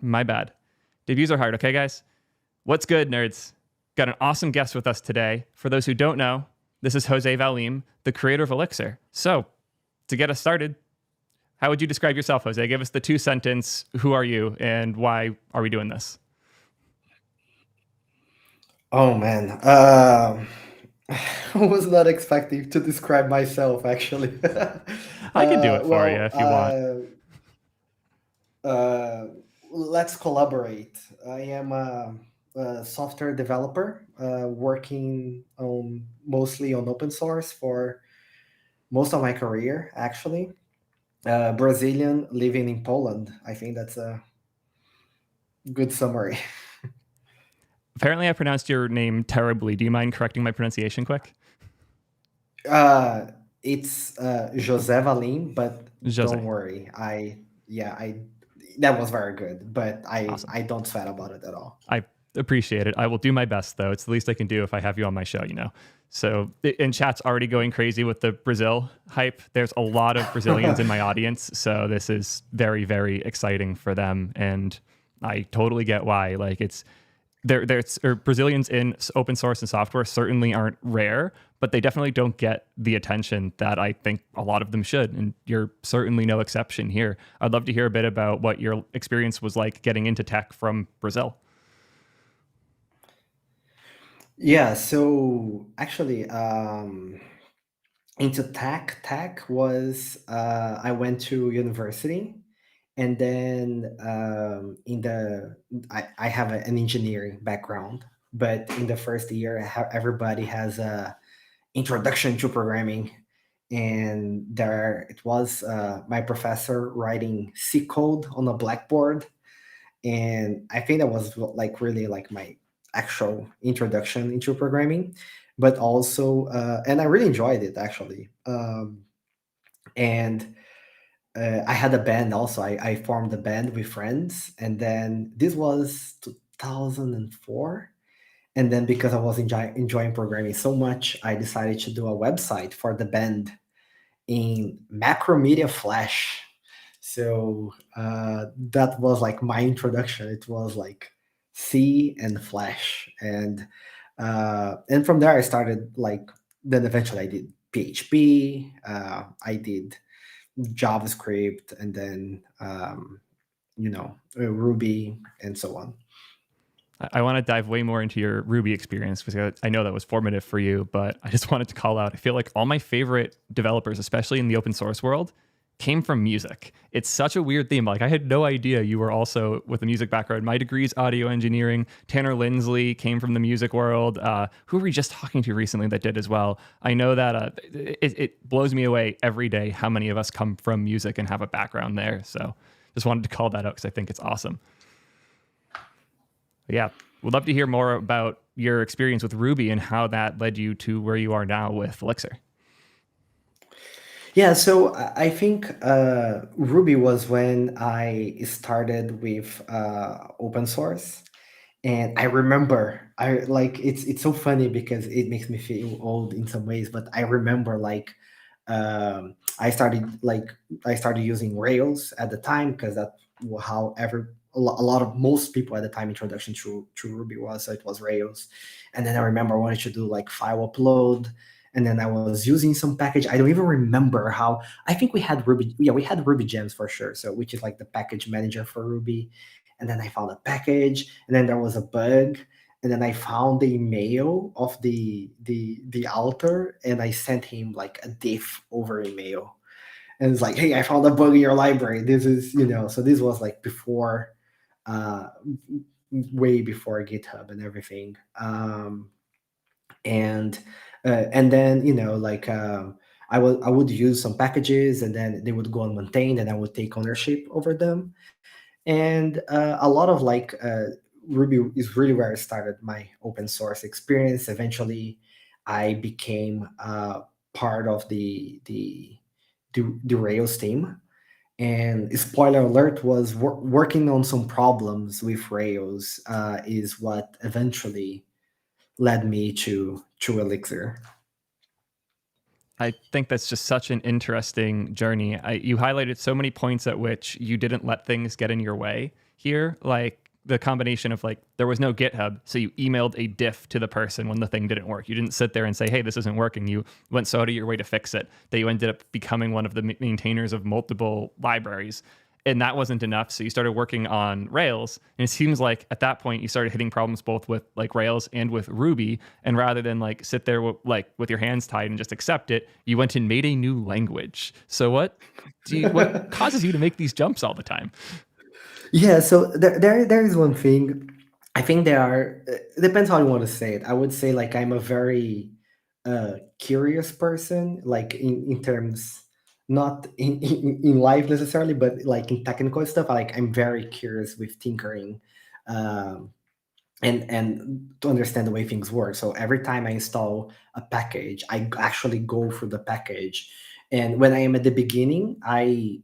My bad. Debuts are hard, okay, guys? What's good, nerds? Got an awesome guest with us today. For those who don't know, this is Jose Valim, the creator of Elixir. So, to get us started, how would you describe yourself, Jose? Give us the 2-sentence, who are you and why are we doing this? Oh man, I was not expecting to describe myself actually. I can do it for you Well, if you want. uh, let's collaborate. I am a software developer working on mostly on open source for most of my career. Actually, Brazilian living in Poland. I think that's a good summary. Apparently, I pronounced your name terribly. Do you mind correcting my pronunciation quick? Uh, it's Jose Valim, but don't Jose. worry. I that was very good, but I Awesome. I don't sweat about it at all. I appreciate it. I will do my best, though. It's the least I can do if I have you on my show, you know. So, and chat's already going crazy with the Brazil hype. There's a lot of Brazilians in my audience, so this is very, very exciting for them, and I totally get why. Like, it's there's or Brazilians in open source and software certainly aren't rare, but they definitely don't get the attention that I think a lot of them should. And you're certainly no exception here. I'd love to hear a bit about what your experience was like getting into tech from Brazil. Yeah, so actually, into tech was I went to university, and then I have an engineering background, but in the first year, everybody has a introduction to programming, and there it was my professor writing C code on a blackboard, and I think that was like really like my actual introduction into programming, but also and I really enjoyed it actually. And I had a band also. I formed a band with friends, and then this was 2004. And then because I was enjoying programming so much, I decided to do a website for the band in Macromedia Flash. So that was like my introduction. It was like C and Flash, and from there I started like. Then eventually I did PHP. I did JavaScript, and then Ruby, and so on. I want to dive way more into your Ruby experience because I know that was formative for you, but I just wanted to call out, I feel like all my favorite developers, especially in the open source world, came from music. It's such a weird theme. Like, I had no idea you were also with a music background. My degree is audio engineering. Tanner Lindsley came from the music world. Who were we just talking to recently that did as well? I know that it blows me away every day how many of us come from music and have a background there. So just wanted to call that out because I think it's awesome. But yeah, would love to hear more about your experience with Ruby and how that led you to where you are now with Elixir. Yeah, so I think Ruby was when I started with open source, and I remember I like it's so funny because it makes me feel old in some ways, but I remember like I started using Rails at the time because that how a lot of most people at the time introduction to Ruby was, so it was Rails. And then I remember I wanted to do like file upload, and then I was using some package. I don't even remember how. I think we had Ruby. Yeah, we had Ruby gems for sure. So which is like the package manager for Ruby. And then I found a package, and then there was a bug, and then I found the email of the author, and I sent him like a diff over email, and it's like, hey, I found a bug in your library. This is so this was like before, uh, way before GitHub and everything. And then like I would use some packages, and then they would go unmaintained, and I would take ownership over them. And a lot of like Ruby is really where I started my open source experience. Eventually I became part of the Rails team, and spoiler alert, was working on some problems with Rails is what eventually led me to Elixir. I think that's just such an interesting journey. You highlighted so many points at which you didn't let things get in your way. Here, like the combination of like there was no GitHub, so you emailed a diff to the person when the thing didn't work. You didn't sit there and say, hey, this isn't working. You went so out of your way to fix it that you ended up becoming one of the maintainers of multiple libraries. And that wasn't enough, so you started working on Rails, and it seems like at that point you started hitting problems both with like Rails and with Ruby, and rather than like sit there with your hands tied and just accept it, you went and made a new language. So what causes you to make these jumps all the time? Yeah, so there is one thing. I think there are. It depends how you want to say it. I would say like I'm a very curious person, like in terms not in life necessarily, but like in technical stuff. Like I'm very curious with tinkering, um, and to understand the way things work. So every time I install a package, I actually go through the package. And when I am at the beginning, I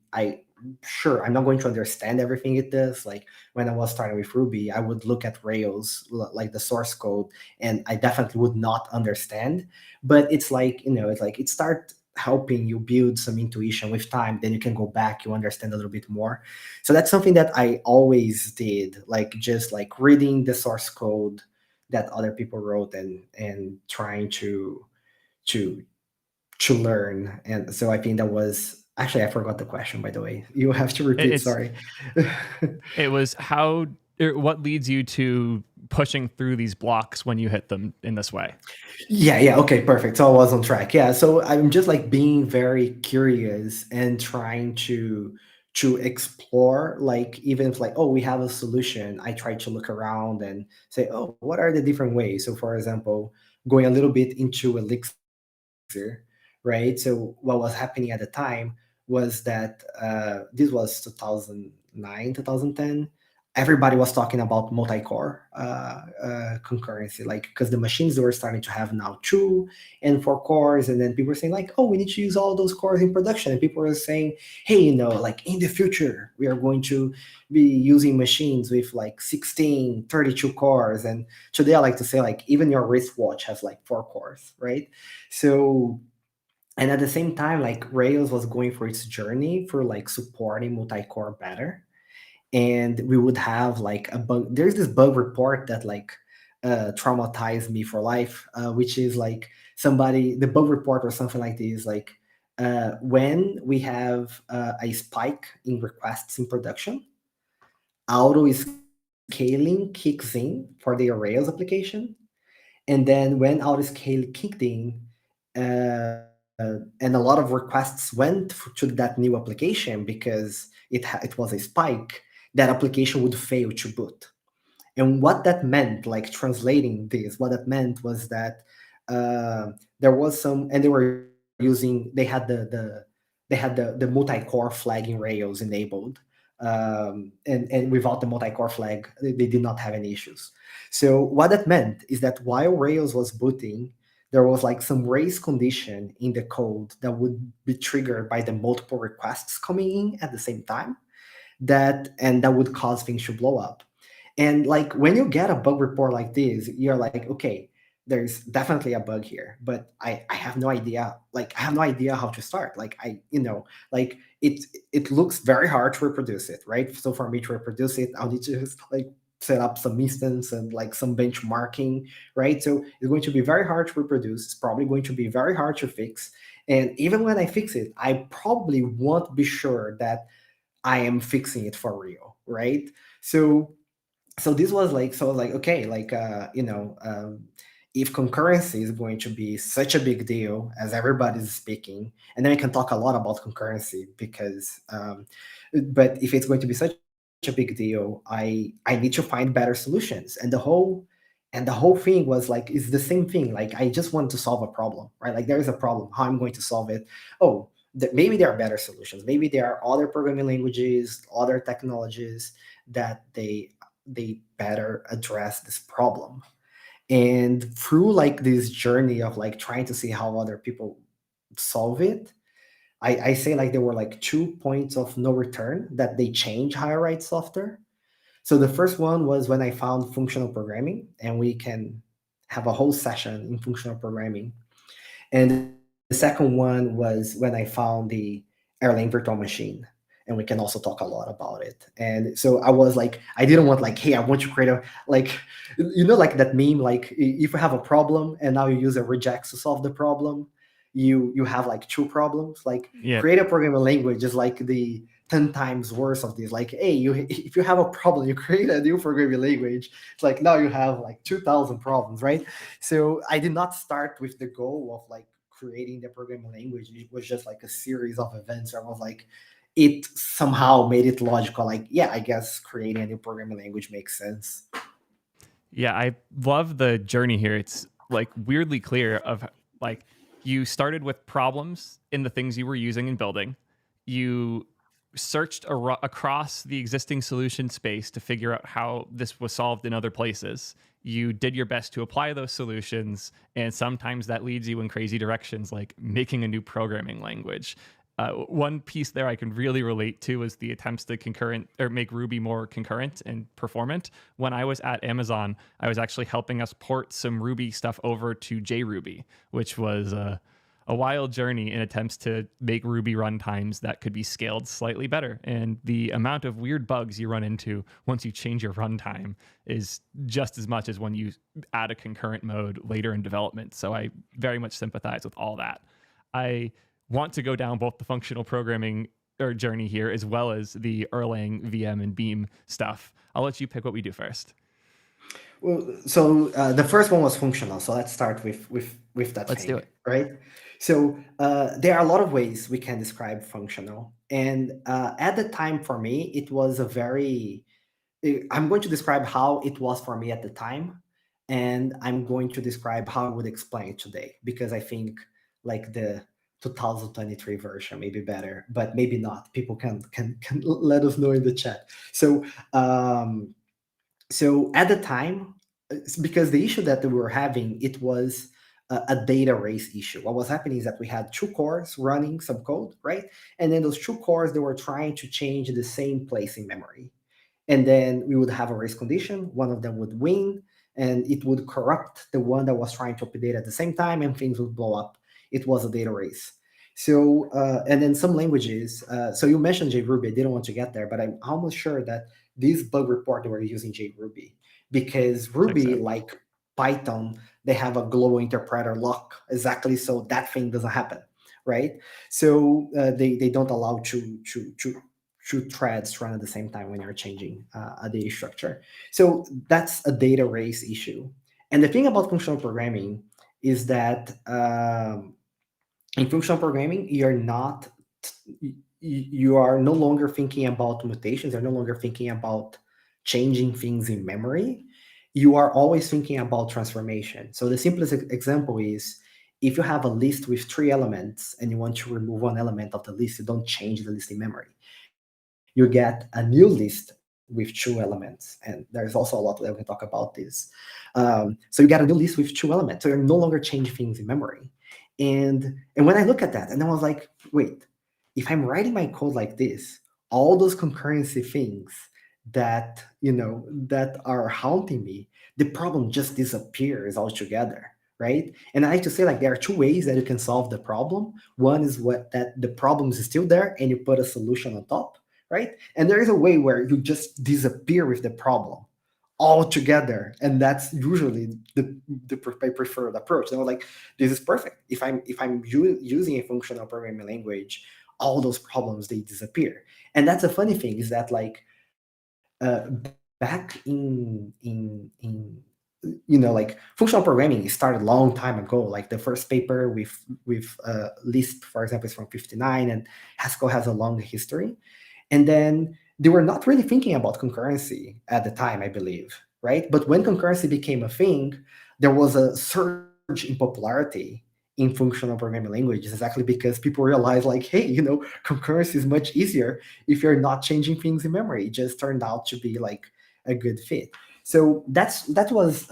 sure I'm not going to understand everything it does. Like when I was starting with Ruby, I would look at Rails, like the source code, and I definitely would not understand. But it's like, it's like it start helping you build some intuition with time, then you can go back, you understand a little bit more. So that's something that I always did, like just like reading the source code that other people wrote and trying to to learn. And so I think that was actually, I forgot the question, by the way. You have to repeat, It's sorry. it was what leads you to pushing through these blocks when you hit them in this way. Yeah, okay, perfect. So I was on track. Yeah, so I'm just like being very curious and trying to explore, like even if like, oh, we have a solution, I try to look around and say, oh, what are the different ways? So for example, going a little bit into Elixir, right? So what was happening at the time was that this was 2009, 2010. Everybody was talking about multi-core concurrency, like because the machines were starting to have now 2 and 4 cores, and then people were saying like, oh, we need to use all those cores in production, and people were saying, hey, like in the future we are going to be using machines with like 16, 32 cores, and today I like to say like even your wristwatch has like 4 cores, right? So, and at the same time, like Rails was going for its journey for like supporting multi-core better. And we would have like a bug. There's this bug report that like traumatized me for life, which is like the bug report or something like this, like when we have a spike in requests in production, auto scaling kicks in for the Rails application. And then when autoscale kicked in, and a lot of requests went to that new application because it was a spike, that application would fail to boot. And what that meant, like translating this, what that meant was that there was some, and they had the multi-core flag in Rails enabled, and without the multi-core flag, they did not have any issues. So what that meant is that while Rails was booting, there was like some race condition in the code that would be triggered by the multiple requests coming in at the same time, that would cause things to blow up. And like when you get a bug report like this, you're like, okay, there's definitely a bug here, but I have no idea. Like I have no idea how to start. Like like it looks very hard to reproduce it, right? So for me to reproduce it, I'll need to just like set up some instance and like some benchmarking, right? So it's going to be very hard to reproduce. It's probably going to be very hard to fix. And even when I fix it, I probably won't be sure that I am fixing it for real, right? So this was like, so like, okay, like if concurrency is going to be such a big deal as everybody's speaking, and then we can talk a lot about concurrency because but if it's going to be such a big deal, I need to find better solutions. And the whole thing was like, it's the same thing, like I just want to solve a problem, right? Like there is a problem, how I'm going to solve it. Oh, maybe there are better solutions, maybe there are other programming languages, other technologies that they better address this problem. And through like this journey of like trying to see how other people solve it, I say like there were like 2 points of no return that they change how I write software. So the first one was when I found functional programming, and we can have a whole session in functional programming. And the second one was when I found the Erlang virtual machine. and we can also talk a lot about it. And so I was like, I didn't want like, hey, I want to create a, like, like that meme, like if you have a problem and now you use a regex to solve the problem, you have like two problems. Like create a programming language is like the 10 times worse of this. Like, hey, if you have a problem, you create a new programming language. It's like now you have like 2,000 problems, right? So I did not start with the goal of like creating the programming language. It was just like a series of events where I was like, it somehow made it logical. Like, yeah, I guess creating a new programming language makes sense. Yeah, I love the journey here. It's like weirdly clear of like you started with problems in the things you were using and building. You searched across the existing solution space to figure out how this was solved in other places. You did your best to apply those solutions, and sometimes that leads you in crazy directions, like making a new programming language. One piece there I can really relate to is the attempts to concurrent or make Ruby more concurrent and performant. When I was at Amazon, I was actually helping us port some Ruby stuff over to JRuby, which was a wild journey in attempts to make Ruby runtimes that could be scaled slightly better. And the amount of weird bugs you run into once you change your runtime is just as much as when you add a concurrent mode later in development. So I very much sympathize with all that. I want to go down both the functional programming journey here as well as the Erlang, VM, and Beam stuff. I'll let you pick what we do first. Well, so the first one was functional. So let's start with that. Let's do it. Right. So there are a lot of ways we can describe functional. And at the time for me, it was a very, I'm going to describe how it was for me at the time. And I'm going to describe how I would explain it today, because I think like the 2023 version may be better, but maybe not. People can let us know in the chat. So so at the time, because the issue that we were having, it was a data race issue. What was happening is that we had two cores running some code, right? And then those two cores, they were trying to change the same place in memory. And then we would have a race condition. One of them would win, and it would corrupt the one that was trying to update at the same time, and things would blow up. It was a data race. So, and then some languages, so you mentioned JRuby, I didn't want to get there, but I'm almost sure that this bug report they were using JRuby, because Ruby, like Python, they have a global interpreter lock, exactly so that thing doesn't happen, right? So they don't allow two threads to run at the same time when you're changing a data structure. So that's a data race issue. And the thing about functional programming is that in functional programming, you are no longer thinking about mutations. You're no longer thinking about changing things in memory. You are always thinking about transformation. So the simplest example is if you have a list with 3 elements and you want to remove one element of the list, you don't change the list in memory. You get a new list with 2 elements. And there's also a lot that we can talk about this. So you get a new list with 2 elements. So you're no longer changing things in memory. And when I look at that, and I was like, wait, if I'm writing my code like this, all those concurrency things that that are haunting me, the problem just disappears altogether, right? And I like to say, like, there are 2 ways that you can solve the problem. One is that the problem is still there and you put a solution on top, right? And there is a way where you just disappear with the problem altogether, and that's usually the preferred approach. And I was like, this is perfect. If I'm using a functional programming language, all those problems, they disappear. And that's a funny thing, is that like back in like functional programming started a long time ago. Like the first paper with Lisp, for example, is from 59, and Haskell has a long history. And then they were not really thinking about concurrency at the time, I believe, right? But when concurrency became a thing, there was a surge in popularity in functional programming languages, exactly because people realized, like, hey, concurrency is much easier if you're not changing things in memory. It just turned out to be like a good fit. So that was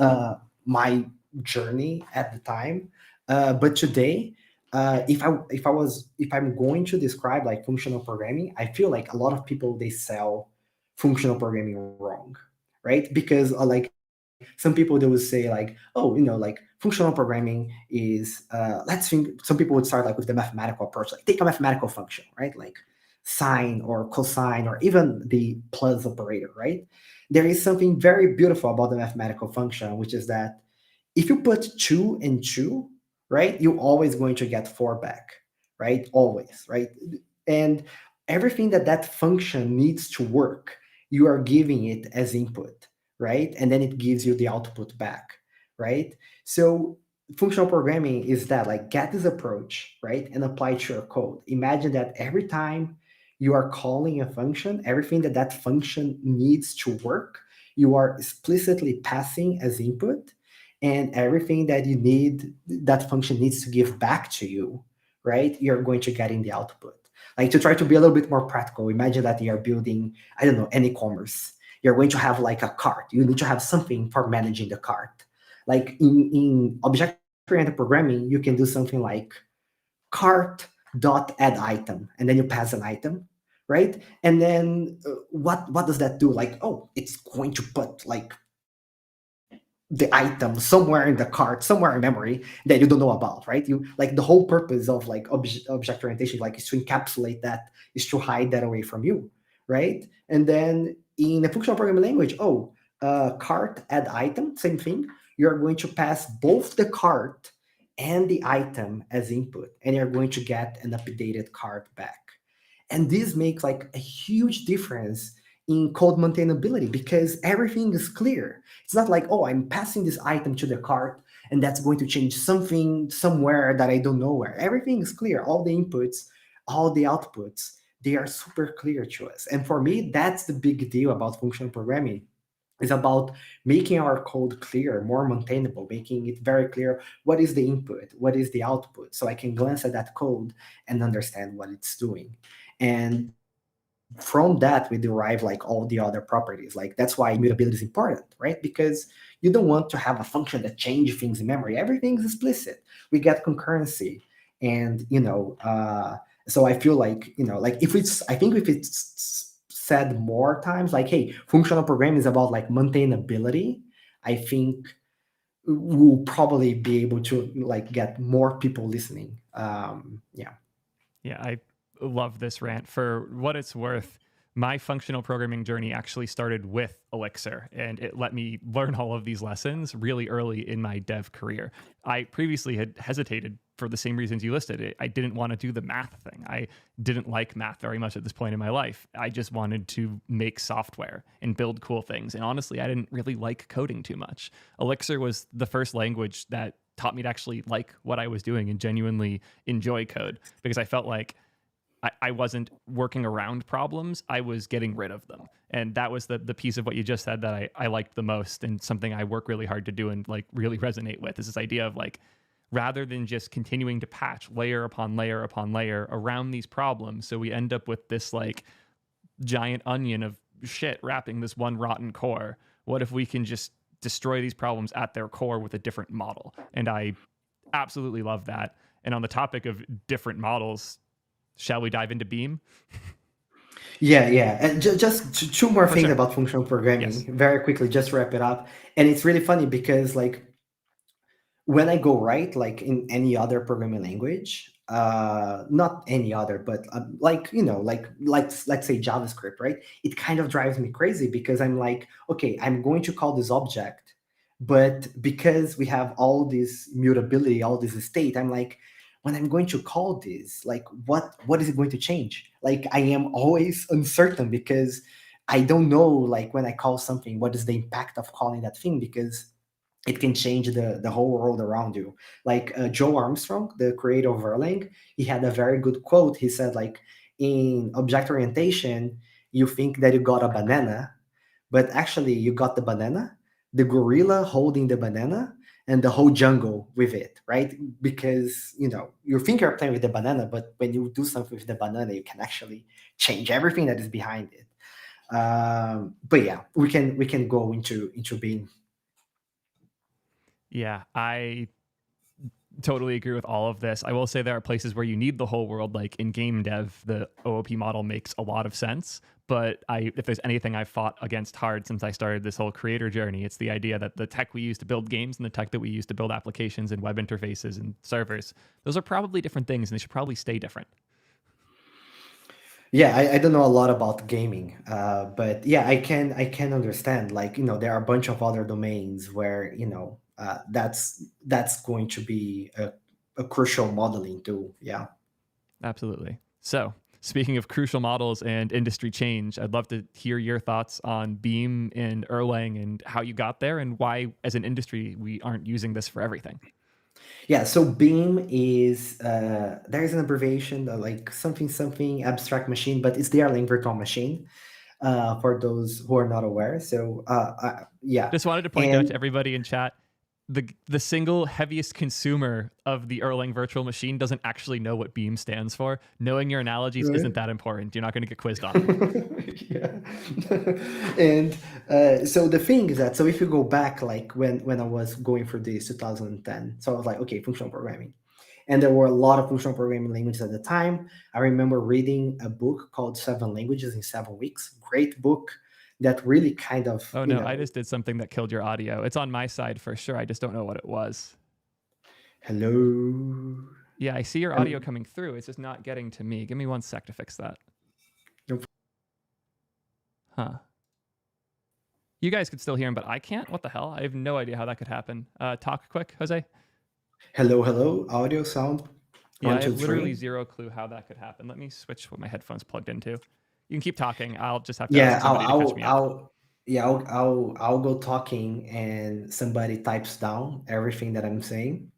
my journey at the time. But today, if I'm going to describe like functional programming, I feel like a lot of people, they sell functional programming wrong, right? Because like some people, they would say like, oh, like functional programming is let's think. Some people would start like with the mathematical approach, like take a mathematical function, right? Like sine or cosine or even the plus operator, right? There is something very beautiful about the mathematical function, which is that if you put 2 and 2, right, you're always going to get 4 back, right? Always, right? And everything that that function needs to work, you are giving it as input, right? And then it gives you the output back, right? So functional programming is that, like, get this approach, right, and apply it to your code. Imagine that every time you are calling a function, everything that that function needs to work, you are explicitly passing as input, and everything that you need, that function needs to give back to you, right, you're going to get in the output. Like, to try to be a little bit more practical, imagine that you're building, I don't know, an e-commerce. You're going to have like a cart. You need to have something for managing the cart. Like in object-oriented programming, you can do something like cart dot add item, and then you pass an item, right? And then what does that do? Like, oh, it's going to put like the item somewhere in the cart, somewhere in memory that you don't know about, right? You, like, the whole purpose of like object orientation, like, is to encapsulate that, is to hide that away from you, right? And then in a functional programming language, cart add item, same thing. You're going to pass both the cart and the item as input, and you're going to get an updated cart back. And this makes like a huge difference in code maintainability, because everything is clear. It's not like, oh, I'm passing this item to the cart and that's going to change something somewhere that I don't know where. Everything is clear. All the inputs, all the outputs, they are super clear to us. And for me, that's the big deal about functional programming. It's about making our code clear, more maintainable, making it very clear what is the input, what is the output, so I can glance at that code and understand what it's doing. And from that, we derive like all the other properties. Like, that's why immutability is important, right? Because you don't want to have a function that changes things in memory. Everything's explicit. We get concurrency, and so I feel like, like, if it's, I think if it's said more times, like, hey, functional programming is about like maintainability, I think we'll probably be able to like get more people listening. Yeah, I love this rant. For what it's worth, my functional programming journey actually started with Elixir, and it let me learn all of these lessons really early in my dev career. I previously had hesitated for the same reasons you listed. I didn't want to do the math thing. I didn't like math very much at this point in my life. I just wanted to make software and build cool things. And honestly, I didn't really like coding too much. Elixir was the first language that taught me to actually like what I was doing and genuinely enjoy code, because I felt like I wasn't working around problems, I was getting rid of them. And that was the piece of what you just said that I liked the most, and something I work really hard to do and like really resonate with, is this idea of like, rather than just continuing to patch layer upon layer upon layer around these problems, so we end up with this like giant onion of shit wrapping this one rotten core, what if we can just destroy these problems at their core with a different model? And I absolutely love that. And on the topic of different models, shall we dive into Beam? Yeah. And just two more For things sure. about functional programming, Yes. very quickly, just to wrap it up. And it's really funny because, like, when I go write, like, in any other programming language, not any other, but like, let's say JavaScript, right? It kind of drives me crazy because I'm like, okay, I'm going to call this object, but because we have all this mutability, all this state, I'm like, when I'm going to call this, like, what is it going to change? Like, I am always uncertain because I don't know, like, when I call something, what is the impact of calling that thing, because it can change the whole world around you. Like, Joe Armstrong, the creator of Erlang, he had a very good quote. He said, like, in object orientation, you think that you got a banana, but actually you got the banana, the gorilla holding the banana, and the whole jungle with it, right? Because you think you're playing with the banana, but when you do something with the banana, you can actually change everything that is behind it. But yeah, we can go into being. Yeah, I totally agree with all of this. I will say there are places where you need the whole world, like in game dev, the OOP model makes a lot of sense. But if there's anything I've fought against hard since I started this whole creator journey, it's the idea that the tech we use to build games and the tech that we use to build applications and web interfaces and servers, those are probably different things, and they should probably stay different. Yeah, I don't know a lot about gaming, but yeah, I can understand. Like, there are a bunch of other domains where that's going to be a crucial modeling tool. Yeah. Absolutely. So, speaking of crucial models and industry change, I'd love to hear your thoughts on Beam and Erlang and how you got there and why, as an industry, we aren't using this for everything. Yeah, so Beam is there is an abbreviation like something abstract machine, but it's the Erlang virtual machine for those who are not aware. So yeah, Just wanted to point out to and everybody in chat, the single heaviest consumer of the Erlang virtual machine doesn't actually know what Beam stands for. Knowing your analogies isn't that important. You're not going to get quizzed on it. yeah, and so the thing is that, so if you go back, like when I was going through this 2010, so I was like, okay, functional programming. And there were a lot of functional programming languages at the time. I remember reading a book called 7 Languages in 7 Weeks. Great book that really kind of, Oh no, I just did something that killed your audio. It's on my side for sure. I just don't know what it was. Hello. Yeah, I see your audio coming through. It's just not getting to me. Give me 1 sec to fix that. Nope. Huh. You guys could still hear him, but I can't? What the hell? I have no idea how that could happen. Talk quick, Jose. Hello. Audio, sound. Yeah, 1, I 2, have literally 3. zero clue how that could happen. Let me switch what my headphones plugged into. You can keep talking. I'll just have to Yeah, ask somebody to catch me up. I'll go talking and somebody types down everything that I'm saying.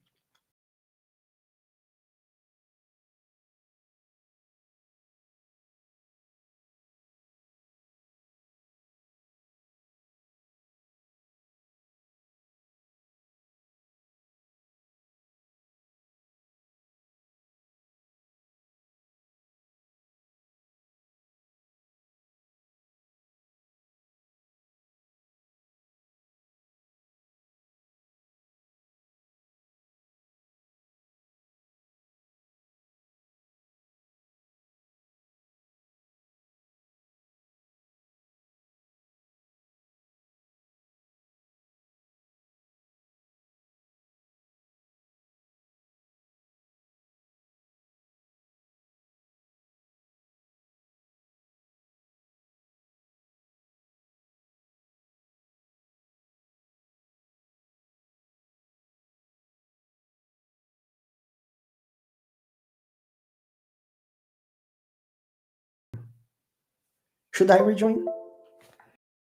Should I rejoin?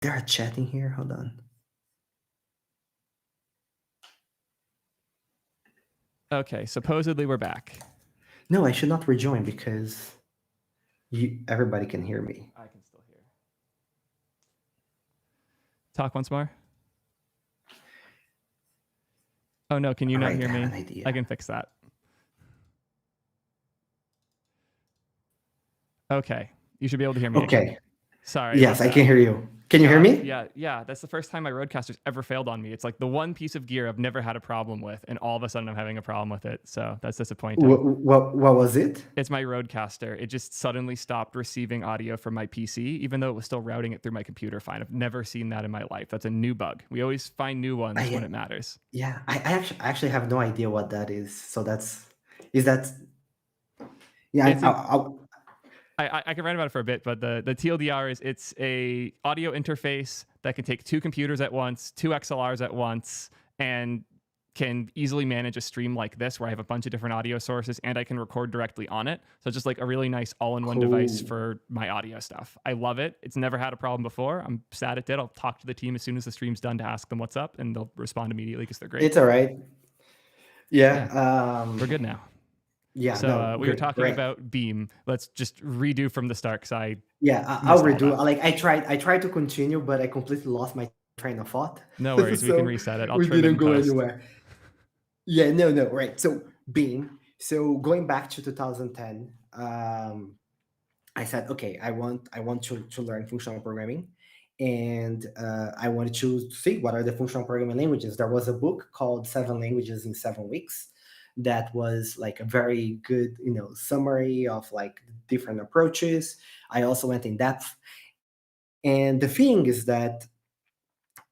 They're chatting here. Hold on. Okay, supposedly we're back. No, I should not rejoin because everybody can hear me. I can still hear. Talk once more. Oh no, can you not hear me? I have an idea. I can fix that. Okay, you should be able to hear me Okay. again. Sorry. Yes, I can hear you. Can you hear me? Yeah. That's the first time my Rodecaster's ever failed on me. It's like the one piece of gear I've never had a problem with, and all of a sudden I'm having a problem with it. So that's disappointing. What was it? It's my Rodecaster. It just suddenly stopped receiving audio from my PC, even though it was still routing it through my computer fine. I've never seen that in my life. That's a new bug. We always find new ones when it matters. Yeah, I actually have no idea what that is. So is that? Yeah, I can write about it for a bit, but the TLDR is it's a audio interface that can take 2 computers at once, 2 XLRs at once, and can easily manage a stream like this where I have a bunch of different audio sources and I can record directly on it. So it's just like a really nice all-in-one device for my audio stuff. I love it. It's never had a problem before. I'm sad it did. I'll talk to the team as soon as the stream's done to ask them what's up, and they'll respond immediately because they're great. It's all right. Yeah. We're good now. Yeah. So we were talking about Beam. Let's just redo from the start because I'll redo. Like I tried to continue, but I completely lost my train of thought. No worries, we can reset it. We didn't go anywhere. Yeah, no, right. So Beam. So going back to 2010, I said, okay, I want to learn functional programming, and I wanted to see what are the functional programming languages. There was a book called 7 Languages in 7 Weeks that was like a very good, summary of like different approaches. I also went in depth, and the thing is that,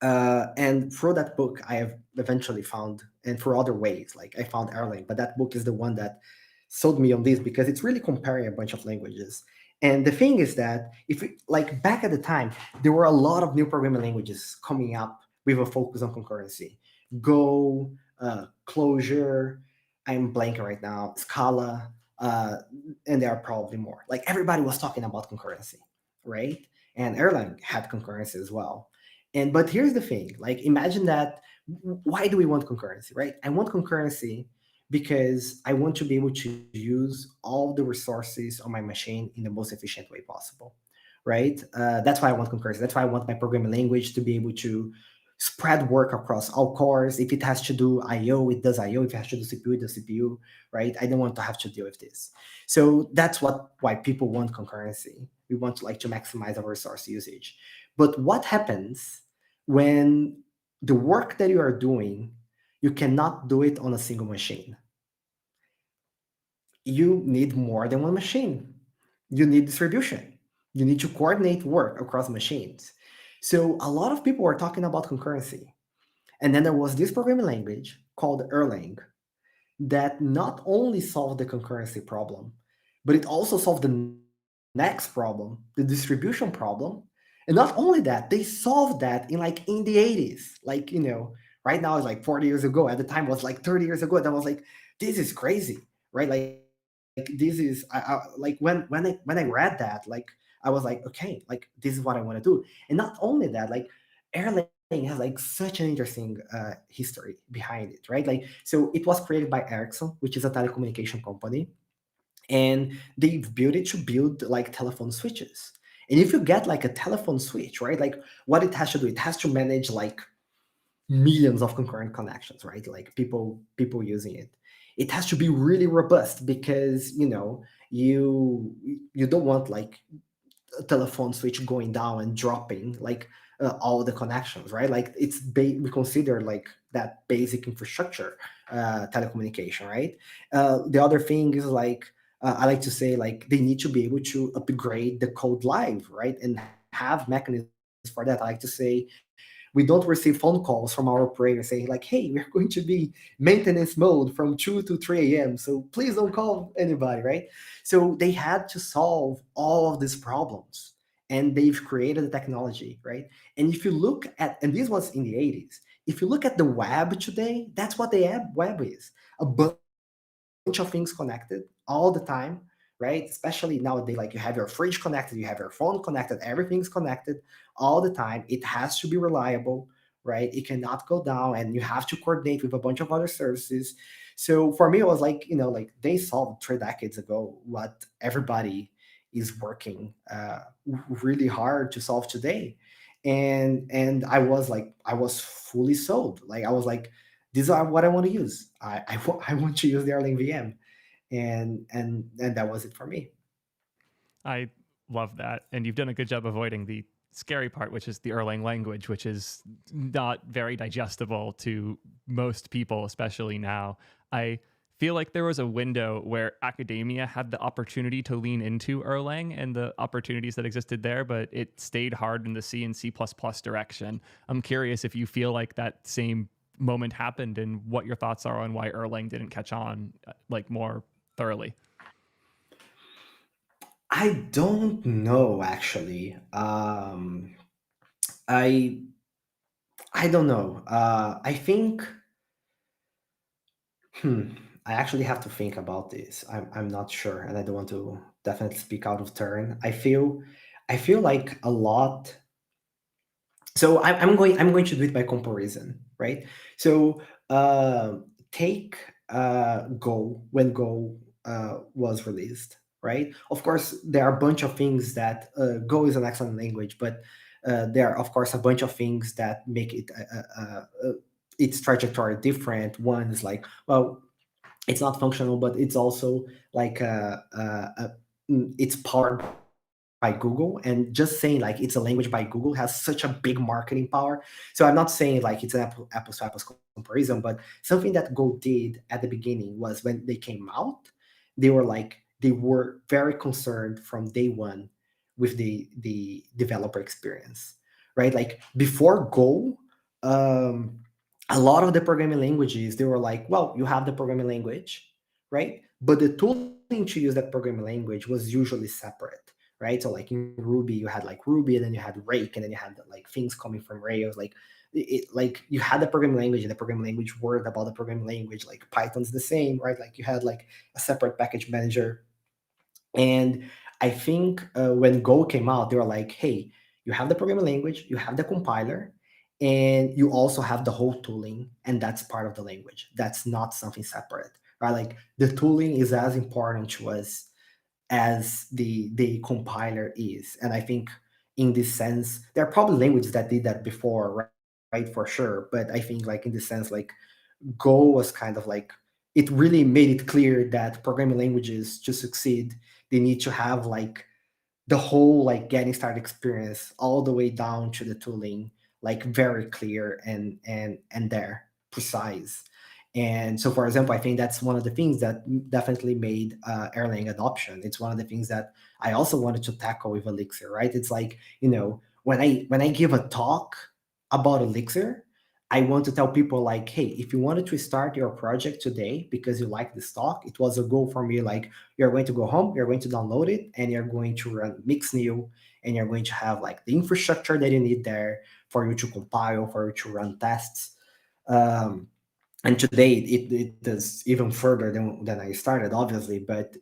and through that book, I have eventually found, and for other ways, like I found Erlang, but that book is the one that sold me on this because it's really comparing a bunch of languages. And the thing is that if we, like back at the time, there were a lot of new programming languages coming up with a focus on concurrency. Go, Clojure, I'm blanking right now, Scala, and there are probably more. Like everybody was talking about concurrency, right? And Erlang had concurrency as well. And but here's the thing, like imagine that why do we want concurrency, right? I want concurrency because I want to be able to use all the resources on my machine in the most efficient way possible, right? That's why I want concurrency. That's why I want my programming language to be able to spread work across all cores. If it has to do I/O, it does I/O. If it has to do CPU, it does CPU, right? I don't want to have to deal with this. So that's why people want concurrency. We want to like to maximize our resource usage. But what happens when the work that you are doing, you cannot do it on a single machine? You need more than one machine. You need distribution. You need to coordinate work across machines. So a lot of people were talking about concurrency. And then there was this programming language called Erlang that not only solved the concurrency problem, but it also solved the next problem, the distribution problem. And not only that, they solved that in the 80s. Like, right now it's like 40 years ago. At the time it was like 30 years ago. And I was like, this is crazy, right? Like this is like when I read that, like I was like, okay, like this is what I want to do. And not only that, like Erlang has like such an interesting history behind it, right? Like, so it was created by Ericsson, which is a telecommunication company, and they built it to build like telephone switches. And if you get like a telephone switch, right, like what it has to do, it has to manage like millions of concurrent connections, right? Like people using it. It has to be really robust because you don't want like a telephone switch going down and dropping like all the connections, right? Like we consider like that basic infrastructure, telecommunication, right? The other thing is like I like to say like they need to be able to upgrade the code live, right? And have mechanisms for that. I like to say we don't receive phone calls from our operator saying like, hey, we're going to be maintenance mode from 2 to 3 a.m. So please don't call anybody, right? So they had to solve all of these problems and they've created a technology, right? And if you look at, and this was in the 80s, if you look at the web today, that's what the web is. A bunch of things connected all the time, right? Especially nowadays, like you have your fridge connected, you have your phone connected, everything's connected all the time. It has to be reliable, right? It cannot go down, and you have to coordinate with a bunch of other services. So for me, it was like, like they solved 3 decades ago what everybody is working really hard to solve today. And I was fully sold. Like I was like, these are what I want to use. I want to use the Erlang VM, and that was it for me. I love that. And you've done a good job avoiding the scary part, which is the Erlang language, which is not very digestible to most people, especially now. I feel like there was a window where academia had the opportunity to lean into Erlang and the opportunities that existed there, but it stayed hard in the C and C++ direction. I'm curious if you feel like that same moment happened and what your thoughts are on why Erlang didn't catch on like more thoroughly. I don't know actually. I I don't know. I think. Hmm. I actually have to think about this. I'm not sure, and I don't want to definitely speak out of turn. I feel like a lot. So I'm going to do it by comparison, right? So take Go when Go was released, right? Of course, there are a bunch of things that Go is an excellent language, but there are of course a bunch of things that make it its trajectory different. One is like, well, it's not functional, but it's also like it's powered by Google, and just saying like it's a language by Google has such a big marketing power. So I'm not saying like it's an apples to apples comparison, but something that Go did at the beginning was when they came out, they were very concerned from day one with the developer experience, right? Like before Go, um, a lot of the programming languages they were like, well, you have the programming language, right? But the tooling to use that programming language was usually separate, right? So like in Ruby, you had like Ruby, and then you had Rake, and then you had like things coming from Rails. Like like you had the programming language, and the programming language worked about the programming language. Like Python's the same, right? Like you had like a separate package manager. And I think when Go came out, they were like, hey, you have the programming language, you have the compiler, and you also have the whole tooling, and that's part of the language. That's not something separate, right? Like the tooling is as important to us as the compiler is. And I think in this sense, there are probably languages that did that before, right? For sure. But I think like in this sense, like Go was kind of like, it really made it clear that programming languages to succeed, they need to have like the whole like getting started experience all the way down to the tooling, like very clear and there precise. And so, for example, I think that's one of the things that definitely made Erlang adoption. It's one of the things that I also wanted to tackle with Elixir, right? It's like, when I give a talk about Elixir, I want to tell people like, hey, if you wanted to start your project today because you like this talk, it was a goal for me. Like, you're going to go home, you're going to download it, and you're going to run Mix New, and you're going to have like the infrastructure that you need there for you to compile, for you to run tests. And today it does even further than I started, obviously, but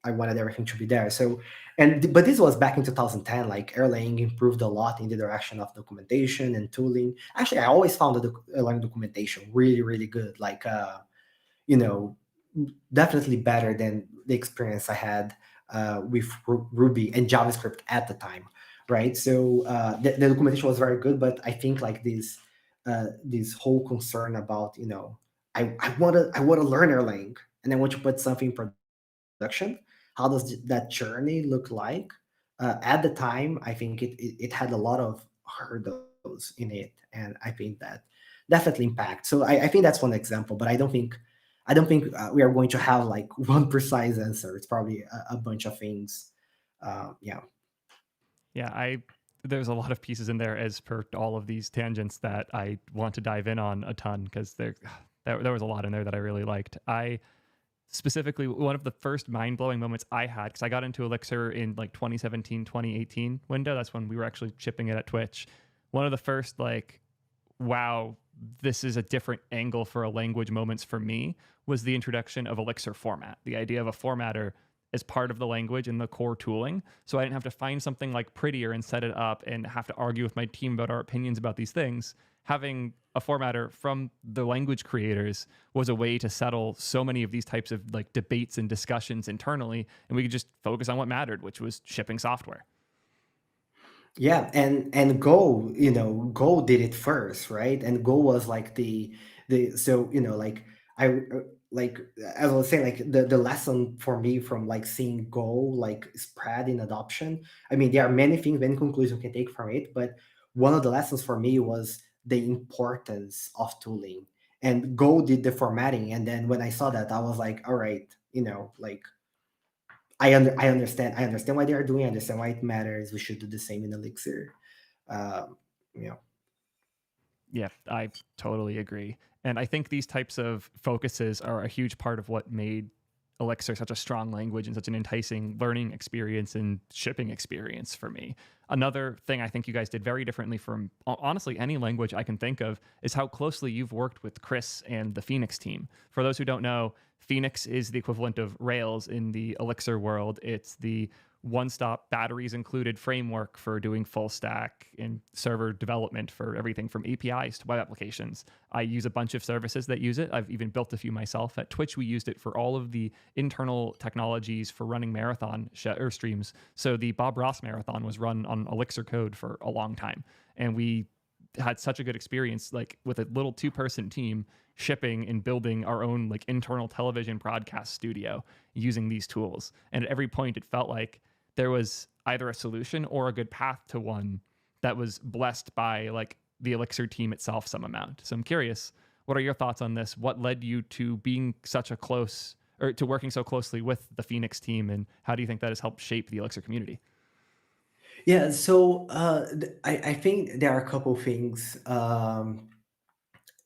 I wanted everything to be there. So, but this was back in 2010. Like Erlang improved a lot in the direction of documentation and tooling. Actually, I always found the Erlang documentation really, really good. Like, you know, definitely better than the experience I had with Ruby and JavaScript at the time, right? So the documentation was very good, but I think like this whole concern about I want to learn Erlang, and I want to put something in production. How does that journey look like? At the time, I think it had a lot of hurdles in it, and I think that definitely impact. So I think that's one example, but I don't think we are going to have like one precise answer. It's probably a bunch of things. Yeah. Yeah, there's a lot of pieces in there as per all of these tangents that I want to dive in on a ton because there was a lot in there that I really liked. I specifically, one of the first mind-blowing moments I had, because I got into Elixir in like 2017, 2018 window. That's when we were actually shipping it at Twitch. One of the first like, wow, this is a different angle for a language moments for me was the introduction of Elixir format. The idea of a formatter as part of the language and the core tooling. So I didn't have to find something like prettier and set it up and have to argue with my team about our opinions about these things. Having a formatter from the language creators was a way to settle so many of these types of like debates and discussions internally, and we could just focus on what mattered, which was shipping software. Yeah, and Go, Go did it first, right? And Go was like the so like I like as I was saying, like the lesson for me from like seeing Go like spread in adoption. I mean, there are many things, many conclusions we can take from it, but one of the lessons for me was the importance of tooling. And Go did the formatting, and then when I saw that, I was like, all right, like I understand why they are doing. I understand why it matters. We should do the same in Elixir. Um, you know, Yeah, I totally agree. And I think these types of focuses are a huge part of what made Elixir such a strong language and such an enticing learning experience and shipping experience for me. Another thing I think you guys did very differently from honestly any language I can think of is how closely you've worked with Chris and the Phoenix team. For those who don't know, Phoenix is the equivalent of Rails in the Elixir world. It's the one-stop batteries included framework for doing full stack and server development for everything from APIs to web applications. I use a bunch of services that use it. I've even built a few myself. At Twitch, we used it for all of the internal technologies for running marathon streams. So the Bob Ross marathon was run on Elixir code for a long time. And we had such a good experience, like with a little 2-person team shipping and building our own like internal television broadcast studio using these tools. And at every point, it felt like there was either a solution or a good path to one that was blessed by like the Elixir team itself some amount. So I'm curious, what are your thoughts on this? What led you to being such a close or to working so closely with the Phoenix team, and how do you think that has helped shape the Elixir community? yeah. So I think there are a couple things.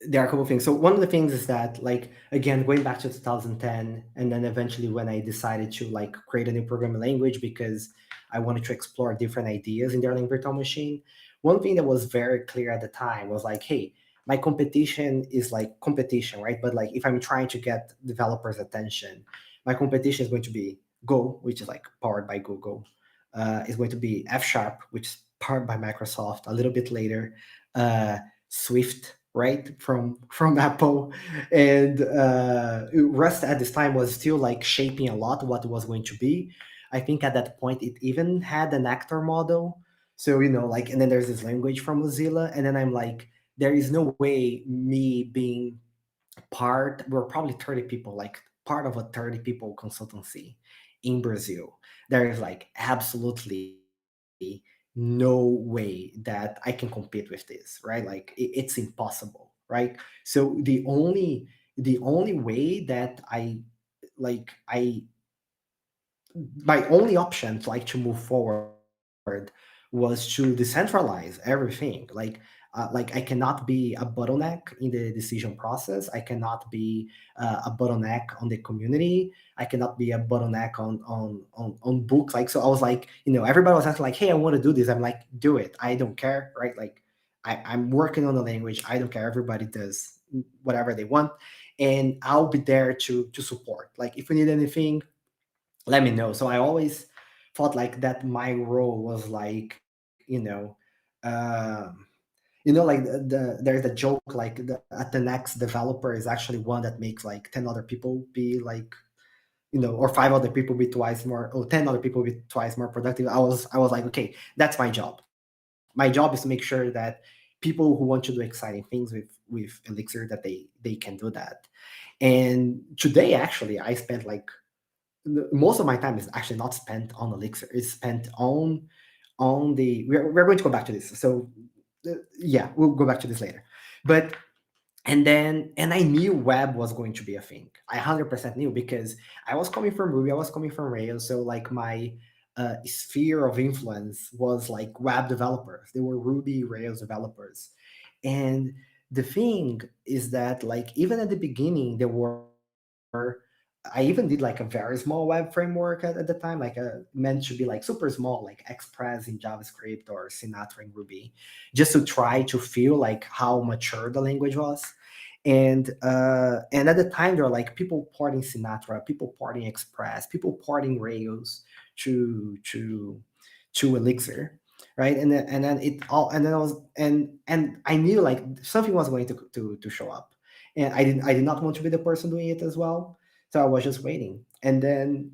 there are a couple of things. So one of the things is that, like, again, going back to 2010, and then eventually when I decided to like create a new programming language because I wanted to explore different ideas in the Erlang virtual machine, one thing that was very clear at the time was like, hey, my competition is like competition, right? But like if I'm trying to get developers' attention, my competition is going to be Go, which is like powered by Google. Is going to be F Sharp, which is powered by Microsoft. A little bit later, Swift, right, from Apple, and Rust at this time was still like shaping a lot what it was going to be. I think at that point it even had an actor model. So like, and then there's this language from Mozilla, and then I'm like, there is no way me being we're probably 30 people, like part of a 30 people consultancy in Brazil. There is like absolutely no way that I can compete with this, right? Like it's impossible, right? So the only way that I my only option to like to move forward was to decentralize everything. Like I cannot be a bottleneck in the decision process. I cannot be a bottleneck on the community. I cannot be a bottleneck on books. Like, so I was like, everybody was asking like, hey, I want to do this. I'm like, do it. I don't care, right? Like I'm working on the language. I don't care. Everybody does whatever they want, and I'll be there to support. Like if you need anything, let me know. So I always felt like that my role was like, um, like there's a joke like at the next developer is actually one that makes like 10 other people be like, or 5 other people be twice more, or 10 other people be twice more productive. I was like, okay, that's my job. My job is to make sure that people who want to do exciting things with Elixir, that they can do that. And today actually I spent like most of my time is actually not spent on Elixir. It's spent on the. We're going to go back to this. So yeah, we'll go back to this later. But and I knew web was going to be a thing. I 100% knew because I was coming from Ruby. I was coming from Rails. So like my sphere of influence was like web developers. They were Ruby Rails developers, and the thing is that like even at the beginning there were I even did like a very small web framework at the time, like meant to be like super small, like Express in JavaScript or Sinatra in Ruby, just to try to feel like how mature the language was. And at the time there were like people porting Sinatra, people porting Express, people porting Rails to to Elixir, right? And then it all and then I was and I knew like something was going to show up, and I did not want to be the person doing it as well, so I was just waiting. And then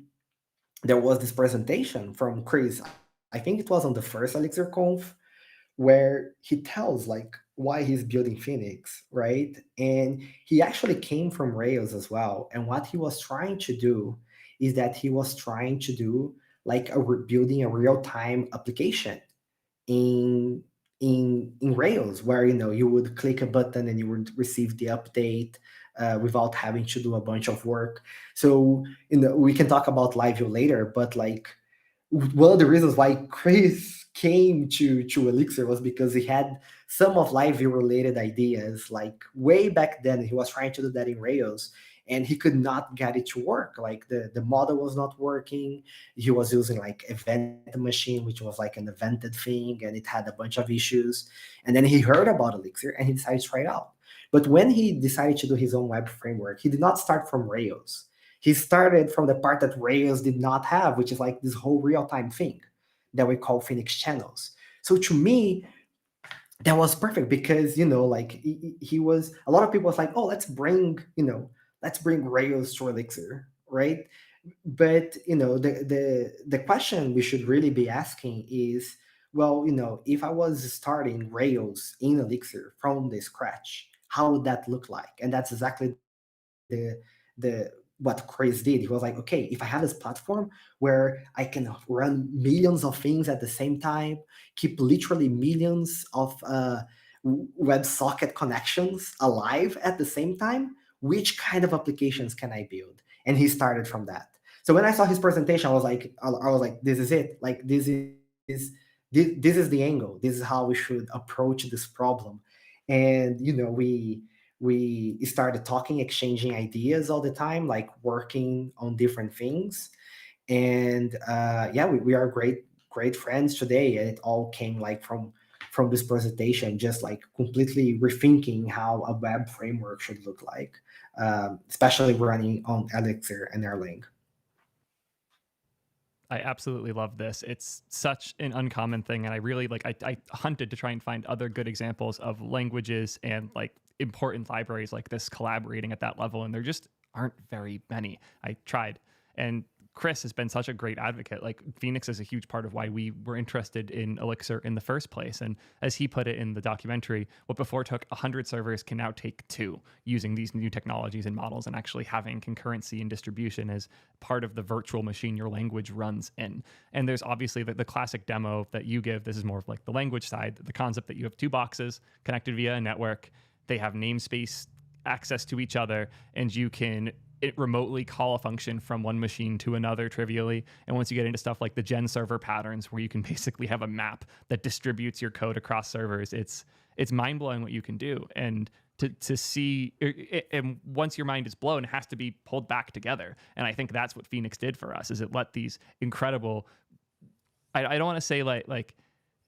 there was this presentation from Chris. I think it was on the first Elixir Conf, where he tells like why he's building Phoenix, right? And he actually came from Rails as well. And what he was trying to do is that he was trying to do like building a real-time application in in Rails, where you would click a button and you would receive the update without having to do a bunch of work. So we can talk about LiveView later, but like one of the reasons why Chris came to Elixir was because he had some of LiveView related ideas. Like way back then, he was trying to do that in Rails, and he could not get it to work. Like the model was not working. He was using like Event Machine, which was like an evented thing, and it had a bunch of issues. And then he heard about Elixir and he decided to try it out. But when he decided to do his own web framework, he did not start from Rails. He started from the part that Rails did not have, which is like this whole real-time thing that we call Phoenix channels. So to me, that was perfect because like he was, a lot of people was like, oh, let's bring Rails to Elixir, right? But the question we should really be asking is, well, if I was starting Rails in Elixir from the scratch, how would that look like? And that's exactly the what Chris did. He was like, okay, if I have this platform where I can run millions of things at the same time, keep literally millions of WebSocket connections alive at the same time, which kind of applications can I build? And he started from that. So when I saw his presentation, I was like, this is it. Like this is the angle. This is how we should approach this problem. And we started talking, exchanging ideas all the time, like working on different things. And yeah, we are great friends today. And it all came like from this presentation, just like completely rethinking how a web framework should look like, especially running on Elixir and Erlang. I absolutely love this. It's such an uncommon thing, and I really I hunted to try and find other good examples of languages and like important libraries like this collaborating at that level, and there just aren't very many. I tried, and Chris has been such a great advocate. Like Phoenix is a huge part of why we were interested in Elixir in the first place. And as he put it in the documentary, what before took 100 servers can now take 2 using these new technologies and models, and actually having concurrency and distribution as part of the virtual machine your language runs in. And there's obviously the classic demo that you give. This is more of like the language side, the concept that you have 2 boxes connected via a network. They have namespace access to each other, and you can remotely call a function from one machine to another trivially. And once you get into stuff like the gen server patterns, where you can basically have a map that distributes your code across servers, it's mind-blowing what you can do. And to see, and once your mind is blown, it has to be pulled back together. And I think that's what Phoenix did for us, is it let these incredible, I don't want to say like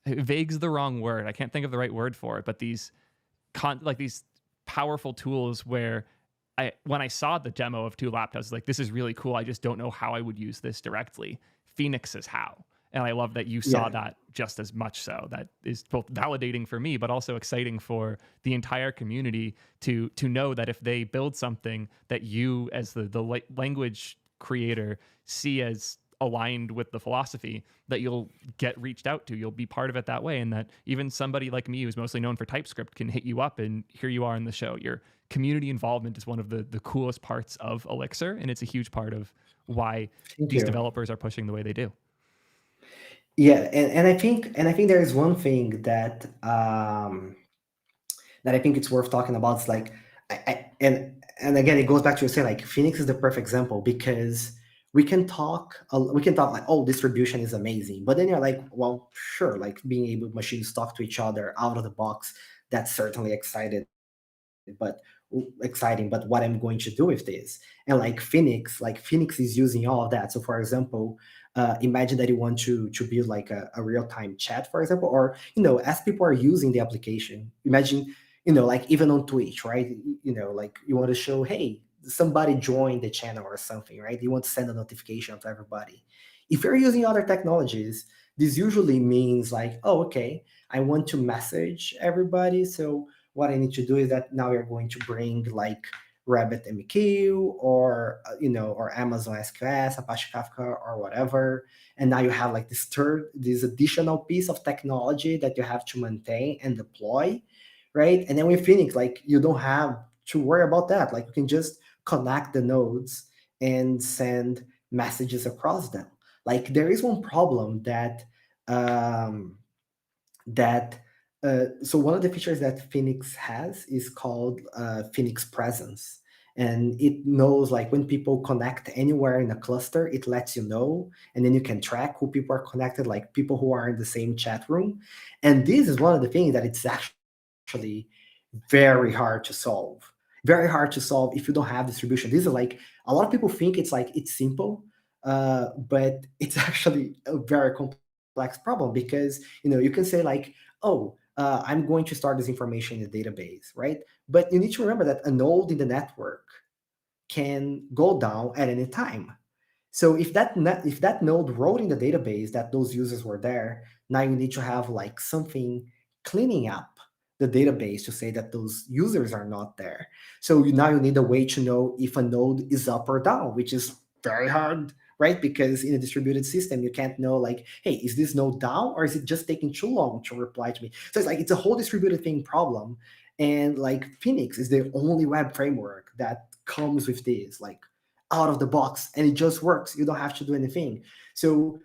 vague's the wrong word, I can't think of the right word for it, but these these powerful tools where when I saw the demo of 2 laptops, like, this is really cool. I just don't know how I would use this directly. Phoenix is how. And I love that you saw that just as much so. That is both validating for me, but also exciting for the entire community to know that if they build something that you, as the language creator, see as aligned with the philosophy, that you'll get reached out to. You'll be part of it that way. And that even somebody like me, who's mostly known for TypeScript, can hit you up, and here you are in the show. Your community involvement is one of the coolest parts of Elixir, and it's a huge part of why these developers are pushing the way they do. Yeah, and I think there is one thing that that I think it's worth talking about. It's like, and again, it goes back to saying, like, Phoenix is the perfect example, because we can talk like, oh, distribution is amazing, but then you're like, well, sure, like being able machines talk to each other out of the box, that's certainly but exciting, but what I'm going to do with this? And like Phoenix is using all of that. So for example, imagine that you want to build like a real-time chat, for example, or as people are using the application, imagine, like even on Twitch, right? Like you want to show, hey, somebody joined the channel or something, right? You want to send a notification to everybody. If you're using other technologies, this usually means like, oh, okay, I want to message everybody. So what I need to do is that now you're going to bring like RabbitMQ or or Amazon SQS, Apache Kafka, or whatever, and now you have like this additional piece of technology that you have to maintain and deploy, right? And then with Phoenix, like, you don't have to worry about that. Like, you can just connect the nodes and send messages across them. Like, there is one problem that um, that so one of the features that Phoenix has is called Phoenix Presence. And it knows, like, when people connect anywhere in a cluster, it lets you know, and then you can track who people are connected, like people who are in the same chat room. And this is one of the things that it's actually very hard to solve. Very hard to solve if you don't have distribution. This is like, a lot of people think it's like, it's simple, but it's actually a very complex problem, because you can say like, oh, I'm going to start this information in the database, right? But you need to remember that a node in the network can go down at any time. So if that node wrote in the database that those users were there, now you need to have like something cleaning up the database to say that those users are not there. So now you need a way to know if a node is up or down, which is very hard, right? Because in a distributed system, you can't know like, hey, is this node down, or is it just taking too long to reply to me? So it's like, it's a whole distributed thing problem. And like Phoenix is the only web framework that comes with this, like, out of the box, and it just works. You don't have to do anything. So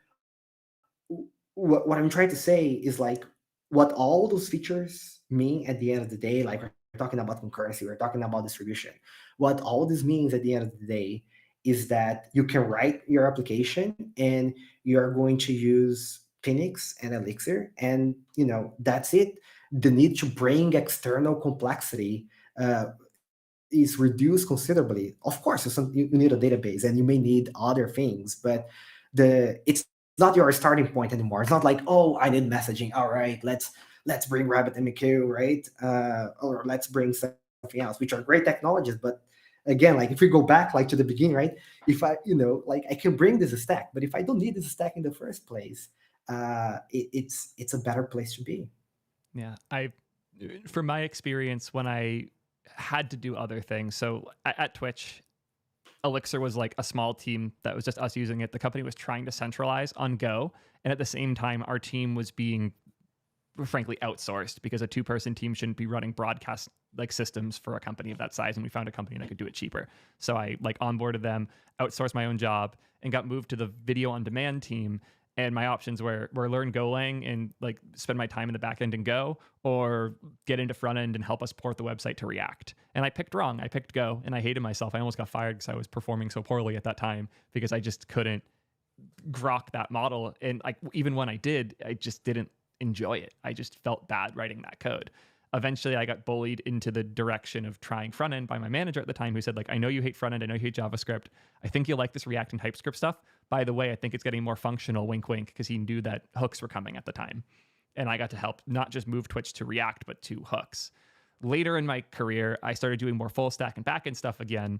what I'm trying to say is, like, what all those features mean at the end of the day, like, we're talking about concurrency, we're talking about distribution. What all this means at the end of the day is that you can write your application, and you're going to use Phoenix and Elixir, and that's it. The need to bring external complexity is reduced considerably. Of course, you need a database and you may need other things, but it's not your starting point anymore. It's not like, oh, I need messaging. All right, let's bring RabbitMQ, right? Or let's bring something else, which are great technologies. But again, like if we go back like to the beginning, right? If I, like I can bring this stack, but if I don't need this stack in the first place, it's a better place to be. Yeah, from my experience, when I had to do other things, so at Twitch, Elixir was like a small team that was just us using it. The company was trying to centralize on Go, and at the same time, our team was being frankly outsourced because a 2-person team shouldn't be running broadcast like systems for a company of that size, and we found a company that could do it cheaper. So I like onboarded them, outsourced my own job, and got moved to the video on demand team. And my options were learn Golang and like spend my time in the back end in Go, or get into front end and help us port the website to React. And I picked wrong. I picked Go, and I hated myself. I almost got fired because I was performing so poorly at that time because I just couldn't grok that model. And like even when I did, I just didn't enjoy it. I just felt bad writing that code. Eventually, I got bullied into the direction of trying front end by my manager at the time, who said, like, I know you hate front end. I know you hate JavaScript. I think you'll like this React and TypeScript stuff. By the way, I think it's getting more functional, wink, wink, because he knew that hooks were coming at the time. And I got to help not just move Twitch to React, but to hooks. Later in my career, I started doing more full stack and backend stuff again.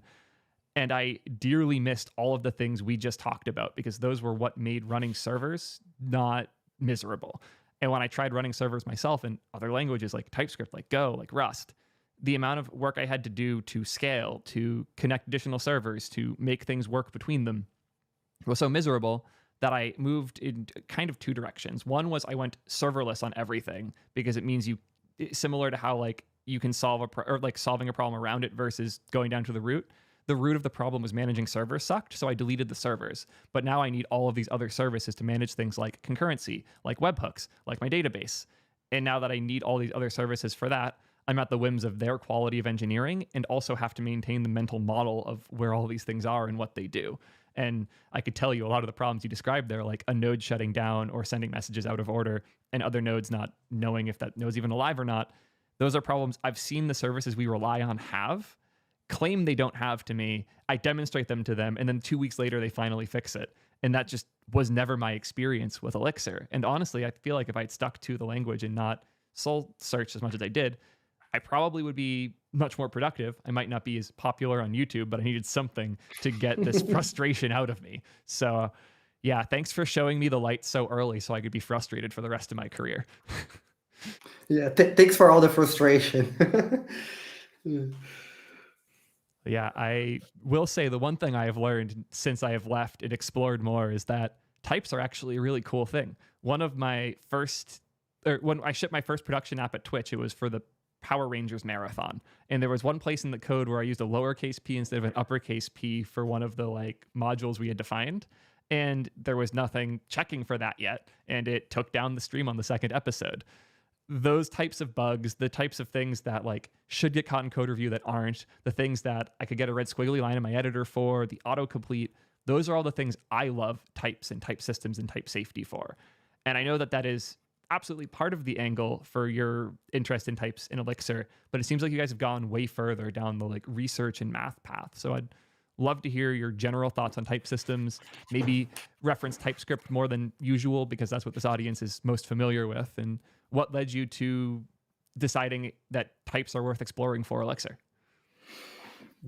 And I dearly missed all of the things we just talked about because those were what made running servers not miserable. And when I tried running servers myself in other languages like TypeScript, like Go, like Rust, the amount of work I had to do to scale, to connect additional servers, to make things work between them was so miserable that I moved in kind of 2 directions. One was I went serverless on everything because it means similar to how like you can solve solving a problem around it versus going down to the root. The root of the problem was managing servers sucked, so I deleted the servers. But now I need all of these other services to manage things like concurrency, like webhooks, like my database. And now that I need all these other services for that, I'm at the whims of their quality of engineering and also have to maintain the mental model of where all these things are and what they do. And I could tell you a lot of the problems you described there, like a node shutting down or sending messages out of order and other nodes not knowing if that node's even alive or not. Those are problems I've seen the services we rely on claim they don't have to me. I demonstrate them to them, and then 2 weeks later, they finally fix it. And that just was never my experience with Elixir. And honestly, I feel like if I'd stuck to the language and not soul searched as much as I did, I probably would be much more productive. I might not be as popular on YouTube, but I needed something to get this frustration out of me. So yeah, thanks for showing me the light so early so I could be frustrated for the rest of my career. Yeah, thanks for all the frustration. Yeah, I will say the one thing I have learned since I have left and explored more is that types are actually a really cool thing. When I shipped my first production app at Twitch, it was for the Power Rangers marathon. And there was one place in the code where I used a lowercase p instead of an uppercase P for one of the like modules we had defined. And there was nothing checking for that yet. And it took down the stream on the second episode. Those types of bugs, the types of things that like should get caught in code review that aren't, the things that I could get a red squiggly line in my editor for, the autocomplete, those are all the things I love types and type systems and type safety for. And I know that is absolutely part of the angle for your interest in types in Elixir, but it seems like you guys have gone way further down the like research and math path. So I'd love to hear your general thoughts on type systems, maybe reference TypeScript more than usual because that's what this audience is most familiar with, and what led you to deciding that types are worth exploring for Elixir?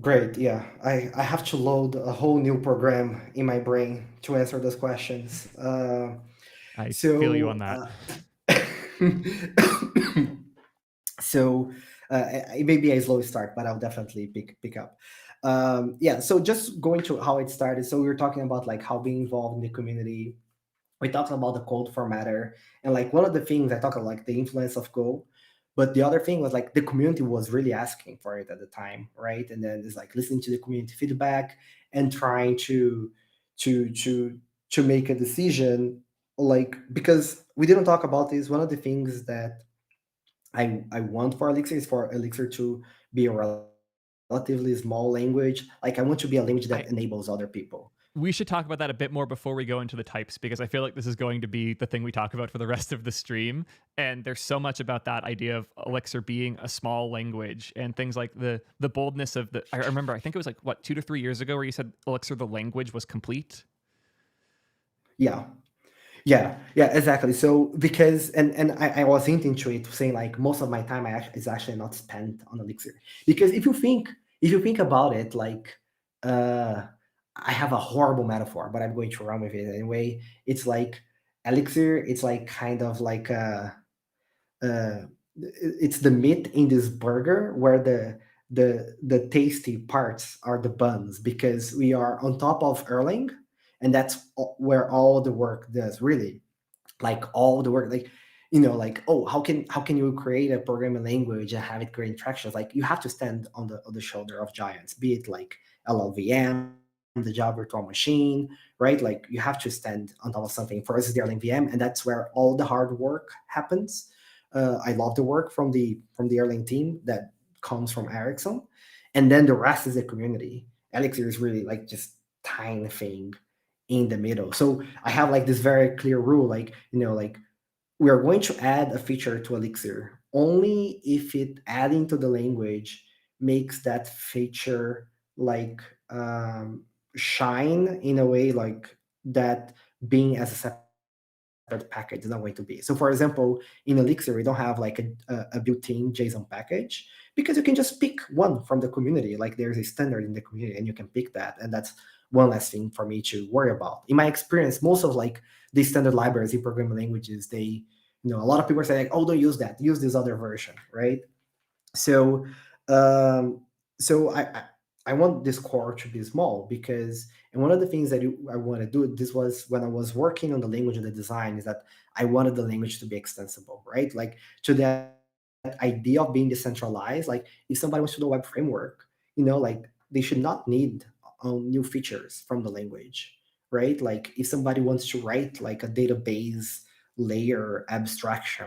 Great. Yeah, I have to load a whole new program in my brain to answer those questions. I feel you on that. So it may be a slow start, but I'll definitely pick up. Yeah, so just going to how it started. So we were talking about like how being involved in the community. We talked about the code formatter, and like one of the things I talked about like the influence of Go, but the other thing was like the community was really asking for it at the time, right? And then it's like listening to the community feedback and trying to make a decision, like because we didn't talk about this. One of the things that I want for Elixir is for Elixir to be a relatively small language. Like I want to be a language that enables other people. We should talk about that a bit more before we go into the types, because I feel like this is going to be the thing we talk about for the rest of the stream. And there's so much about that idea of Elixir being a small language and things like the boldness of the. I remember, I think it was like, what, 2 to 3 years ago where you said Elixir, the language, was complete? Yeah. Yeah, exactly. So because and I was hinting to it, saying like most of my time is actually not spent on Elixir. Because if you think about it, like I have a horrible metaphor, but I'm going to run with it anyway. It's like Elixir. It's like kind of like it's the meat in this burger where the tasty parts are the buns, because we are on top of Erlang, and that's where all the work does, really. Like all the work, like like, oh, how can you create a programming language and have it gain traction? Like you have to stand on the shoulder of giants, be it like LLVM, the Java virtual machine, right? Like you have to stand on top of something. For us, it's the Erlang VM, and that's where all the hard work happens. I love the work from the Erlang team that comes from Ericsson, and then the rest is the community. Elixir is really like just tiny thing in the middle. So I have like this very clear rule, like like we are going to add a feature to Elixir only if it adding to the language makes that feature like shine in a way like that being as a separate package is not going to be. So for example, in Elixir, we don't have like a built-in JSON package, because you can just pick one from the community. Like there's a standard in the community and you can pick that. And that's one less thing for me to worry about. In my experience, most of like these standard libraries in programming languages, they, a lot of people say like, oh, don't use that, use this other version, right? So, um, so I want this core to be small, because, and one of the things that I want to do, this was when I was working on the language and the design, is that I wanted the language to be extensible, right? Like to that idea of being decentralized. Like if somebody wants to do a web framework, like they should not need new features from the language, right? Like if somebody wants to write like a database layer abstraction,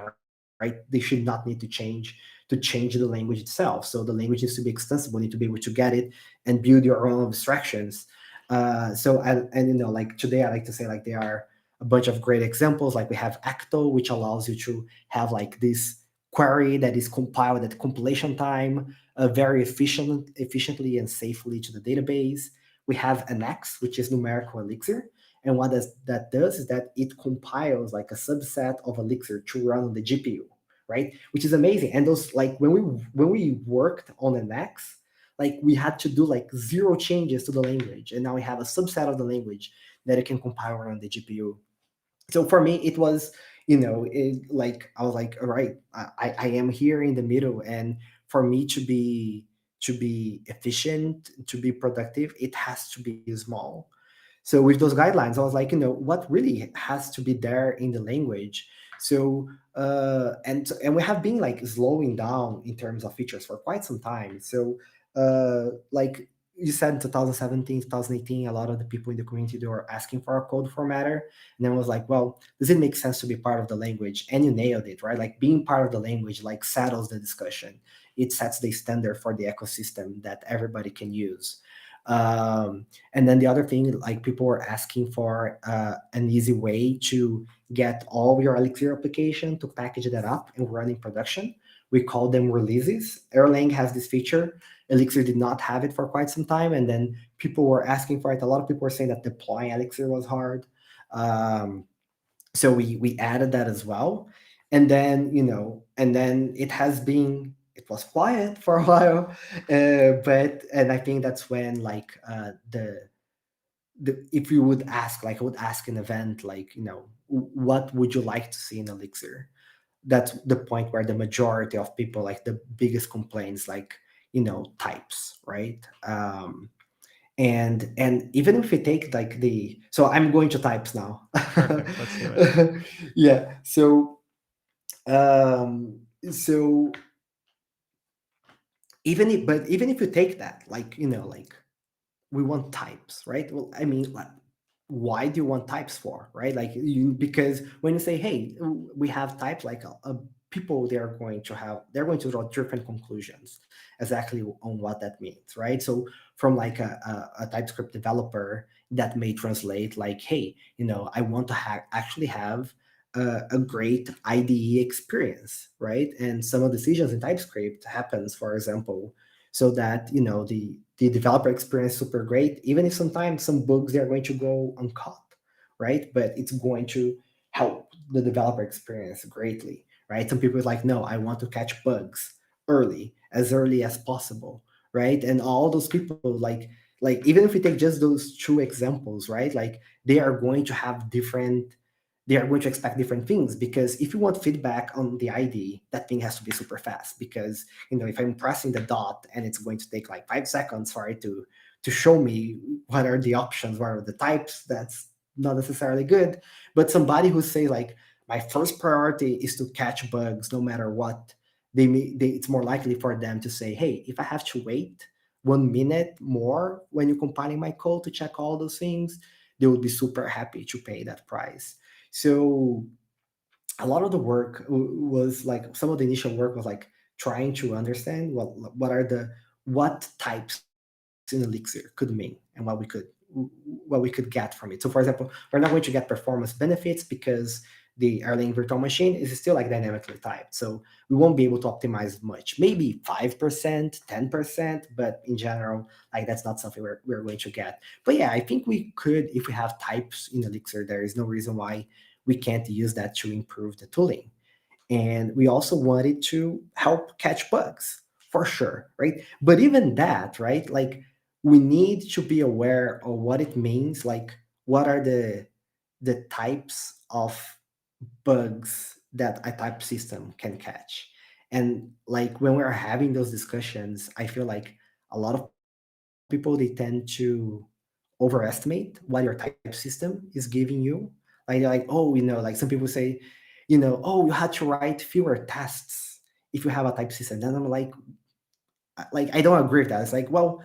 right? They should not need to change the language itself. So the language needs to be extensible, need to be able to get it and build your own abstractions. And like today I like to say like there are a bunch of great examples. Like we have Acto, which allows you to have like this query that is compiled at compilation time very efficiently and safely to the database. We have Annex, which is numerical Elixir. And what that does is that it compiles like a subset of Elixir to run on the GPU, right? Which is amazing. And those, like when we worked on Annex, like we had to do like 0 changes to the language, and now we have a subset of the language that it can compile around the GPU. So for me, it was, like I was like, all right, I am here in the middle, and for me to be efficient, to be productive, it has to be small. So with those guidelines, I was like, what really has to be there in the language. So and we have been like slowing down in terms of features for quite some time. So like you said, in 2017, 2018, a lot of the people in the community, they were asking for a code formatter. And then I was like, well, does it make sense to be part of the language? And you nailed it, right? Like being part of the language like settles the discussion. It sets the standard for the ecosystem that everybody can use. And then the other thing, like people were asking for an easy way to get all your Elixir application to package that up and run in production. We call them releases. Erlang has this feature. Elixir did not have it for quite some time, and then people were asking for it. A lot of people were saying that deploying Elixir was hard. So we added that as well. And then, and then it was quiet for a while, and I think that's when like the if you would ask, like I would ask an event, like what would you like to see in Elixir? That's the point where the majority of people, like the biggest complaints, like types, right? And even if we take like so I'm going to types now. Perfect. Let's do it. Yeah. So even if you take that, like like we want types, right? Well, I mean, like, why do you want types for, right? Like because when you say, hey, we have types, like people, they're going to draw different conclusions exactly on what that means, right? So from like a TypeScript developer, that may translate like, hey, I want to actually have a great IDE experience, right? And some of the decisions in TypeScript happens, for example, so that the developer experience is super great, even if sometimes some bugs they are going to go uncaught, right? But it's going to help the developer experience greatly, right? Some people are like, no, I want to catch bugs as early as possible, right? And all those people, like even if we take just those two examples, right? Like they are going to have different, they are going to expect different things, because if you want feedback on the ID, that thing has to be super fast, because if I'm pressing the dot and it's going to take like 5 seconds for it to show me what are the options, what are the types, that's not necessarily good. But somebody who say like, my first priority is to catch bugs no matter what, it's more likely for them to say, hey, if I have to wait 1 minute more when you're compiling my code to check all those things, they would be super happy to pay that price. So a lot of the work was like, some of the initial work was like trying to understand what types in Elixir could mean and what we could get from it. So for example, we're not going to get performance benefits because the Erlang virtual machine is still like dynamically typed. So we won't be able to optimize much, maybe 5%, 10%, but in general, like that's not something we're going to get. But yeah, I think we could, if we have types in Elixir, there is no reason why we can't use that to improve the tooling. And we also wanted to help catch bugs for sure, right? But even that, right? Like we need to be aware of what it means. Like what are the types of bugs that a type system can catch? And like when we're having those discussions, I feel like a lot of people, they tend to overestimate what your type system is giving you. Like they're like, oh, like some people say, oh, you had to write fewer tests if you have a type system. Then I'm like I don't agree with that. It's like, well,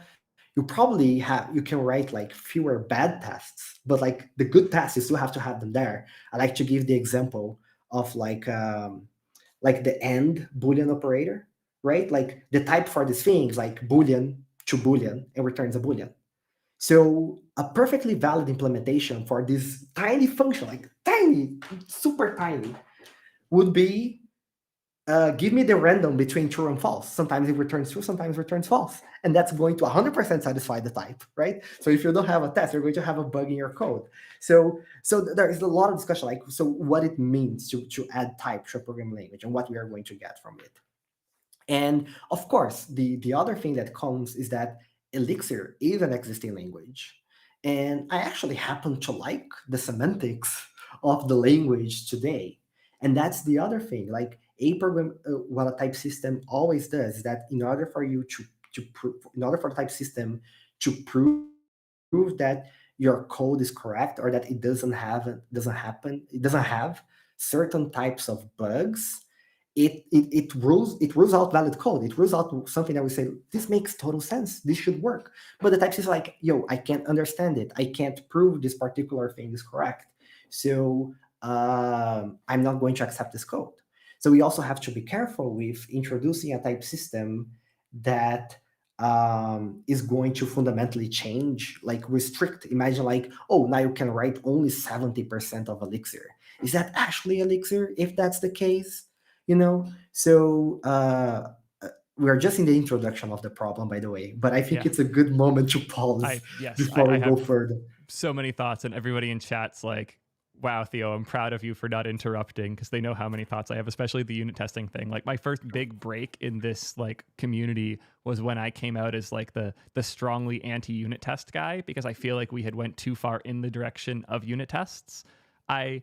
you can write like fewer bad tests, but like the good tests, you still have to have them there. I like to give the example of like the AND Boolean operator, right? Like the type for this thing is like Boolean to Boolean and returns a Boolean. So a perfectly valid implementation for this tiny function, like tiny, super tiny, would be give me the random between true and false. Sometimes it returns true, sometimes it returns false. And that's going to 100% satisfy the type, right? So if you don't have a test, you're going to have a bug in your code. So there is a lot of discussion, like, so what it means to add type to a programming language and what we are going to get from it. And of course, the other thing that comes is that Elixir is an existing language. And I actually happen to like the semantics of the language today. And that's the other thing. Like what a type system always does is that in order for the type system to prove that your code is correct, or that it doesn't have certain types of bugs, it rules out valid code. It rules out something that we say, this makes total sense, this should work. But the type is like, yo, I can't understand it, I can't prove this particular thing is correct, so I'm not going to accept this code. So we also have to be careful with introducing a type system that is going to fundamentally change, like restrict. Imagine like, oh, now you can write only 70% of Elixir. Is that actually Elixir? If that's the case, so we're just in the introduction of the problem, by the way, but I think it's a good moment to pause before we go further. So many thoughts, and everybody in chat's like, wow, Theo, I'm proud of you for not interrupting, because they know how many thoughts I have, especially the unit testing thing. Like my first big break in this like community was when I came out as like the strongly anti-unit test guy, because I feel like we had went too far in the direction of unit tests. I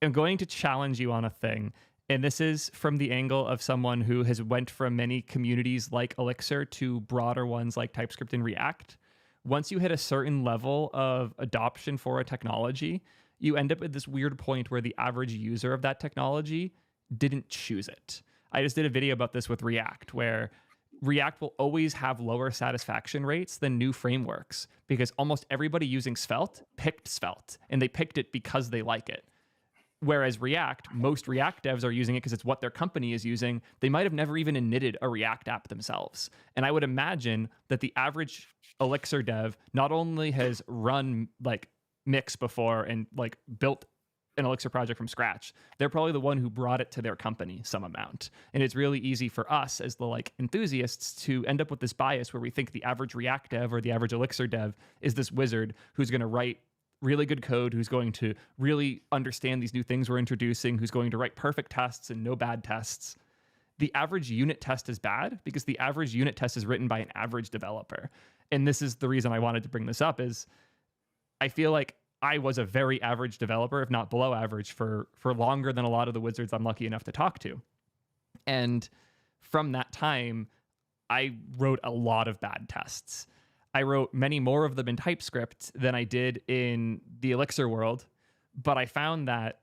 am going to challenge you on a thing. And this is from the angle of someone who has went from many communities like Elixir to broader ones like TypeScript and React. Once you hit a certain level of adoption for a technology, you end up at this weird point where the average user of that technology didn't choose it. I just did a video about this with React, where React will always have lower satisfaction rates than new frameworks, because almost everybody using Svelte picked Svelte, and they picked it because they like it. Whereas React, most React devs are using it because it's what their company is using. They might have never even initted a React app themselves. And I would imagine that the average Elixir dev not only has run like Mix before and like built an Elixir project from scratch, they're probably the one who brought it to their company some amount. And it's really easy for us as the like enthusiasts to end up with this bias where we think the average React dev or the average Elixir dev is this wizard who's going to write really good code, who's going to really understand these new things we're introducing, who's going to write perfect tests and no bad tests. The average unit test is bad because the average unit test is written by an average developer. And this is the reason I wanted to bring this up is I feel like I was a very average developer, if not below average, for longer than a lot of the wizards I'm lucky enough to talk to. And from that time, I wrote a lot of bad tests. I wrote many more of them in TypeScript than I did in the Elixir world, but I found that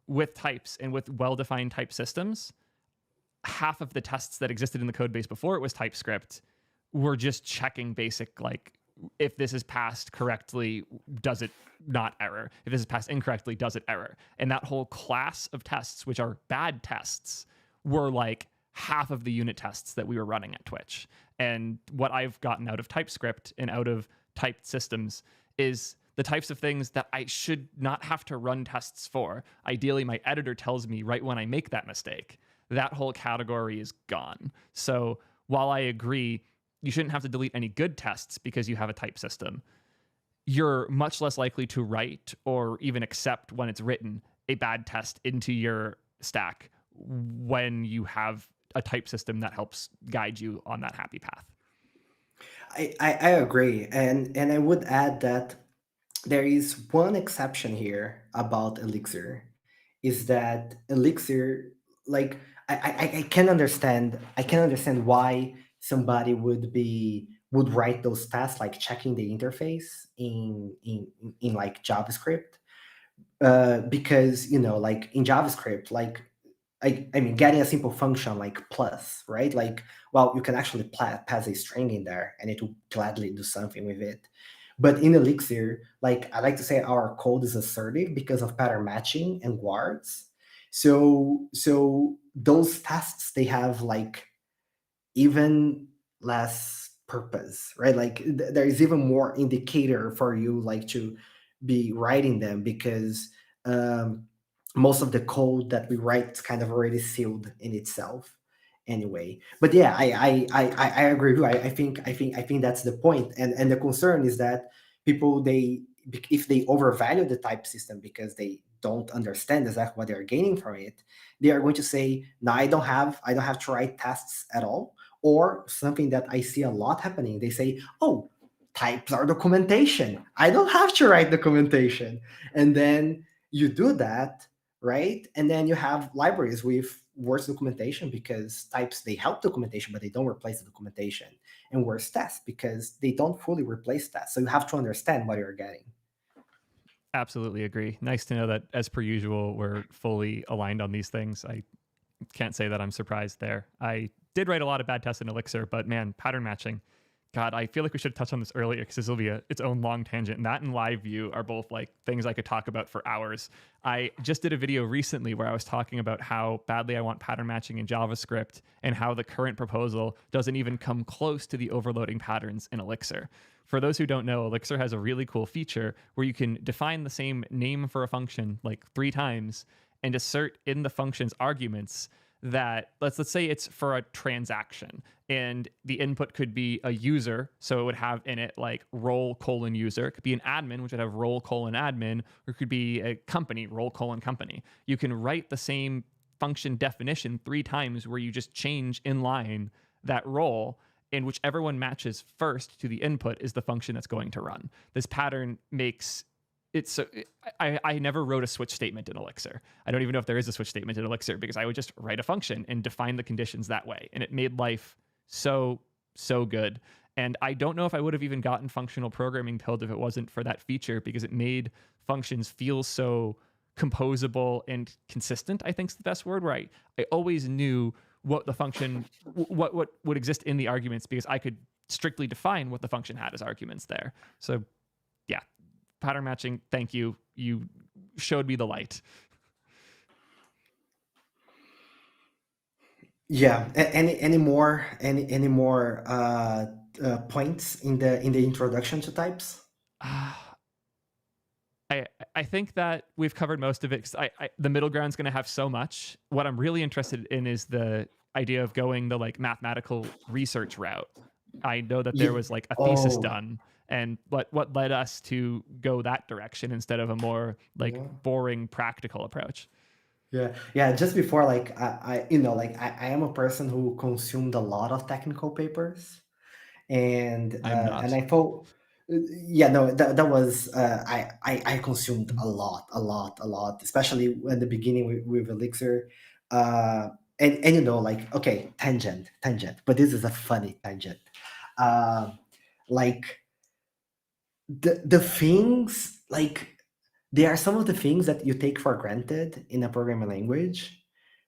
with types and with well-defined type systems, half of the tests that existed in the code base before it was TypeScript were just checking basic, like, if this is passed correctly, does it not error? If this is passed incorrectly, does it error? And that whole class of tests, which are bad tests, were like half of the unit tests that we were running at Twitch. And what I've gotten out of TypeScript and out of typed systems is the types of things that I should not have to run tests for. Ideally, my editor tells me right when I make that mistake. That whole category is gone. So while I agree you shouldn't have to delete any good tests because you have a type system, you're much less likely to write or even accept when it's written a bad test into your stack when you have a type system that helps guide you on that happy path. I agree. And I would add that there is one exception here about Elixir, is that Elixir, like I can understand why somebody would write those tests, like checking the interface in like JavaScript, because like in JavaScript, like I mean, getting a simple function like plus, right? Like, well, you can actually pass a string in there and it will gladly do something with it. But in Elixir, like I like to say, our code is assertive because of pattern matching and guards. So those tests, they have like even less purpose, right? Like there is even more indicator for you like to be writing them, because most of the code that we write is kind of already sealed in itself anyway. But yeah, I agree with you. I think that's the point. And the concern is that people, if they overvalue the type system because they don't understand exactly what they're gaining from it, they are going to say, no, I don't have to write tests at all. Or something that I see a lot happening, they say, oh, types are documentation, I don't have to write documentation. And then you do that, right? And then you have libraries with worse documentation because types, they help documentation, but they don't replace the documentation. And worse tests because they don't fully replace tests. So you have to understand what you're getting. Absolutely agree. Nice to know that, as per usual, we're fully aligned on these things. I can't say that I'm surprised there. I did write a lot of bad tests in Elixir, but man, pattern matching. God, I feel like we should have touched on this earlier because this will be its own long tangent. And that and LiveView are both like things I could talk about for hours. I just did a video recently where I was talking about how badly I want pattern matching in JavaScript and how the current proposal doesn't even come close to the overloading patterns in Elixir. For those who don't know, Elixir has a really cool feature where you can define the same name for a function like 3 times and assert in the function's arguments that let's say it's for a transaction and the input could be a user, so it would have in it like role:user. It could be an admin, which would have role:admin, or it could be a company, role:company. You can write the same function definition 3 times where you just change in line that role, and whichever one matches first to the input is the function that's going to run. This pattern makes it's so I never wrote a switch statement in Elixir. I don't even know if there is a switch statement in Elixir because I would just write a function and define the conditions that way. And it made life so good. And I don't know if I would have even gotten functional programming build if it wasn't for that feature, because it made functions feel so composable and consistent, I think is the best word, where I always knew what the function, what would exist in the arguments, because I could strictly define what the function had as arguments there. So yeah. Pattern matching, thank you. You showed me the light. Yeah. Any more points in the introduction to types? I think that we've covered most of it. 'Cause the middle ground's going to have so much. What I'm really interested in is the idea of going the like mathematical research route. I know that there Yeah. was like a thesis Oh, done, and what led us to go that direction instead of a more like yeah. boring practical approach. Yeah. Just before, like I am a person who consumed a lot of technical papers, I am and not. I thought, yeah, no, that was I consumed a lot, especially in the beginning with Elixir, and like, okay, tangent, but this is a funny tangent. Um, like the things, like there are some of the things that you take for granted in a programming language,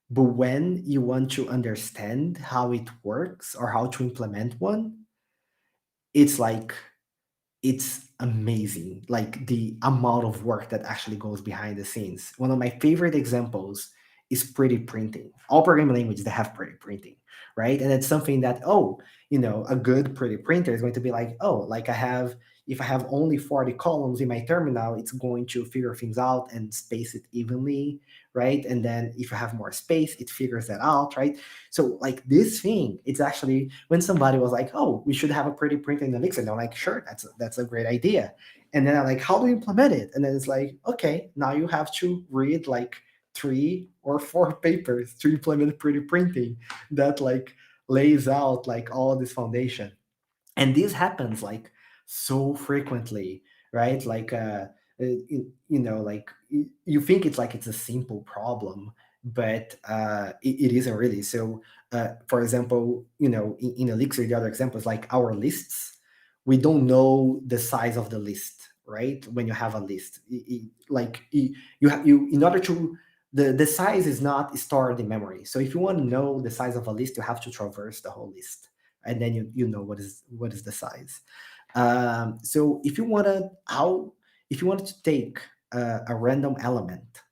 but when you want to understand how it works or how to implement one, it's like it's amazing, like the amount of work that actually goes behind the scenes. One of my favorite examples is pretty printing. All programming languages, they have pretty printing, right? And it's something that, oh, a good pretty printer is going to be like, oh, like if I have only 40 columns in my terminal, it's going to figure things out and space it evenly, right? And then if you have more space, it figures that out, right? So like this thing, it's actually, when somebody was like, "Oh, we should have a pretty printer in Elixir," and I'm like, "Sure, that's a great idea." And then I'm like, "How do we implement it?" And then it's like, "Okay, now you have to read like 3 or 4 papers to implement pretty printing that like lays out like all this foundation." And this happens like so frequently, right? Like like you think it's like it's a simple problem, but it isn't really. So for example, in Elixir, the other example is like our lists. We don't know the size of the list, right? When you have a list, you in order to, the size is not stored in memory. So if you want to know the size of a list, you have to traverse the whole list, and then you know what is the size. So if you wanted to take a random element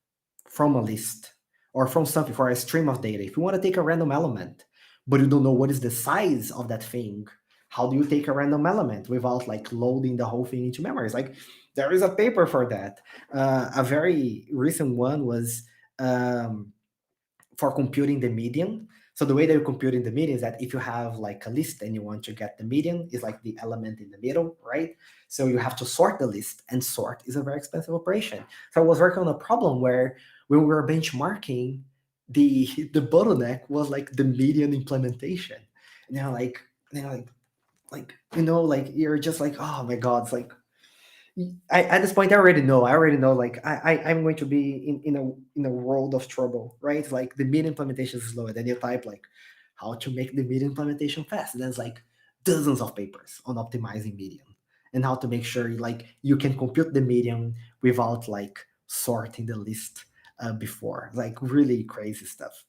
from a list or from something, for a stream of data, if you want to take a random element but you don't know what is the size of that thing, how do you take a random element without like loading the whole thing into memory? It's like there is a paper for that. A very recent one was um, for computing the median. So the way that you compute in the median is that if you have like a list and you want to get the median, is like the element in the middle, right? So you have to sort the list, and sort is a very expensive operation. So I was working on a problem where when we were benchmarking, the bottleneck was like the median implementation. And like you're just like, oh my god, it's like at this point, I already know. Like I'm going to be in a world of trouble, right? Like the mid implementation is slow, and then you type like how to make the mid implementation fast, and there's like dozens of papers on optimizing median and how to make sure like you can compute the median without like sorting the list before. Like really crazy stuff.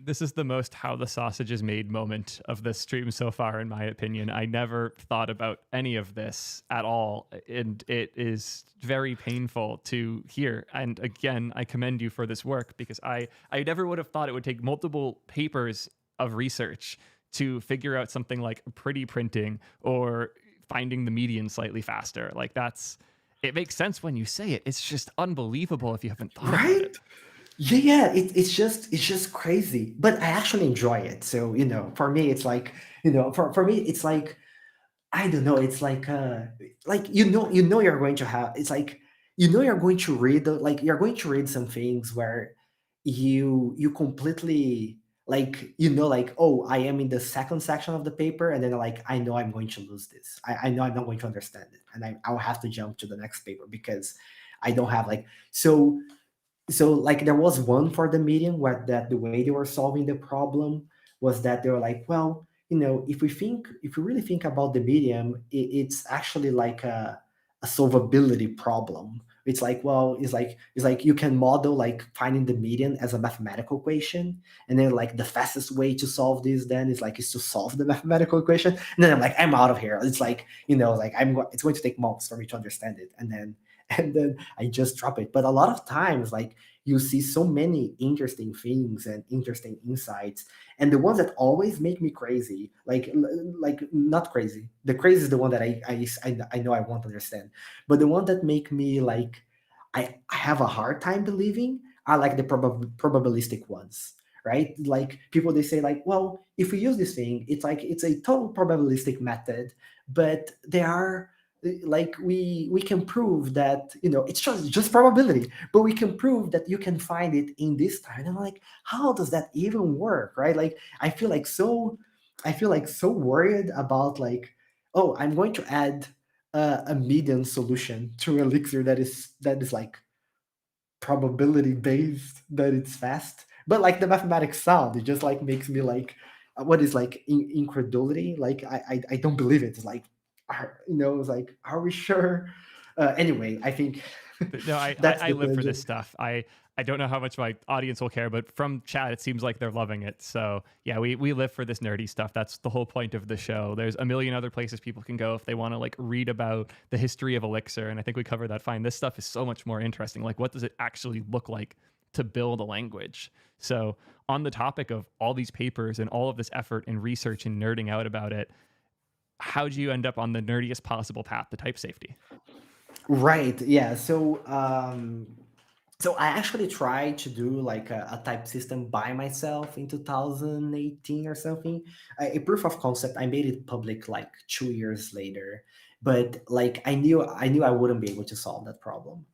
This is the most how the sausage is made moment of this stream so far, in my opinion. I never thought about any of this at all, and it is very painful to hear. And again, I commend you for this work, because I never would have thought it would take multiple papers of research to figure out something like pretty printing or finding the median slightly faster. Like it makes sense when you say it. It's just unbelievable if you haven't thought about Right? it. Yeah. It's just crazy, but I actually enjoy it. So for me, it's like for me, it's like I don't know. It's like you're going to have. It's like you're going to read you're going to read some things where you completely like like, oh, I am in the second section of the paper, and then like I know I'm going to lose this. I know I'm not going to understand it, and I'll have to jump to the next paper because I don't have like so like there was one for the medium where that the way they were solving the problem was that they were like, well, if we really think about the medium, it's actually like a solvability problem. It's like, well, it's like you can model like finding the median as a mathematical equation, and then like the fastest way to solve this then is to solve the mathematical equation. And then I'm like, I'm out of here. It's like like it's going to take months for me to understand it, and then and then I just drop it. But a lot of times, like you see so many interesting things and interesting insights. And the ones that always make me crazy, like not crazy. The crazy is the one that I know I won't understand. But the one that make me like I have a hard time believing are like the probabilistic ones, right? Like people they say like, well, if we use this thing, it's like it's a total probabilistic method, but they are like we can prove that it's just probability, but we can prove that you can find it in this time. And I'm like, how does that even work, right? Like I feel like so worried about like, oh, I'm going to add a median solution to Elixir that is like probability based, that it's fast, but like the mathematics sound, it just like makes me like what is like incredulity, like I don't believe it. It's like it's like, are we sure? Anyway, I think No, that's I the live for this tangent. stuff. I don't know how much my audience will care, but from chat, it seems like they're loving it. So yeah, we live for this nerdy stuff. That's the whole point of the show. There's a million other places people can go if they want to like read about the history of Elixir, and I think we covered that fine. This stuff is so much more interesting. Like, what does it actually look like to build a language? So on the topic of all these papers and all of this effort and research and nerding out about it, how'd you end up on the nerdiest possible path to type safety? Right, yeah. So I actually tried to do like a type system by myself in 2018 or something. A proof of concept. I made it public like 2 years later, but like I knew I wouldn't be able to solve that problem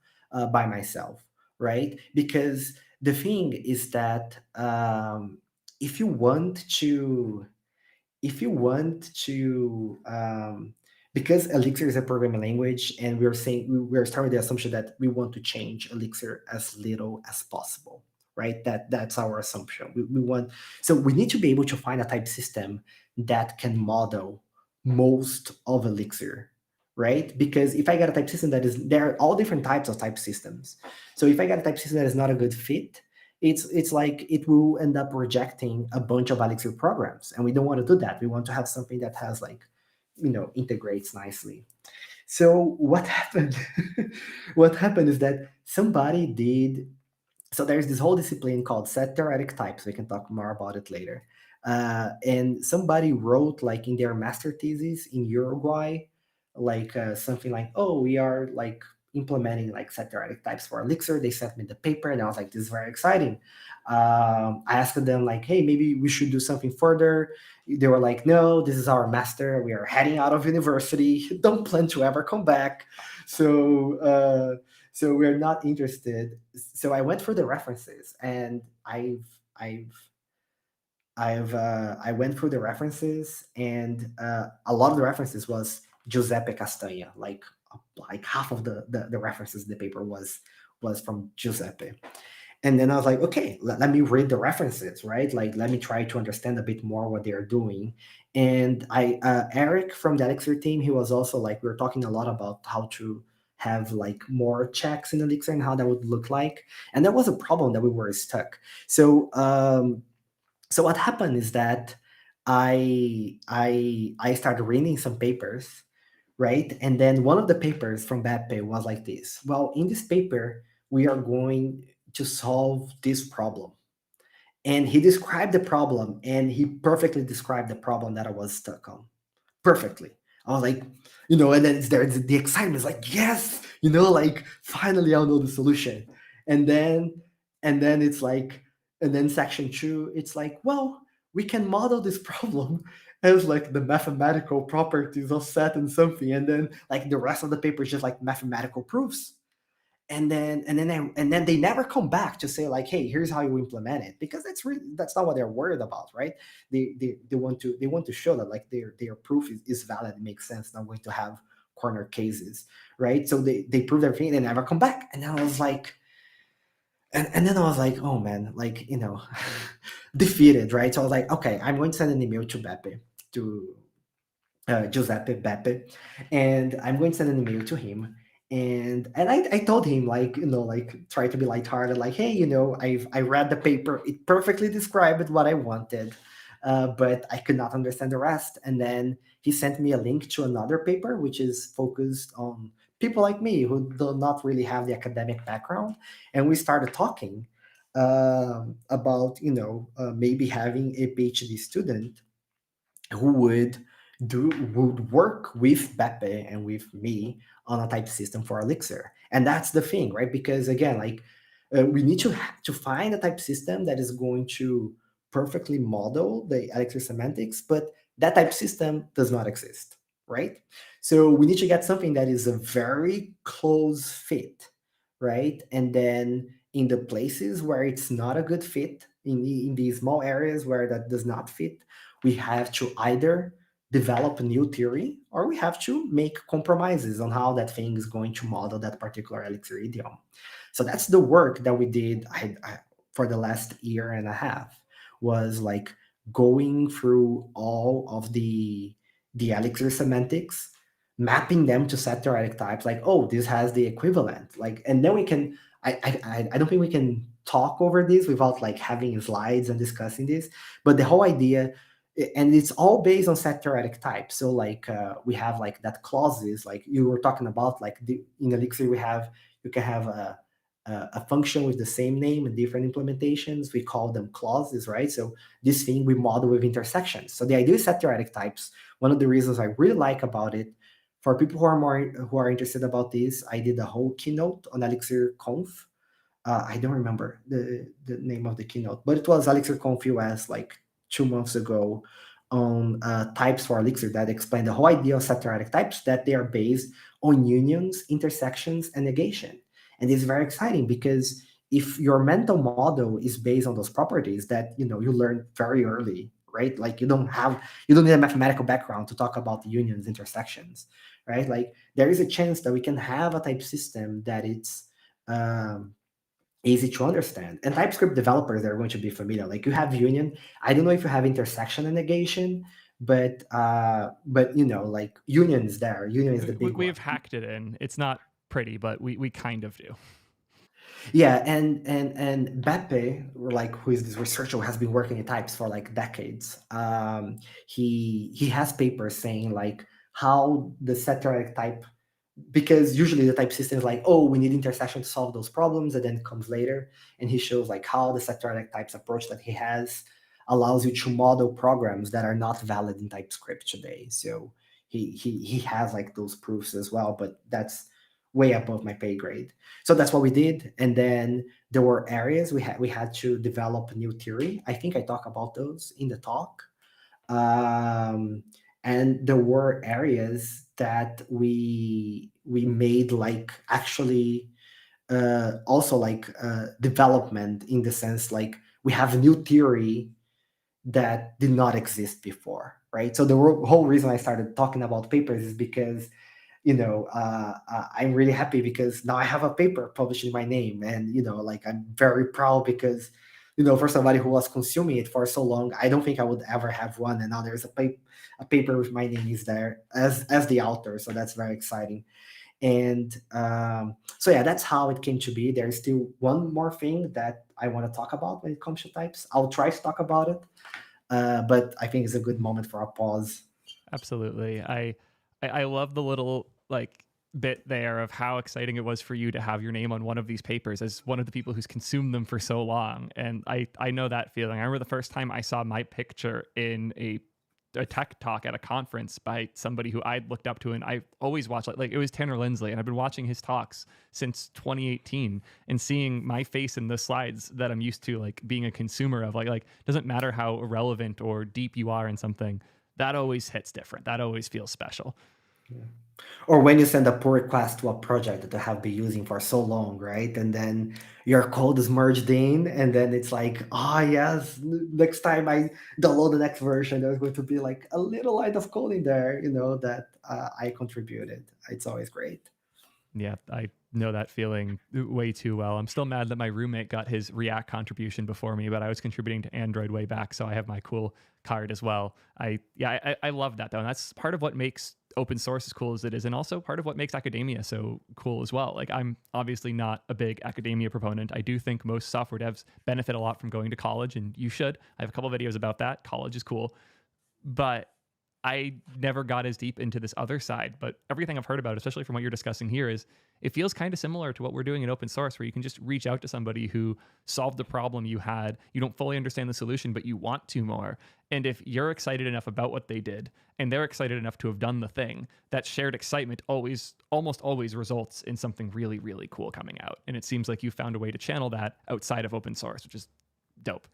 by myself, right? Because the thing is that if you want to if you want to because Elixir is a programming language, and we're starting with the assumption that we want to change Elixir as little as possible, right? That's our assumption. We want, so we need to be able to find a type system that can model most of Elixir, right? Because if I got a type system that is, there are all different types of type systems. So if I got a type system that is not a good fit, it's like it will end up rejecting a bunch of Elixir programs, and we don't want to do that. We want to have something that has like integrates nicely. So what happened? What happened is that somebody did. So there's this whole discipline called set theoretic types. We can talk more about it later. And somebody wrote like in their master thesis in Uruguay, like something like, oh, we are like implementing like set theoretic types for Elixir. They sent me the paper, and I was like, this is very exciting. I asked them like, hey, maybe we should do something further. They were like, no, this is our master. We are heading out of university. Don't plan to ever come back. So so we're not interested. So I went for the references, and I went through the references, and a lot of the references was Giuseppe Castagna. Like half of the references in the paper was from Giuseppe. And then I was like, okay, let me read the references, right? Like, let me try to understand a bit more what they're doing. And Eric from the Elixir team, he was also like, we were talking a lot about how to have like more checks in Elixir and how that would look like. And that was a problem that we were stuck. So what happened is that I started reading some papers, right? And then one of the papers from Beppe was like this. Well, in this paper, we are going to solve this problem. And he described the problem, and he perfectly described the problem that I was stuck on. Perfectly. I was like, and then there's the excitement. It's like, yes, like finally I'll know the solution. And then it's like, and then section 2, it's like, well, we can model this problem as like the mathematical properties of set and something. And then like the rest of the paper is just like mathematical proofs. And then they never come back to say like, hey, here's how you implement it, because that's not what they're worried about, right? They want to show that like their proof is valid, it makes sense, not going to have corner cases, right? So they prove everything, they never come back. And then I was like, and then I was like, oh man, like defeated, right? So I was like, okay, I'm going to send an email to Beppe, to Giuseppe Beppe, and I'm going to send an email to him. And I told him like, like try to be lighthearted, like, hey, I read the paper, it perfectly described what I wanted, but I could not understand the rest. And then he sent me a link to another paper which is focused on people like me who do not really have the academic background, and we started talking about maybe having a PhD student who would work with Beppe and with me on a type system for Elixir. And that's the thing, right? Because again, like we need to find a type system that is going to perfectly model the Elixir semantics, but that type system does not exist, right? So we need to get something that is a very close fit, right? And then in the places where it's not a good fit, in the small areas where that does not fit, we have to either develop a new theory or we have to make compromises on how that thing is going to model that particular Elixir idiom. So that's the work that we did for the last year and a half, was like going through all of the Elixir semantics, mapping them to set theoretic types, like, oh, this has the equivalent, like, and then we can I don't think we can talk over this without like having slides and discussing this, but the whole idea, and it's all based on set theoretic type. So like we have like that clauses, like you were talking about, like in Elixir you can have a function with the same name and different implementations. We call them clauses, right? So this thing we model with intersections. So the idea is set theoretic types. One of the reasons I really like about it, for people who are interested about this, I did a whole keynote on Elixir Conf. I don't remember the name of the keynote, but it was Elixir Conf US like 2 months ago, on types for Elixir, that explained the whole idea of set theoretic types, that they are based on unions, intersections, and negation. And it's very exciting because if your mental model is based on those properties that you learn very early, right? Like you don't need a mathematical background to talk about the unions, intersections, right? Like there is a chance that we can have a type system that it's um, easy to understand. And TypeScript developers are going to be familiar. Like you have union. I don't know if you have intersection and negation, but like union is there. Union is the big We one. have hacked it in. It's not pretty, but we kind of do. Yeah, and Beppe, like who is this researcher who has been working in types for like decades. He has papers saying like how the set theoretic type, because usually the type system is like, oh, we need intersection to solve those problems, and then it comes later. And he shows like how the set theoretic types approach that he has allows you to model programs that are not valid in TypeScript today. So he has like those proofs as well, but that's way above my pay grade. So that's what we did. And then there were areas we had to develop a new theory. I think I talk about those in the talk. um, and there were areas that we made like actually also like development, in the sense like we have a new theory that did not exist before, right? So the whole reason I started talking about papers is because I'm really happy because now I have a paper published in my name, and like I'm very proud because for somebody who was consuming it for so long, I don't think I would ever have one, and now there's a paper with my name is there as the author, so that's very exciting. And so yeah, that's how it came to be. There's still one more thing that I want to talk about when it comes to types. I'll try to talk about it, but I think it's a good moment for a pause. Absolutely. I love the little like bit there of how exciting it was for you to have your name on one of these papers as one of the people who's consumed them for so long. And I know that feeling. I remember the first time I saw my picture in a tech talk at a conference by somebody who I'd looked up to, and I always watched like it was Tanner Lindsley, and I've been watching his talks since 2018, and seeing my face in the slides that I'm used to like being a consumer of, like doesn't matter how irrelevant or deep you are in something, that always hits different. That always feels special. Yeah. Or when you send a pull request to a project that you have been using for so long, right? And then your code is merged in, and then it's like, ah, yes, next time I download the next version, there's going to be like a little line of code in there, that I contributed. It's always great. Yeah, I know that feeling way too well. I'm still mad that my roommate got his React contribution before me, but I was contributing to Android way back, so I have my cool card as well. I love that though, and that's part of what makes open source as cool as it is, and also part of what makes academia so cool as well. Like I'm obviously not a big academia proponent. I do think most software devs benefit a lot from going to college, and you should. I have a couple videos about that. College is cool, but I never got as deep into this other side, but everything I've heard about, especially from what you're discussing here, is it feels kind of similar to what we're doing in open source, where you can just reach out to somebody who solved the problem you had. You don't fully understand the solution, but you want to more. And if you're excited enough about what they did and they're excited enough to have done the thing, that shared excitement almost always results in something really, really cool coming out. And it seems like you found a way to channel that outside of open source, which is dope.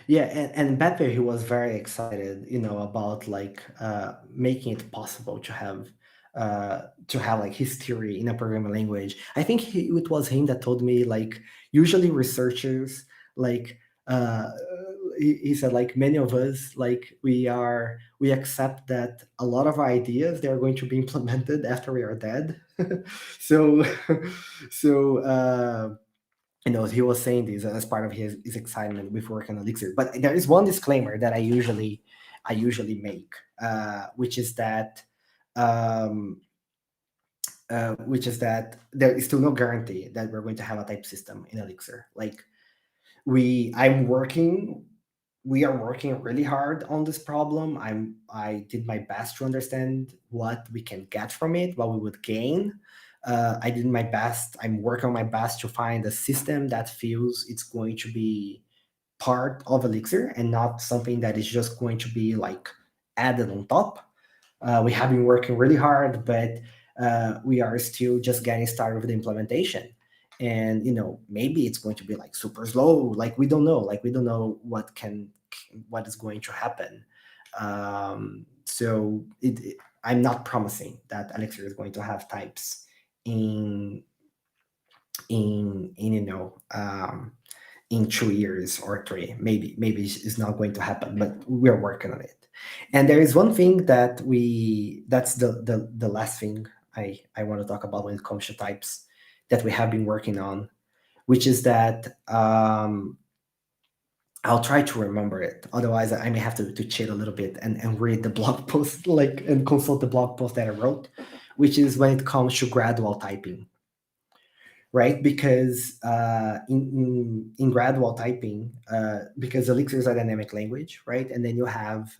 Yeah, and back there he was very excited, about like making it possible to have like history in a programming language. I think it was him that told me like usually researchers like he said like many of us like we accept that a lot of our ideas they are going to be implemented after we are dead. so so he was saying this as part of his excitement with working on Elixir. But there is one disclaimer that I usually make, which is that there is still no guarantee that we're going to have a type system in Elixir. Like we are working really hard on this problem. I did my best to understand what we can get from it, what we would gain. I did my best. I'm working on my best to find a system that feels it's going to be part of Elixir and not something that is just going to be like added on top. We have been working really hard, but we are still just getting started with the implementation. And maybe it's going to be like super slow. Like we don't know. Like we don't know what is going to happen. So I'm not promising that Elixir is going to have types in 2 years or 3. Maybe it's not going to happen, but we're working on it. And there is one thing that's the last thing I want to talk about when it comes to types that we have been working on, which is that I'll try to remember it. Otherwise, I may have to cheat a little bit and read the blog post, and consult the blog post that I wrote, which is when it comes to gradual typing, right? Because in gradual typing, because Elixir is a dynamic language, right? And then you have,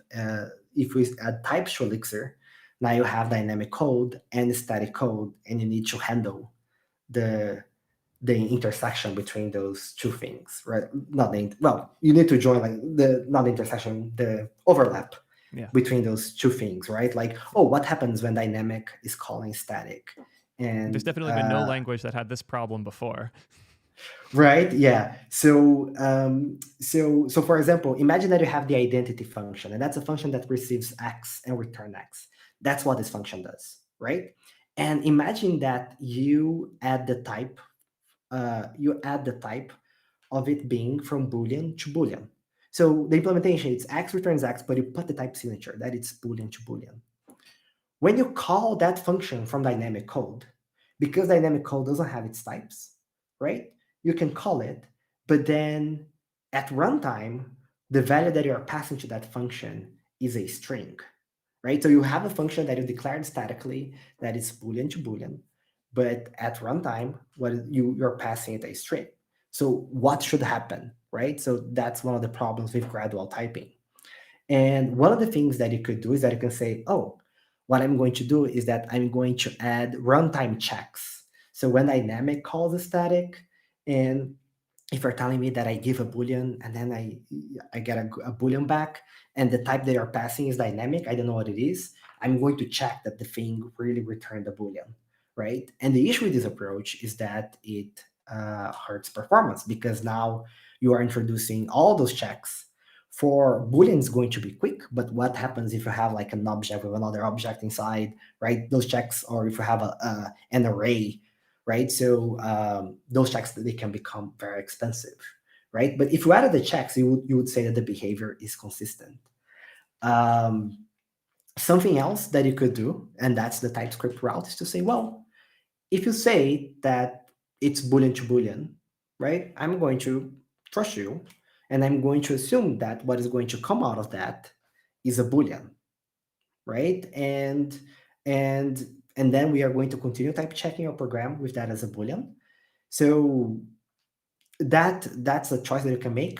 if we add types to Elixir, now you have dynamic code and static code, and you need to handle the intersection between those two things, right? You need to join not the intersection, the overlap between those two things, right? Like, what happens when dynamic is calling static? And there's definitely been no language that had this problem before. Right. Yeah. So for example, imagine that you have the identity function, and that's a function that receives X and return X. That's what this function does, right? And imagine that you add the type of it being from Boolean to Boolean. So the implementation, it's X returns X, but you put the type signature that it's Boolean to Boolean. When you call that function from dynamic code, because dynamic code doesn't have its types, right? You can call it, but then at runtime, the value that you're passing to that function is a string, right? So you have a function that you declared statically that is Boolean to Boolean, but at runtime, you're passing it a string. So what should happen, right? So that's one of the problems with gradual typing. And one of the things that you could do is that you can say, what I'm going to do is that I'm going to add runtime checks. So when dynamic calls a static, and if you're telling me that I give a Boolean and then I get a Boolean back, and the type they are passing is dynamic, I don't know what it is, I'm going to check that the thing really returned a Boolean, right? And the issue with this approach is that it hurts performance, because now you are introducing all those checks. For Boolean, it's going to be quick, but what happens if you have like an object with another object inside, right? Those checks, or if you have an array, right? So those checks, they can become very expensive, right? But if you added the checks, you would say that the behavior is consistent. Something else that you could do, and that's the TypeScript route, is to say, well, if you say that it's Boolean to Boolean, right? I'm going to trust you, and I'm going to assume that what is going to come out of that is a Boolean, right? And then we are going to continue type checking our program with that as a Boolean. So that's a choice that you can make.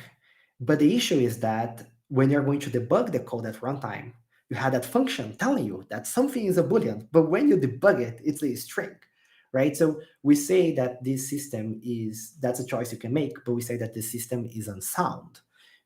But the issue is that when you're going to debug the code at runtime, you had that function telling you that something is a Boolean, but when you debug it, it's a string, right? So we say that this system that's a choice you can make, but we say that the system is unsound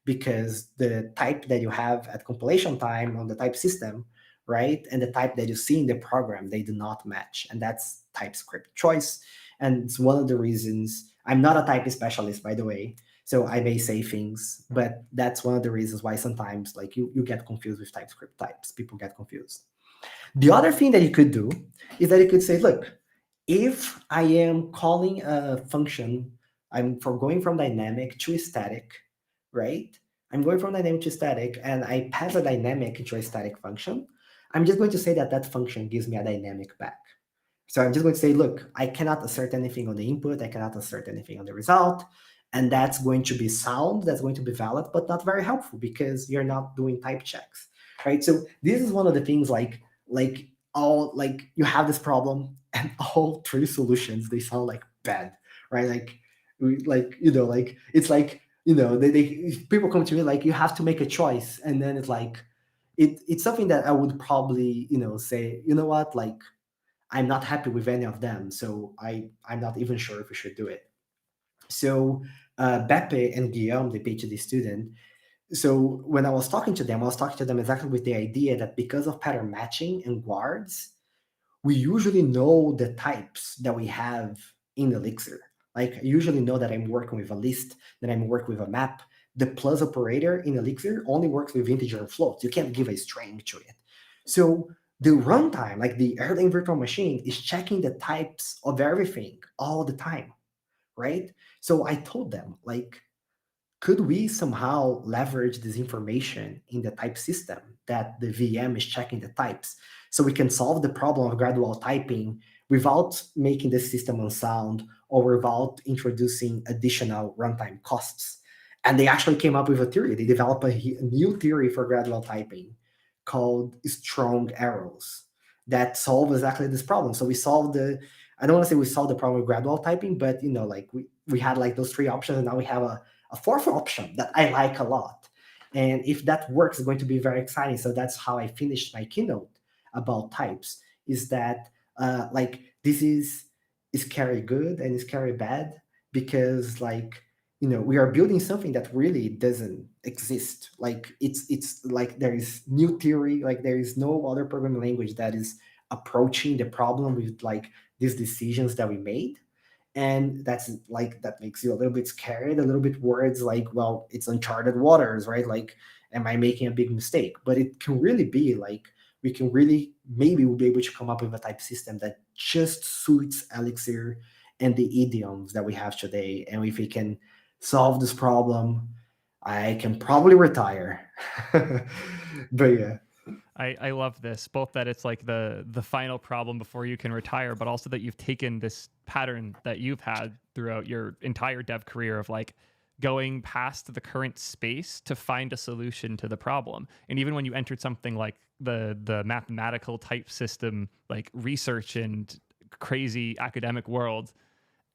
because the type that you have at compilation time on the type system, right, and the type that you see in the program, they do not match. And that's TypeScript choice. And it's one of the reasons I'm not a type specialist, by the way, so I may say things, but that's one of the reasons why sometimes like you get confused with TypeScript types. People get confused. The other thing that you could do is that you could say, look, if I am calling a function, I'm going from dynamic to static, right? I'm going from dynamic to static, and I pass a dynamic into a static function. I'm just going to say that that function gives me a dynamic back. So I'm just going to say, look, I cannot assert anything on the input. I cannot assert anything on the result. And that's going to be sound, that's going to be valid, but not very helpful because you're not doing type checks, right? So this is one of the things like you have this problem and all three solutions, they sound like bad, right? It's like, people come to me like, you have to make a choice. And then it's like, it's something that I would probably, say, you know what, like, I'm not happy with any of them. So I'm not even sure if we should do it. So Beppe and Guillaume, the PhD student, so when I was talking to them, I was talking to them exactly with the idea that because of pattern matching and guards, we usually know the types that we have in Elixir. Like I usually know that I'm working with a list, that I'm working with a map. The plus operator in Elixir only works with integer and floats. You can't give a string to it. So the runtime, like the Erlang virtual machine, is checking the types of everything all the time, right? So I told them, like, could we somehow leverage this information in the type system that the VM is checking the types so we can solve the problem of gradual typing without making the system unsound or without introducing additional runtime costs? And they actually came up with a theory. They developed a new theory for gradual typing called strong arrows that solve exactly this problem. So we solved I don't want to say we solved the problem with gradual typing, but like we had like those three options, and now we have a fourth option that I like a lot. And if that works, it's going to be very exciting. So that's how I finished my keynote about types, is that like this is scary good and scary bad, because like, we are building something that really doesn't exist. Like it's like there is new theory, like there is no other programming language that is approaching the problem with like these decisions that we made. And that's like, that makes you a little bit scared, a little bit worried, like, well, it's uncharted waters, right? Like, am I making a big mistake? But it can really be like, we can really, maybe we'll be able to come up with a type system that just suits Elixir and the idioms that we have today. And if we can solve this problem, I can probably retire. But yeah. I love this, both that it's like the final problem before you can retire, but also that you've taken this pattern that you've had throughout your entire dev career of like going past the current space to find a solution to the problem. And even when you entered something like the mathematical type system, like research and crazy academic world,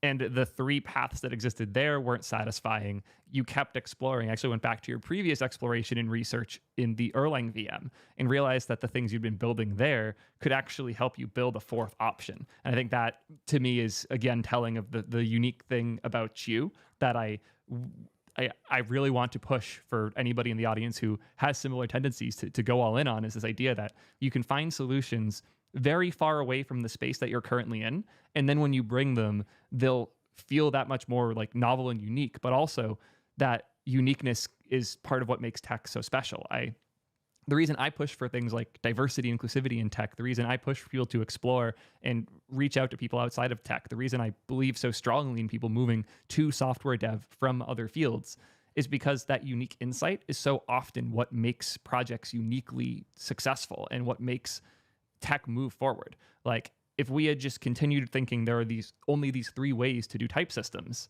and the three paths that existed there weren't satisfying, you kept exploring. Actually went back to your previous exploration and research in the Erlang VM and realized that the things you'd been building there could actually help you build a fourth option. And I think that, to me, is, again, telling of the unique thing about you that I really want to push for anybody in the audience who has similar tendencies to go all in on, is this idea that you can find solutions very far away from the space that you're currently in. And then when you bring them, they'll feel that much more like novel and unique, but also that uniqueness is part of what makes tech so special. The reason I push for things like diversity, inclusivity in tech, the reason I push for people to explore and reach out to people outside of tech, the reason I believe so strongly in people moving to software dev from other fields, is because that unique insight is so often what makes projects uniquely successful and what makes tech move forward. Like, if we had just continued thinking there are only these three ways to do type systems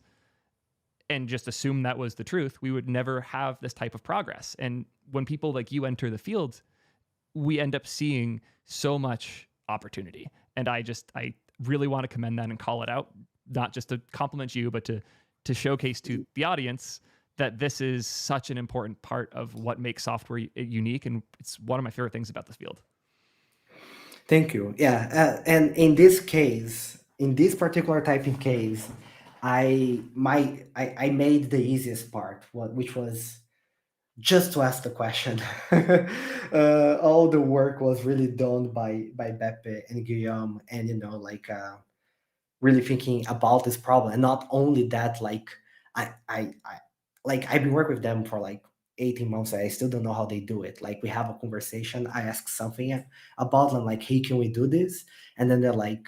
and just assume that was the truth, we would never have this type of progress. And when people like you enter the field, we end up seeing so much opportunity. And I really want to commend that and call it out, not just to compliment you, but to showcase to the audience that this is such an important part of what makes software unique, and it's one of my favorite things about this field. Thank you. Yeah, and in this case, in this particular typing case, I made the easiest part, which was just to ask the question. All the work was really done by Beppe and Guillaume, and really thinking about this problem. And not only that, like I like I've been working with them for like 18 months. I still don't know how they do it. Like we have a conversation, I ask something about them, like, hey, can we do this? And then they're like,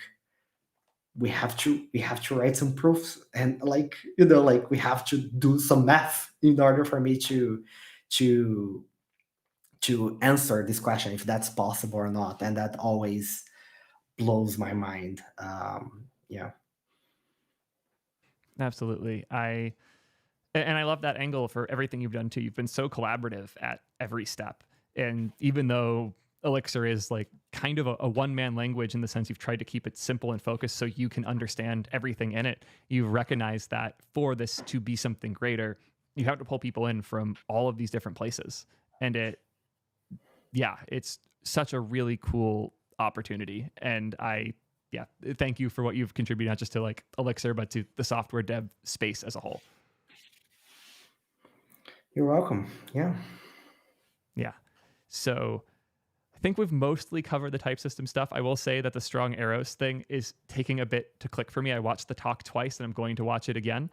we have to write some proofs, and like, like we have to do some math in order for me to answer this question, if that's possible or not. And that always blows my mind. Yeah. Absolutely. And I love that angle for everything you've done too. You've been so collaborative at every step. And even though Elixir is like kind of a one-man language in the sense you've tried to keep it simple and focused so you can understand everything in it, you've recognized that for this to be something greater, you have to pull people in from all of these different places. And it's such a really cool opportunity. And thank you for what you've contributed, not just to like Elixir, but to the software dev space as a whole. You're welcome. Yeah. Yeah. So I think we've mostly covered the type system stuff. I will say that the strong arrows thing is taking a bit to click for me. I watched the talk twice and I'm going to watch it again.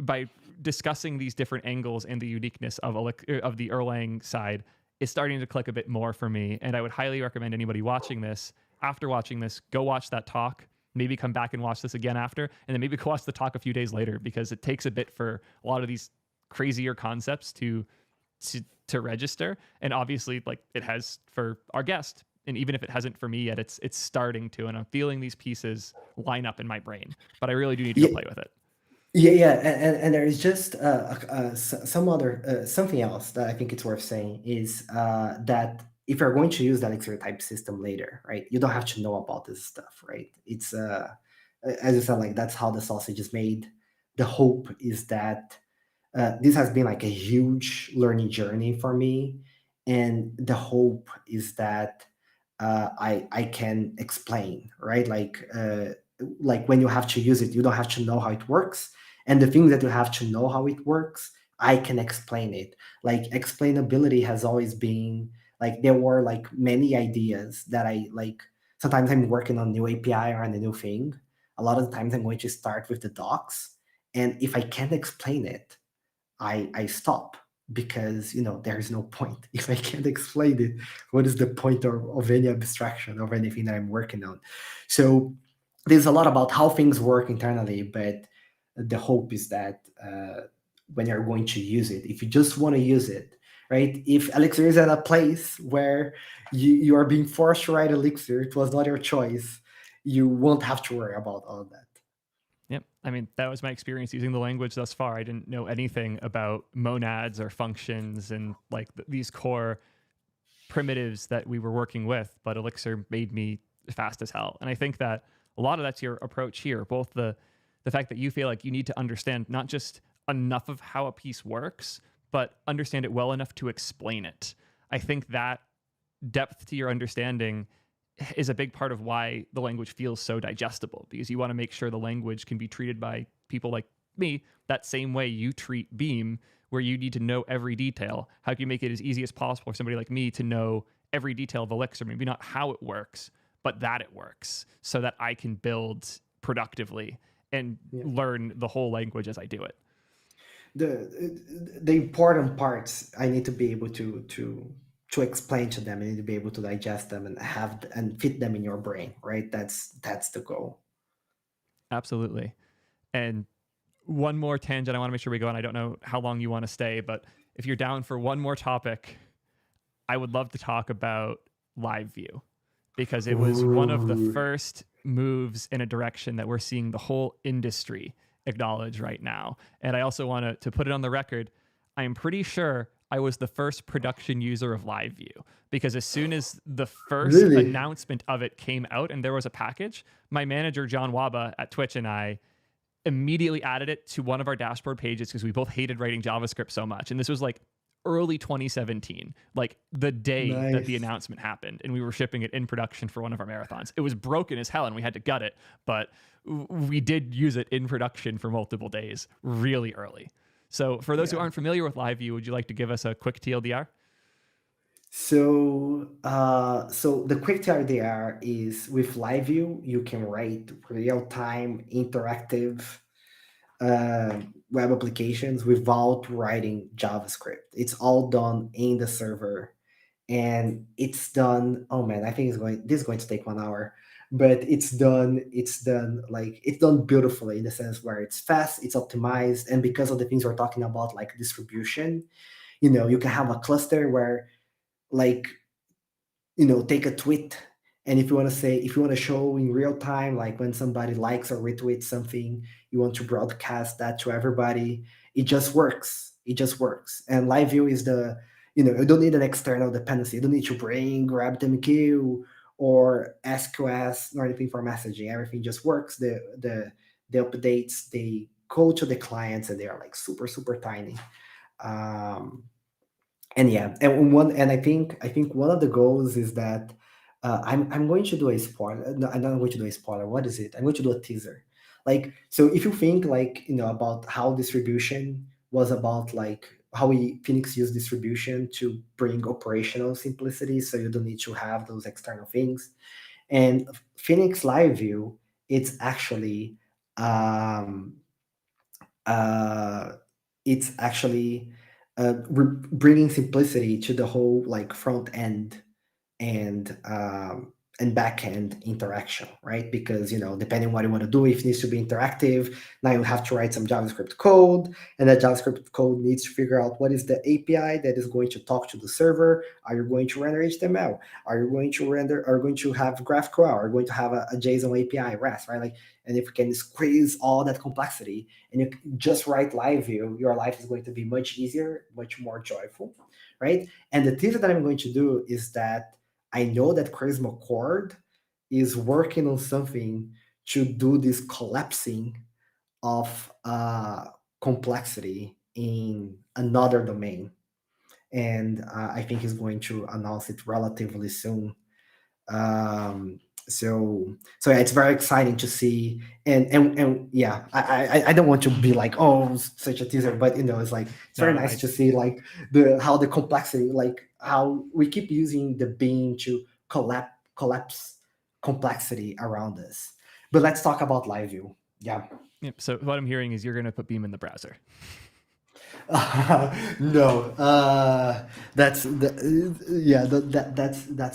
By discussing these different angles and the uniqueness of the Erlang side, is starting to click a bit more for me. And I would highly recommend anybody watching this, after watching this, go watch that talk, maybe come back and watch this again after, and then maybe go watch the talk a few days later, because it takes a bit for a lot of these crazier concepts to register. And obviously, like it has for our guest, and even if it hasn't for me yet, it's starting to, and I'm feeling these pieces line up in my brain, but I really do need to go play with it. Yeah, and there is just something else that I think it's worth saying is that if you're going to use the Elixir type system later, right, you don't have to know about this stuff, right? It's as you said, like that's how the sausage is made. The hope is that this has been like a huge learning journey for me, and the hope is that I can explain, right? Like when you have to use it, you don't have to know how it works, and the things that you have to know how it works, I can explain it. Like explainability has always been like, there were like many ideas that I like. Sometimes I'm working on a new API or on a new thing. A lot of the times I'm going to start with the docs, and if I can't explain it, I stop, because there is no point if I can't explain it. What is the point of any abstraction of anything that I'm working on? So there's a lot about how things work internally, but the hope is that when you're going to use it, if you just want to use it, right? If Elixir is at a place where you are being forced to write Elixir, it was not your choice, you won't have to worry about all that. Yep. I mean, that was my experience using the language thus far. I didn't know anything about monads or functions and like these core primitives that we were working with, but Elixir made me fast as hell. And I think that a lot of that's your approach here, both the fact that you feel like you need to understand not just enough of how a piece works, but understand it well enough to explain it. I think that depth to your understanding is a big part of why the language feels so digestible, because you want to make sure the language can be treated by people like me that same way you treat Beam, where you need to know every detail. How can you make it as easy as possible for somebody like me to know every detail of Elixir? Maybe not how it works, but that it works, so that I can build productively and learn the whole language as I do it. The important parts I need to be able to explain to them. You need to be able to digest them and fit them in your brain, right? That's the goal. Absolutely. And one more tangent I want to make sure we go on. I don't know how long you want to stay, but if you're down for one more topic, I would love to talk about LiveView, because it was one of the first moves in a direction that we're seeing the whole industry acknowledge right now. And I also want to put it on the record, I am pretty sure I was the first production user of LiveView, because as soon as the first announcement of it came out and there was a package, my manager, John Waba at Twitch, and I immediately added it to one of our dashboard pages because we both hated writing JavaScript so much. And this was like early 2017, like the day that the Nice. announcement happened, and we were shipping it in production for one of our marathons. It was broken as hell and we had to gut it, but we did use it in production for multiple days really early. So for those who aren't familiar with LiveView, would you like to give us a quick TLDR? So the quick TLDR is with LiveView, you can write real-time interactive web applications without writing JavaScript. It's all done in the server, and it's done. Oh man, I think this is going to take 1 hour, but it's done. It's done beautifully in the sense where it's fast, it's optimized, and because of the things we're talking about, like distribution, you can have a cluster where, like, take a tweet, and if you want to show in real time, like when somebody likes or retweets something, you want to broadcast that to everybody. It just works. And LiveView is you don't need an external dependency. You don't need to bring RabbitMQ or SQS or anything for messaging. Everything just works. The updates, they go to the clients, and they are like super, super tiny. And yeah, and I think one of the goals is that I'm going to do a spoiler. No, I'm not going to do a spoiler. What is it? I'm going to do a teaser. Like, so if you think, like, about how distribution was about, like how Phoenix used distribution to bring operational simplicity, so you don't need to have those external things. And Phoenix LiveView, it's actually um, uh, it's actually bringing simplicity to the whole, like, front end and back end interaction, right? Because depending on what you want to do, if it needs to be interactive, now you have to write some JavaScript code, and that JavaScript code needs to figure out what is the API that is going to talk to the server. Are you going to render HTML? Are you going to have GraphQL? Are you going to have a JSON API, REST, right? Like, and if you can squeeze all that complexity and you just write LiveView, your life is going to be much easier, much more joyful, right? And the thing that I'm going to do is that I know that Charisma Cord is working on something to do this collapsing of complexity in another domain. And I think he's going to announce it relatively soon. So yeah, it's very exciting to see, and yeah, I don't want to be like, oh, such a teaser, but it's like, it's very nice to see, like, how the complexity, like how we keep using the beam to collapse complexity around us. But let's talk about LiveView. Yeah. Yep. So what I'm hearing is you're going to put Beam in the browser. No, that's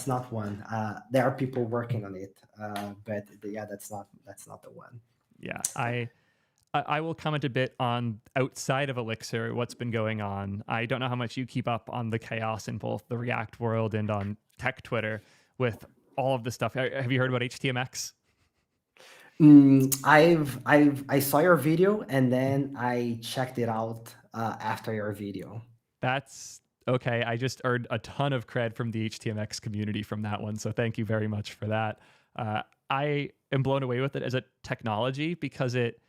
not one. There are people working on it, but yeah, that's not the one. Yeah, I will comment a bit on outside of Elixir, what's been going on. I don't know how much you keep up on the chaos in both the React world and on tech Twitter with all of this stuff. Have you heard about HTMX? I saw your video, and then I checked it out after your video. That's okay. I just earned a ton of cred from the HTMX community from that one, so thank you very much for that. I am blown away with it as a technology because it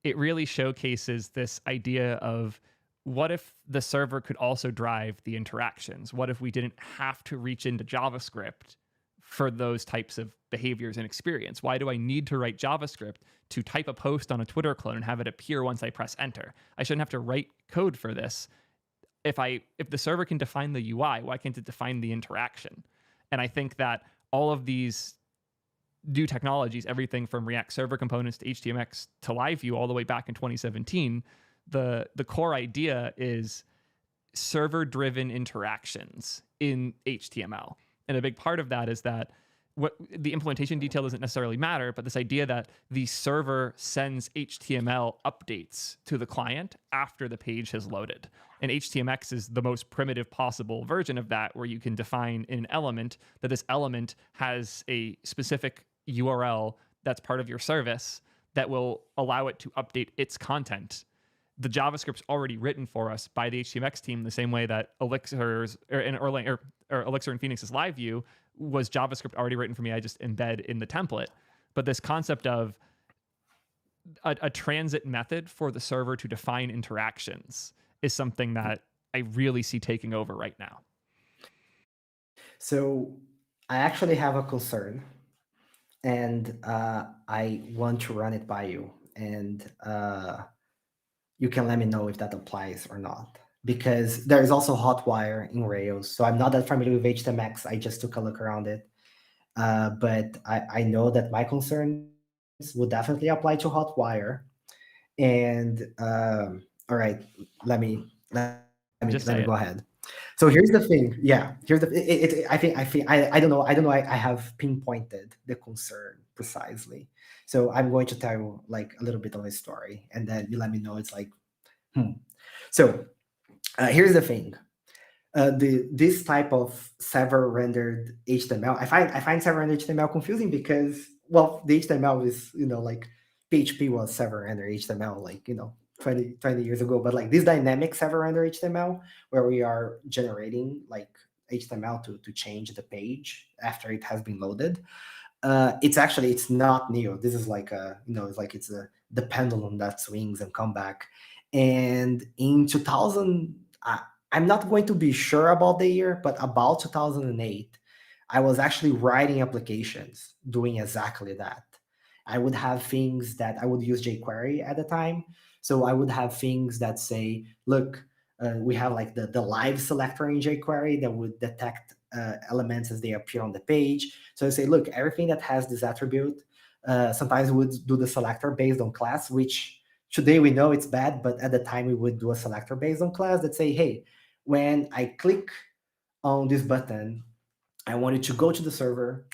really showcases this idea of what if the server could also drive the interactions? What if we didn't have to reach into JavaScript for those types of behaviors and experience? Why do I need to write JavaScript to type a post on a Twitter clone and have it appear once I press enter? I shouldn't have to write code for this. If the server can define the UI, why can't it define the interaction? And I think that all of these new technologies, everything from React server components to HTMX to LiveView all the way back in 2017, the core idea is server-driven interactions in HTML. And a big part of that is that what the implementation detail doesn't necessarily matter, but this idea that the server sends HTML updates to the client after the page has loaded. And HTMX is the most primitive possible version of that, where you can define in an element that this element has a specific URL that's part of your service that will allow it to update its content. The JavaScript's already written for us by the HTMX team, the same way that Elixir's or Elixir and Phoenix's LiveView was JavaScript already written for me. I just embed in the template. But this concept of a transit method for the server to define interactions is something that I really see taking over right now. So I actually have a concern, and I want to run it by you, and you can let me know if that applies or not. Because there is also Hotwire in Rails, so I'm not that familiar with HTMX. I just took a look around it, but I know that my concerns would definitely apply to Hotwire. And all right, let me go ahead. So here's the thing. Yeah, here's the. I don't know. I have pinpointed the concern precisely. So I'm going to tell you like a little bit of a story, and then you let me know. It's like, So here's the thing. This type of server rendered HTML, I find server rendered HTML confusing because, well, the HTML is, like PHP was server rendered HTML, like, 20 years ago. But like this dynamic server rendered HTML, where we are generating like HTML to change the page after it has been loaded. It's not new. This is like it's the pendulum that swings and come back. And in 2000, I'm not going to be sure about the year, but about 2008, I was actually writing applications doing exactly that. I would have things that I would use jQuery at the time. So I would have things that say, look, we have like the live selector in jQuery that would detect elements as they appear on the page. So I say, look, everything that has this attribute, sometimes we would do the selector based on class, which today we know it's bad, but at the time we would do a selector based on class that say, hey, when I click on this button, I want it to go to the server,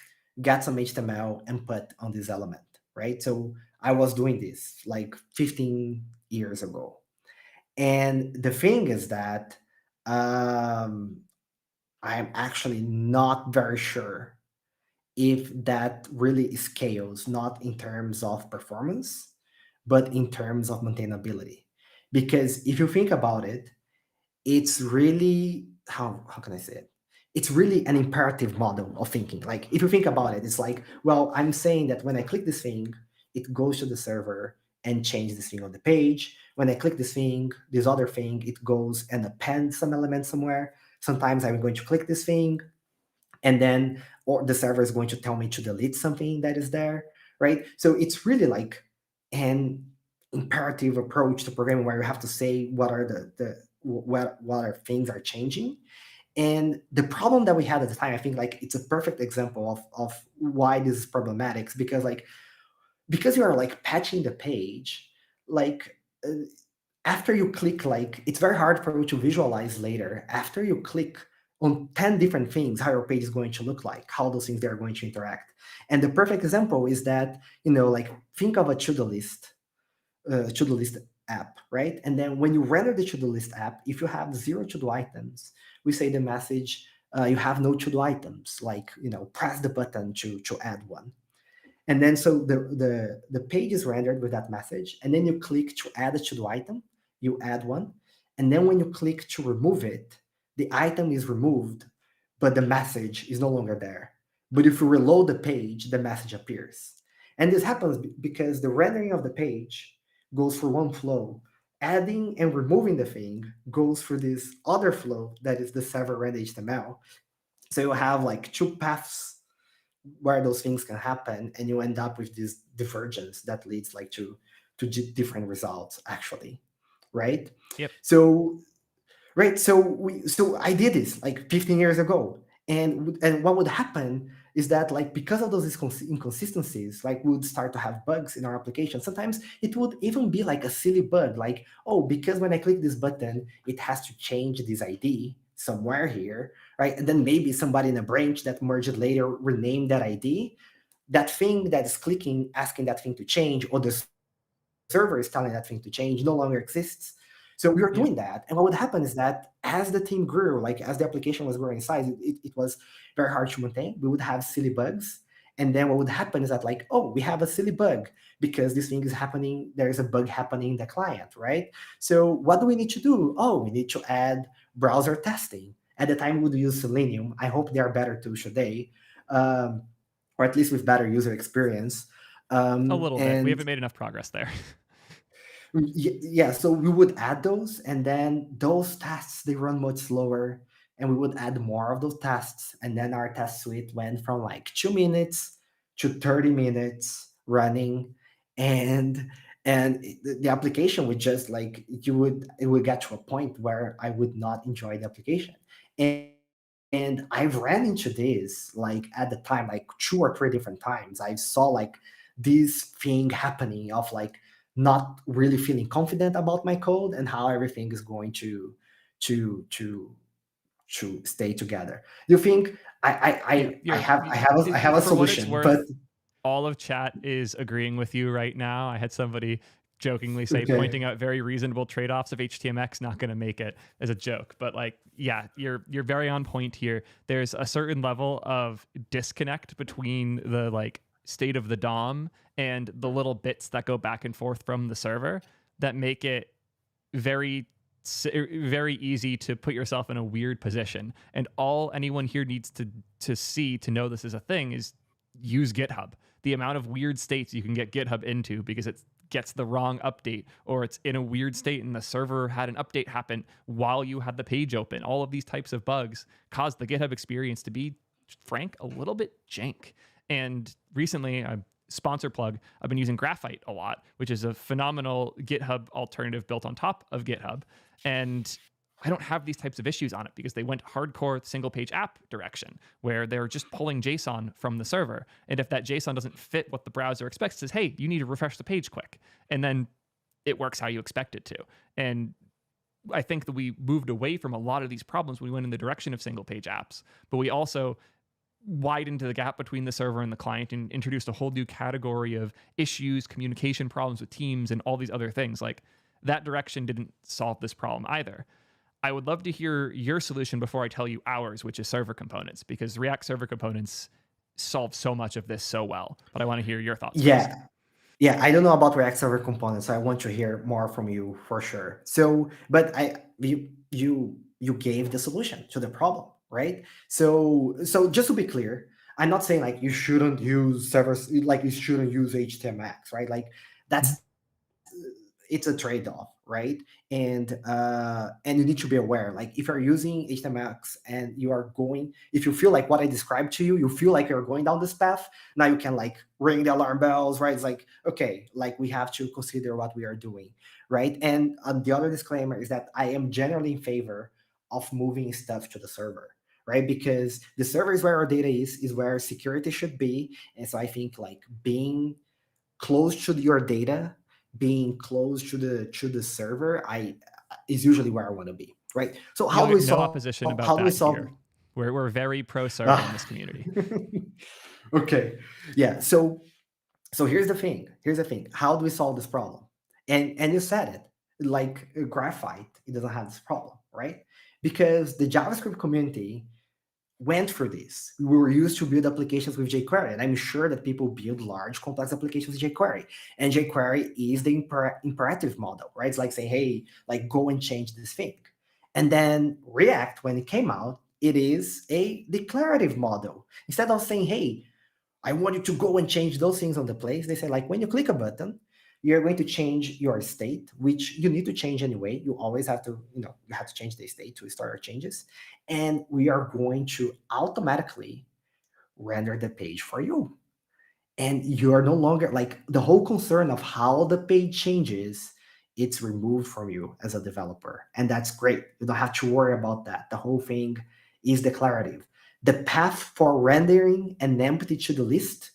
get some HTML, and put on this element, right? So I was doing this like 15 years ago. And the thing is that I'm actually not very sure if that really scales, not in terms of performance, but in terms of maintainability. Because if you think about it, it's really, how can I say it? It's really an imperative model of thinking. Like if you think about it, it's like, well, I'm saying that when I click this thing, it goes to the server and changes this thing on the page. When I click this thing, this other thing, it goes and appends some element somewhere. Sometimes I'm going to click this thing, and then or the server is going to tell me to delete something that is there, right? So it's really like an imperative approach to programming where you have to say what are what are things are changing. And the problem that we had at the time, I think like it's a perfect example of why this is problematic, because you are like patching the page, like after you click, like it's very hard for you to visualize later after you click on 10 different things how your page is going to look like, how those things they are going to interact. And the perfect example is that, like think of a to-do list app, right? And then when you render the to-do list app, if you have 0 to-do items, we say the message, you have no to-do items, like, press the button to add one. And then so the page is rendered with that message, and then you click to add a to-do item, you add one, and then when you click to remove it, the item is removed, but the message is no longer there. But if you reload the page, the message appears. And this happens because the rendering of the page goes through one flow. Adding and removing the thing goes through this other flow that is the server render HTML. So you have like two paths where those things can happen, and you end up with this divergence that leads like to different results actually, right? Yep. So so I did this like 15 years ago, and what would happen is that like because of those inconsistencies, like we would start to have bugs in our application. Sometimes it would even be like a silly bug, like, oh, because when I click this button, it has to change this ID somewhere here, right? And then maybe somebody in a branch that merged later renamed that ID. That thing that is clicking, asking that thing to change, or the server is telling that thing to change, no longer exists. So we were doing that. And what would happen is that as the team grew, like as the application was growing in size, it was very hard to maintain. We would have silly bugs. And then what would happen is that like, oh, we have a silly bug because this thing is happening. There is a bug happening in the client, right? So what do we need to do? Oh, we need to add browser testing. At the time, we would use Selenium. I hope they are better too today, or at least with better user experience. A little bit. We And haven't made enough progress there. yeah, so we would add those, and then those tests, they run much slower, and we would add more of those tests, and then our test suite went from like 2 minutes to 30 minutes running. And the application would just like, it would get to a point where I would not enjoy the application. And I've ran into this like at the time, like 2 or 3 different times. I saw like this thing happening of like not really feeling confident about my code and how everything is going to to to stay together. You think Yeah, I have a for what it's solution, but worth, all of chat is agreeing with you right now. I had somebody jokingly say, okay. pointing out very reasonable trade-offs of HTMX not going to make it as a joke. But like, yeah, you're very on point here. There's a certain level of disconnect between the like state of the DOM and the little bits that go back and forth from the server that make it very very easy to put yourself in a weird position. And all anyone here needs to see to know this is a thing is use GitHub. The amount of weird states you can get GitHub into because it gets the wrong update, or it's in a weird state and the server had an update happen while you had the page open. All of these types of bugs cause the GitHub experience to be, frank, a little bit jank. And recently, sponsor plug, I've been using Graphite a lot, which is a phenomenal GitHub alternative built on top of GitHub. And I don't have these types of issues on it because they went hardcore single page app direction where they're just pulling JSON from the server. And if that JSON doesn't fit what the browser expects, it says, hey, you need to refresh the page quick. And then it works how you expect it to. And I think that we moved away from a lot of these problems when we went in the direction of single page apps, but we also widened the gap between the server and the client and introduced a whole new category of issues, communication problems with teams, and all these other things. Like, that direction didn't solve this problem either. I would love to hear your solution before I tell you ours, which is server components, because React server components solve so much of this so well. But I want to hear your thoughts first. Yeah, I don't know about React server components, so I want to hear more from you for sure. So, but you gave the solution to the problem, right? So just to be clear, I'm not saying like you shouldn't use servers, like you shouldn't use HTMX, right? Like that's it's a trade-off, right? And you need to be aware, like if you're using HTMX and you are going, if you feel like what I described to you, you feel like you're going down this path, now you can like ring the alarm bells, right? It's like, okay, like we have to consider what we are doing, right? And the other disclaimer is that I am generally in favor of moving stuff to the server, right? Because the server is where our data is where security should be. And so I think like being close to your data, being close to the server, is usually where I want to be, right? So how do we No solve? opposition about How do we that solve? here. We're very pro server in this community. Okay, yeah. So here's the thing. How do we solve this problem? And you said it, like Graphite, it doesn't have this problem, right? Because the JavaScript community went through this. We were used to build applications with jQuery, and I'm sure that people build large, complex applications with jQuery. And jQuery is the imperative model, right? It's like saying, hey, like go and change this thing. And then React, when it came out, it is a declarative model. Instead of saying, hey, I want you to go and change those things on the place, they say, like, when you click a button, you're going to change your state, which you need to change anyway. You always have to, you have to change the state to start your changes. And we are going to automatically render the page for you. And you're no longer like the whole concern of how the page changes, it's removed from you as a developer. And that's great. You don't have to worry about that. The whole thing is declarative. The path for rendering an empty to-do list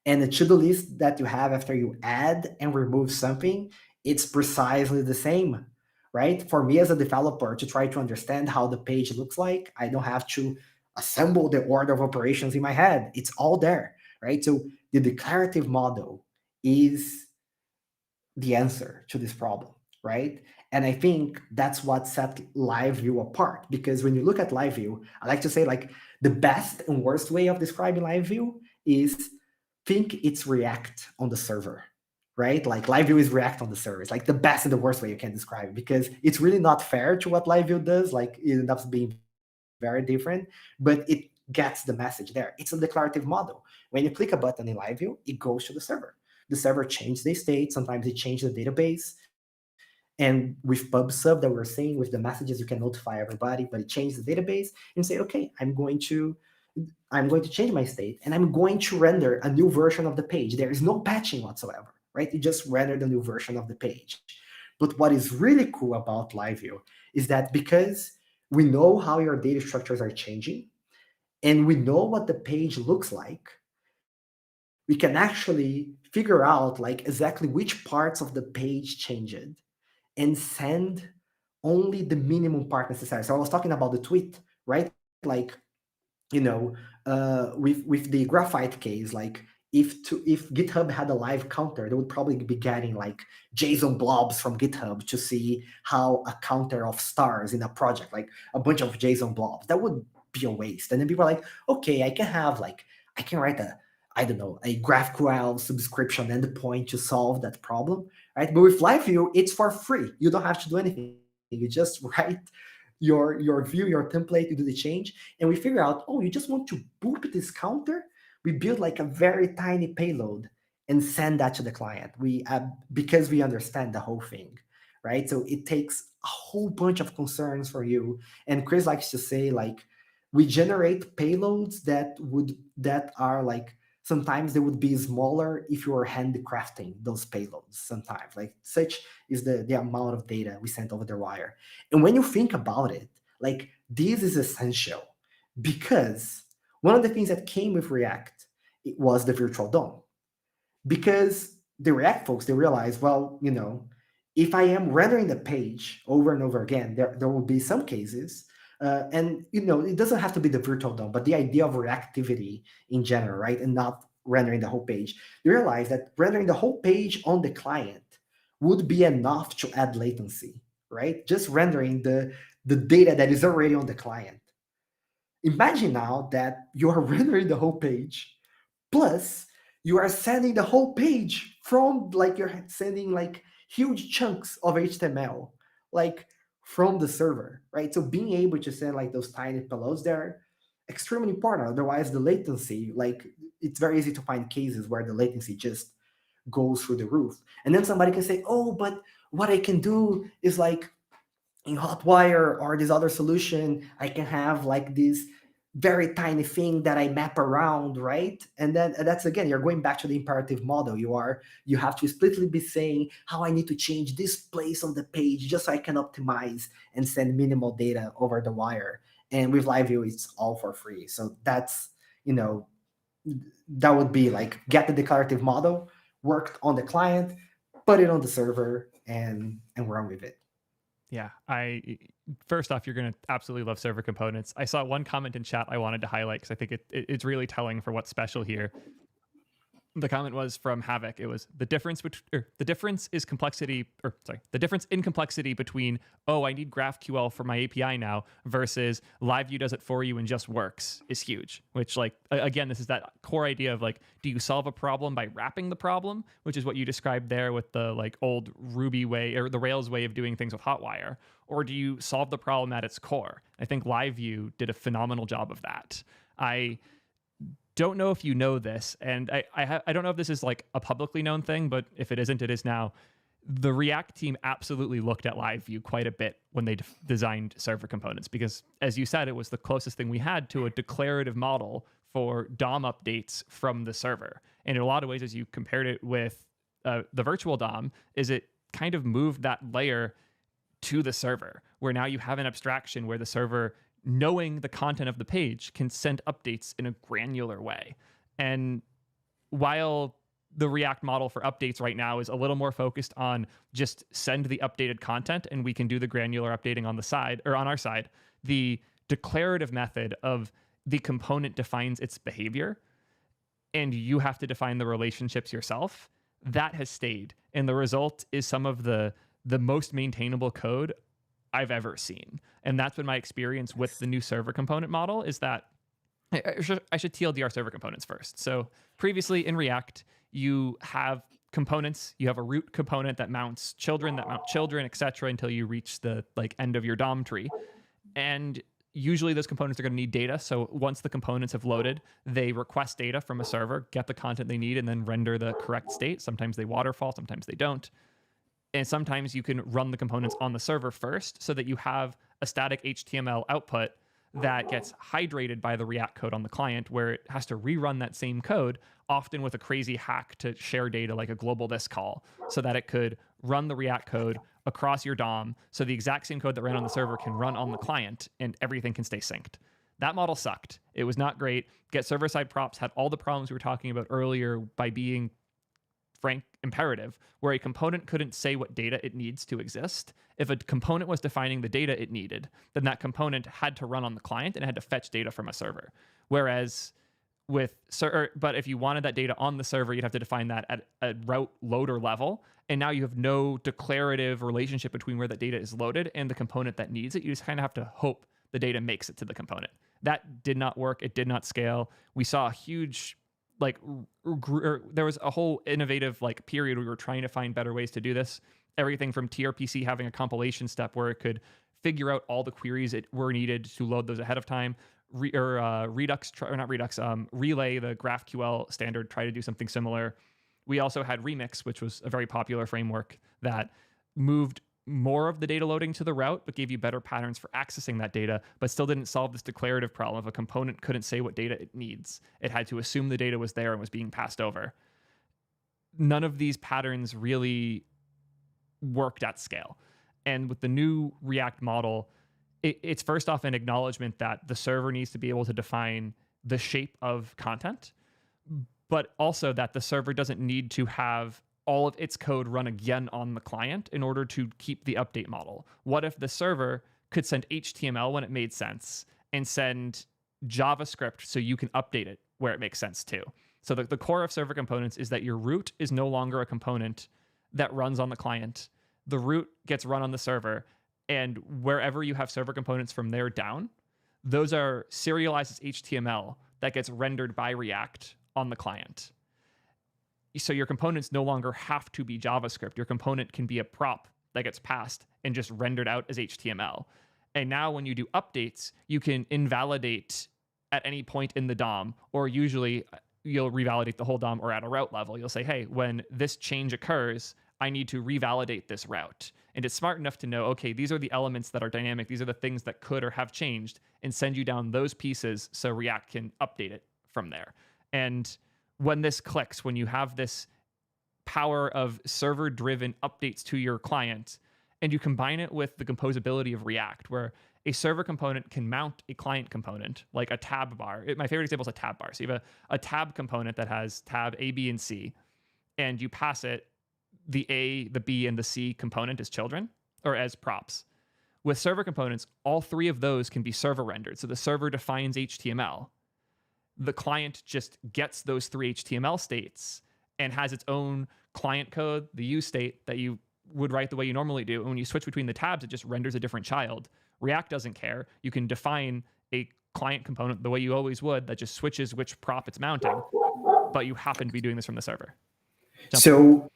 and the to-do list that you have after you add and remove something, it's precisely the same, right? For me as a developer to try to understand how the page looks like, I don't have to assemble the order of operations in my head. It's all there, right? So the declarative model is the answer to this problem, right? And I think that's what set LiveView apart. Because when you look at LiveView, I like to say like the best and worst way of describing LiveView is think it's React on the server, right? Like LiveView is React on the server. It's like the best and the worst way you can describe it because it's really not fair to what LiveView does. Like it ends up being very different, but it gets the message there. It's a declarative model. When you click a button in LiveView, it goes to the server. the server changed the state. Sometimes it changed the database. And with PubSub that we're saying, with the messages, you can notify everybody, but it changed the database and say, okay, I'm going to change my state and I'm going to render a new version of the page. There is no patching whatsoever, right? You just render the new version of the page. But what is really cool about LiveView is that because we know how your data structures are changing and we know what the page looks like, we can actually figure out like exactly which parts of the page changed and send only the minimum part necessary. So I was talking about the tweet, right? Like, with the graphite case, like if GitHub had a live counter, they would probably be getting like JSON blobs from GitHub to see how a counter of stars in a project, like a bunch of JSON blobs. That would be a waste. And then people are like, okay, I can write a GraphQL subscription endpoint to solve that problem, right? But with LiveView, it's for free. You don't have to do anything. You just write your view, your template, you do the change, and we figure out, oh, you just want to boop this counter. We build like a very tiny payload and send that to the client. Because we understand the whole thing, right? So it takes a whole bunch of concerns for you. And Chris likes to say, like, we generate payloads that are like, sometimes they would be smaller if you were handcrafting those payloads. Sometimes, like, such is the amount of data we sent over the wire. And when you think about it, like, this is essential because one of the things that came with React, it was the virtual DOM. Because the React folks, they realized, well, if I am rendering the page over and over again, there will be some cases, and it doesn't have to be the virtual DOM, but the idea of reactivity in general, right? And not rendering the whole page. They realized that rendering the whole page on the client would be enough to add latency, right? Just rendering the data that is already on the client. Imagine now that you are rendering the whole page, plus you are sending the whole page from, like, you're sending like huge chunks of HTML, like, from the server, right? So being able to send like those tiny payloads, they're extremely important. Otherwise, the latency, like, it's very easy to find cases where the latency just goes through the roof. And then somebody can say, oh, but what I can do is, like, in Hotwire or this other solution, I can have like this very tiny thing that I map around, right? And then that's, again, you're going back to the imperative model. You have to explicitly be saying how I need to change this place on the page just so I can optimize and send minimal data over the wire. And with LiveView, it's all for free. So that's, that would be like, get the declarative model, worked on the client, put it on the server, and run with it. Yeah, first off, you're going to absolutely love server components. I saw one comment in chat I wanted to highlight because I think it's really telling for what's special here. The comment was from Havoc. It was the difference in complexity between, oh, I need GraphQL for my API now, versus LiveView does it for you and just works, is huge. Which, like, again, this is that core idea of, like, do you solve a problem by wrapping the problem, which is what you described there with the, like, old Ruby way or the Rails way of doing things with Hotwire, or do you solve the problem at its core? I think LiveView did a phenomenal job of that. I don't know if you know this, and I don't know if this is like a publicly known thing, but if it isn't, it is now. The React team absolutely looked at LiveView quite a bit when they designed server components, because, as you said, it was the closest thing we had to a declarative model for DOM updates from the server. And in a lot of ways, as you compared it with the virtual DOM, is it kind of moved that layer to the server, where now you have an abstraction where the server, knowing the content of the page, can send updates in a granular way. And while the React model for updates right now is a little more focused on just send the updated content and we can do the granular updating on the side, or on our side, the declarative method of the component defines its behavior and you have to define the relationships yourself, that has stayed. And the result is some of the most maintainable code I've ever seen. And that's been my experience with the new server component model, is that I should TLDR server components first. So previously in React, you have components, you have a root component that mounts children, etc., until you reach the, like, end of your DOM tree. And usually those components are going to need data. So once the components have loaded, they request data from a server, get the content they need, and then render the correct state. Sometimes they waterfall, sometimes they don't. And sometimes you can run the components on the server first so that you have a static HTML output that gets hydrated by the React code on the client, where it has to rerun that same code, often with a crazy hack to share data like a global this call, so that it could run the React code across your DOM, so the exact same code that ran on the server can run on the client and everything can stay synced. That model sucked. It was not great. Get server-side props had all the problems we were talking about earlier by being frank imperative, where a component couldn't say what data it needs to exist. If a component was defining the data it needed, then that component had to run on the client and it had to fetch data from a server. Whereas but if you wanted that data on the server, you'd have to define that at a route loader level. And now you have no declarative relationship between where that data is loaded and the component that needs it. You just kind of have to hope the data makes it to the component. That did not work. It did not scale. We saw a huge there was a whole innovative period where we were trying to find better ways to do this. Everything from TRPC having a compilation step where it could figure out all the queries that were needed to load those ahead of time. Relay, the GraphQL standard, try to do something similar. We also had Remix, which was a very popular framework that moved more of the data loading to the route, but gave you better patterns for accessing that data, but still didn't solve this declarative problem of a component couldn't say what data it needs. It had to assume the data was there and was being passed over. None of these patterns really worked at scale. And with the new React model, it's first off an acknowledgement that the server needs to be able to define the shape of content, but also that the server doesn't need to have all of its code run again on the client in order to keep the update model. What if the server could send HTML when it made sense and send JavaScript so you can update it where it makes sense too? So the core of server components is that your root is no longer a component that runs on the client. The root gets run on the server, and wherever you have server components from there down, those are serialized as HTML that gets rendered by React on the client. So your components no longer have to be JavaScript. Your component can be a prop that gets passed and just rendered out as HTML. And now when you do updates, you can invalidate at any point in the DOM, or usually you'll revalidate the whole DOM, or at a route level. You'll say, hey, when this change occurs, I need to revalidate this route. And it's smart enough to know, okay, these are the elements that are dynamic. These are the things that could or have changed, and send you down those pieces so React can update it from there. And when this clicks, when you have this power of server-driven updates to your client, and you combine it with the composability of React, where a server component can mount a client component, like a tab bar. My favorite example is a tab bar. So you have a tab component that has tab A, B, and C, and you pass it the A, the B, and the C component as children, or as props. With server components, all three of those can be server rendered. So the server defines HTML. The client just gets those three HTML states and has its own client code, the use state that you would write the way you normally do. And when you switch between the tabs, it just renders a different child. React doesn't care. You can define a client component the way you always would that just switches which prop it's mounting, but you happen to be doing this from the server. So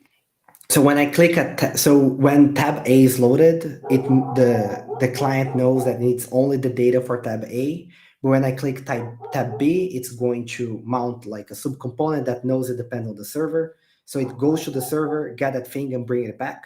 when I click when tab A is loaded, the client knows that it needs only the data for tab A. But when I click tab B, it's going to mount like a subcomponent that knows it depends on the server. So it goes to the server, get that thing, and bring it back.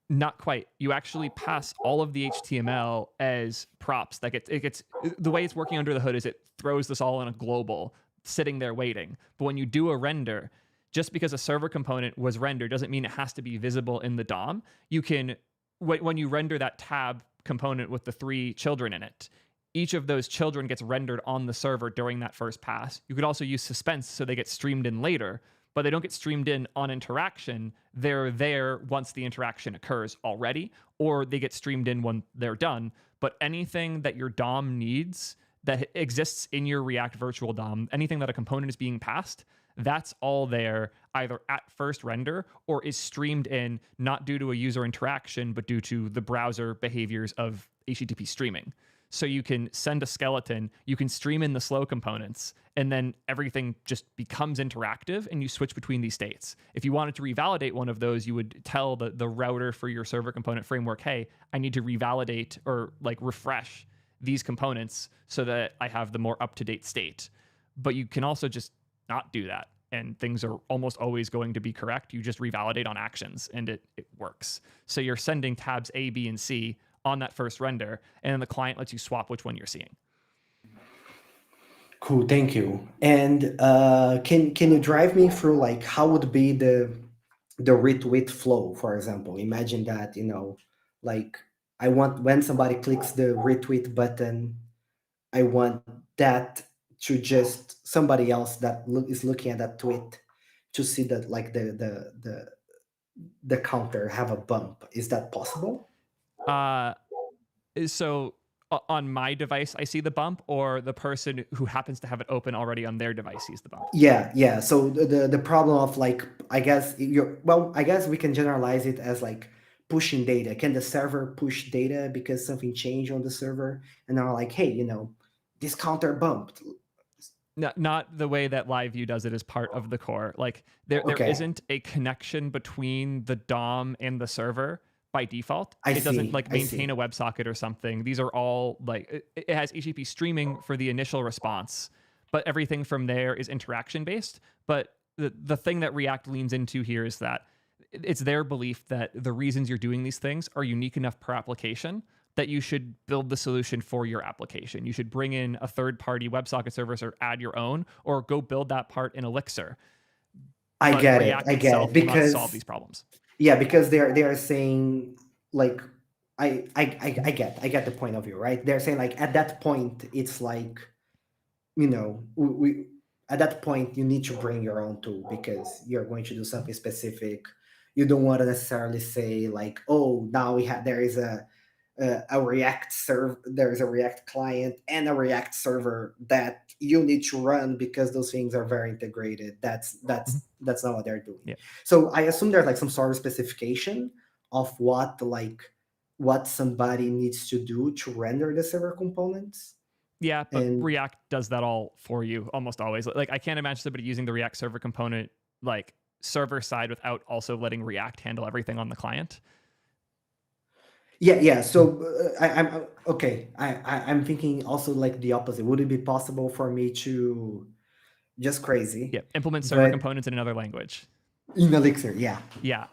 Not quite. You actually pass all of the HTML as props. The way it's working under the hood is it throws this all in a global, sitting there waiting. But when you do a render, just because a server component was rendered doesn't mean it has to be visible in the DOM. You can, when you render that tab component with the three children in it, each of those children gets rendered on the server during that first pass. You could also use suspense so they get streamed in later, but they don't get streamed in on interaction. They're there once the interaction occurs already, or they get streamed in when they're done. But anything that your DOM needs that exists in your React virtual DOM, anything that a component is being passed, that's all there either at first render or is streamed in, not due to a user interaction, but due to the browser behaviors of HTTP streaming. So you can send a skeleton, you can stream in the slow components, and then everything just becomes interactive and you switch between these states. If you wanted to revalidate one of those, you would tell the router for your server component framework, hey, I need to revalidate or refresh these components so that I have the more up-to-date state. But you can also just not do that, and things are almost always going to be correct. You just revalidate on actions, and it works. So you're sending tabs A, B, and C on that first render, and then the client lets you swap which one you're seeing. Cool, thank you. And can you drive me through like how would be the retweet flow, for example? Imagine that, like I want when somebody clicks the retweet button, I want that to just somebody else that is looking at that tweet to see that like the counter have a bump. Is that possible? So on my device, I see the bump, or the person who happens to have it open already on their device sees the bump? Yeah. So the problem of like, I guess I guess we can generalize it as like pushing data. Can the server push data because something changed on the server, and they're like, hey, this counter bumped? Not the way that LiveView does it as part of the core. Like there isn't a connection between the DOM and the server by default. It doesn't like maintain a WebSocket or something. These are all like, it has HTTP streaming for the initial response, but everything from there is interaction based. But the thing that React leans into here is that it's their belief that the reasons you're doing these things are unique enough per application that you should build the solution for your application. You should bring in a third-party WebSocket service or add your own, or go build that part in Elixir. I get it because solve these problems. Yeah, because they are saying like I get the point of view, right? They're saying like at that point it's like, we at that point you need to bring your own tool because you're going to do something specific. You don't want to necessarily say like, oh, now there is a React server, there's a React client and a React server that you need to run because those things are very integrated. That's not what they're doing. Yeah. So I assume there's like some sort of specification of what somebody needs to do to render the server components. Yeah, but React does that all for you almost always. Like I can't imagine somebody using the React server component like server side without also letting React handle everything on the client. Yeah. So I'm okay. I'm thinking also like the opposite. Would it be possible for me to just crazy? Yeah, implement server components in another language. In Elixir, yeah. Yeah,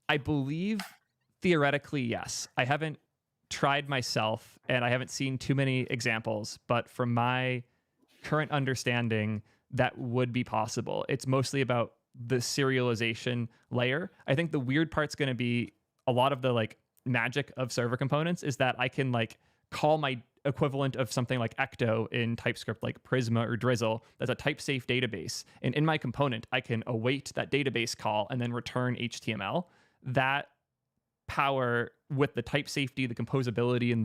I believe theoretically yes. I haven't tried myself, and I haven't seen too many examples. But from my current understanding, that would be possible. It's mostly about the serialization layer. I think the weird part's going to be a lot of the like magic of server components is that I can like call my equivalent of something like Ecto in TypeScript, like Prisma or Drizzle, that's a type safe database. And in my component, I can await that database call and then return HTML. That power with the type safety, the composability, and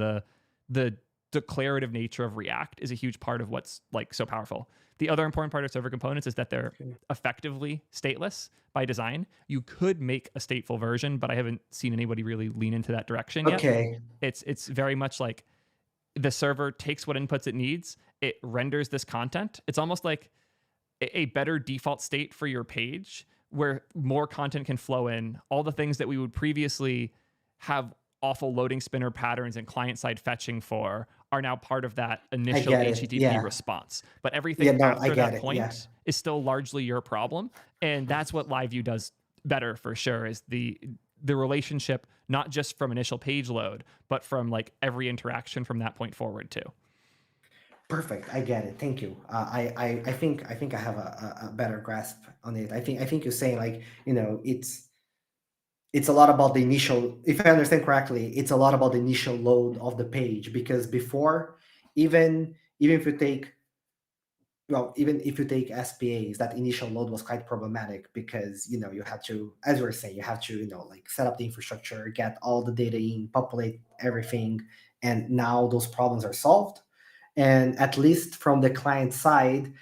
the declarative nature of React is a huge part of what's like so powerful. The other important part of server components is that they're effectively stateless by design. You could make a stateful version, but I haven't seen anybody really lean into that direction yet. It's very much like the server takes what inputs it needs, it renders this content. It's almost like a better default state for your page where more content can flow in. All the things that we would previously have awful loading spinner patterns and client-side fetching for are now part of that initial HTTP response. But everything after that point is still largely your problem. And that's what LiveView does better for sure, is the relationship, not just from initial page load, but from like every interaction from that point forward too. Perfect. I get it. Thank you. I think I have a better grasp on it. I think you're saying like, it's a lot about the initial, if I understand correctly, it's a lot about the initial load of the page, because before, even if you take SPAs, that initial load was quite problematic because, you had to, as we were saying, you have to, like set up the infrastructure, get all the data in, populate everything. And now those problems are solved. And at least from the client side,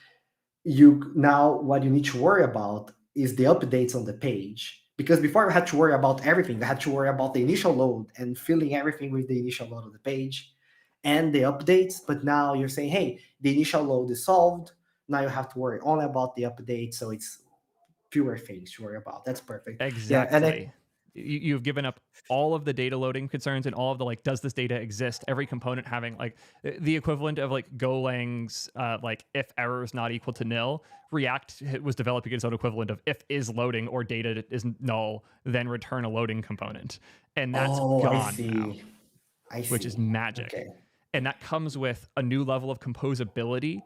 what you need to worry about is the updates on the page. Because before you had to worry about everything, you had to worry about the initial load and filling everything with the initial load of the page and the updates. But now you're saying, hey, the initial load is solved. Now you have to worry only about the updates. So it's fewer things to worry about. That's perfect. Exactly. you've given up all of the data loading concerns and all of the like, does this data exist? Every component having like the equivalent of like Golang's like if error is not equal to nil. React was developing its own equivalent of if is loading or data is null, then return a loading component, and that's Oh, I gone now, see. I which is see. magic. Okay. And that comes with a new level of composability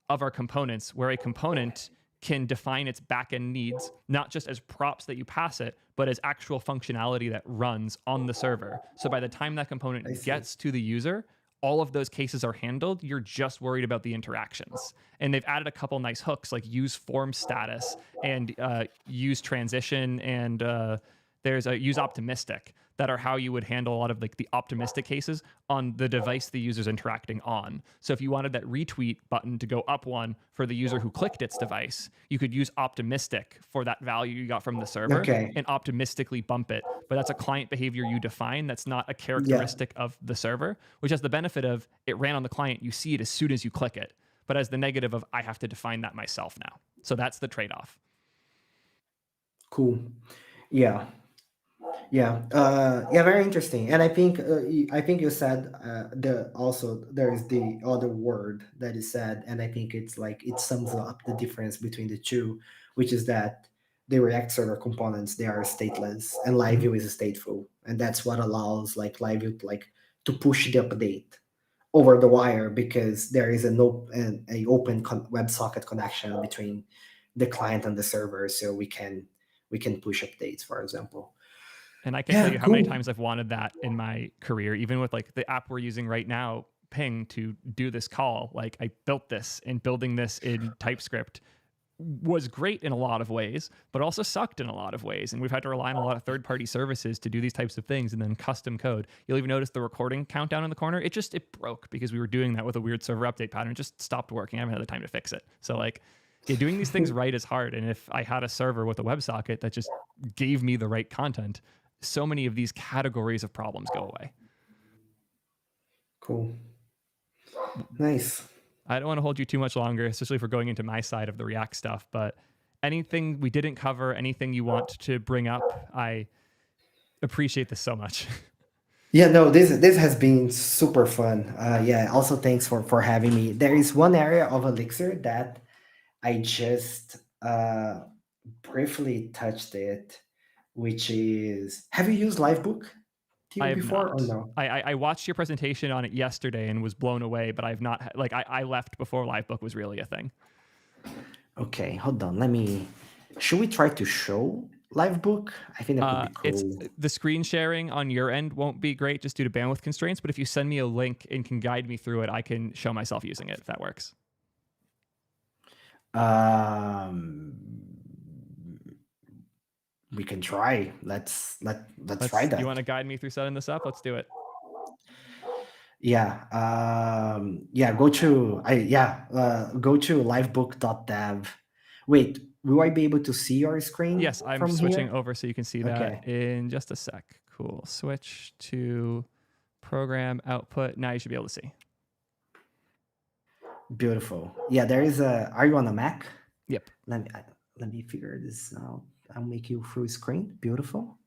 of our components, where a component can define its backend needs, not just as props that you pass it, but as actual functionality that runs on the server. So by the time that I component see. gets to the user, all of those cases are handled. You're just worried about the interactions. And they've added a couple nice hooks like use form status and use transition, and there's a use optimistic that are how you would handle a lot of like the optimistic cases on the device the user's interacting on. So if you wanted that retweet button to go up one for the user who clicked its device, you could use optimistic for that value you got from the server Okay. and optimistically bump it. But that's a client behavior you define. That's not a Yeah. characteristic of the server, which has the benefit of it ran on the client. You see it as soon as you click it, but as the negative of I have to define that myself now. So that's the trade-off. Cool. Yeah. Yeah, very interesting. And I think you said there is the other word that is said, and I think it's like it sums up the difference between the two, which is that the React server components, they are stateless, and LiveView is stateful, and that's what allows like LiveView to push the update over the wire, because there is an open WebSocket connection between the client and the server, so we can push updates, for example. And I can tell you how many times I've wanted that in my career, even with like the app we're using right now, Ping, to do this call. Like I built this, and building this in TypeScript was great in a lot of ways, but also sucked in a lot of ways. And we've had to rely on a lot of third-party services to do these types of things, and then custom code. You'll even notice the recording countdown in the corner. It broke because we were doing that with a weird server update pattern. It just stopped working. I haven't had the time to fix it. So like, yeah, doing these things right is hard. And if I had a server with a WebSocket that just gave me the right content, so many of these categories of problems go away. Cool. Nice. I don't want to hold you too much longer, especially for going into my side of the React stuff, but anything we didn't cover, anything you want to bring up, I appreciate this so much. Yeah, no, this has been super fun. Yeah, also thanks for having me. There is one area of Elixir that I just briefly touched it, which is, have you used Livebook, I Theo, have before or not. no? I watched your presentation on it yesterday and was blown away, but I've not, like, I left before Livebook was really a thing. Okay, hold on. Should we try to show Livebook? I think that would be cool. The screen sharing on your end won't be great just due to bandwidth constraints, but if you send me a link and can guide me through it, I can show myself using it if that works. We can try. Let's try that. You want to guide me through setting this up? Let's do it. Yeah. Go to livebook.dev. Wait, will I be able to see your screen? Yes, I'm from switching here? over so you can see that in just a sec. Cool. Switch to program output. Now you should be able to see. Beautiful. Yeah, there is are you on a Mac? Yep. Let me figure this out. I'll make you full screen. Beautiful.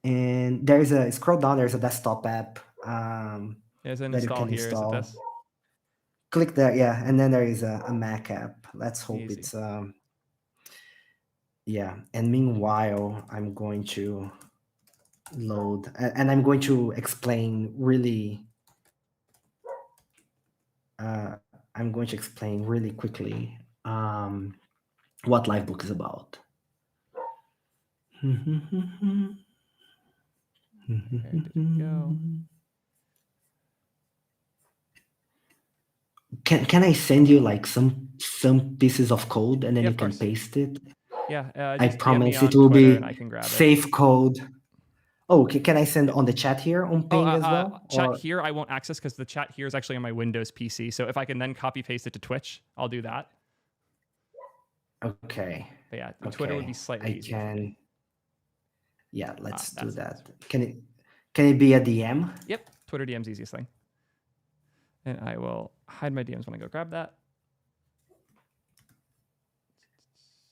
And there's a scroll down. There's a desktop app. There's an that you install can here. install. Is it this? Click that, yeah, and then there is a Mac app. Let's hope Easy. it's yeah. And meanwhile, I'm going to load, and I'm going to explain really. I'm going to explain really quickly what Livebook is about. Where did it go? Can I send you like some pieces of code, and then you can paste it? Yeah, I just promise DM me it will Twitter be and I can grab safe it. code. Oh, can I send on the chat here on Ping as well? Chat here I won't access because the chat here is actually on my Windows PC. So if I can then copy paste it to Twitch, I'll do that. Okay. But yeah, Twitter would be slightly easier. For me. Yeah, let's do that. Can it be a DM? Yep, Twitter DM's easiest thing. And I will hide my DMs when I go grab that.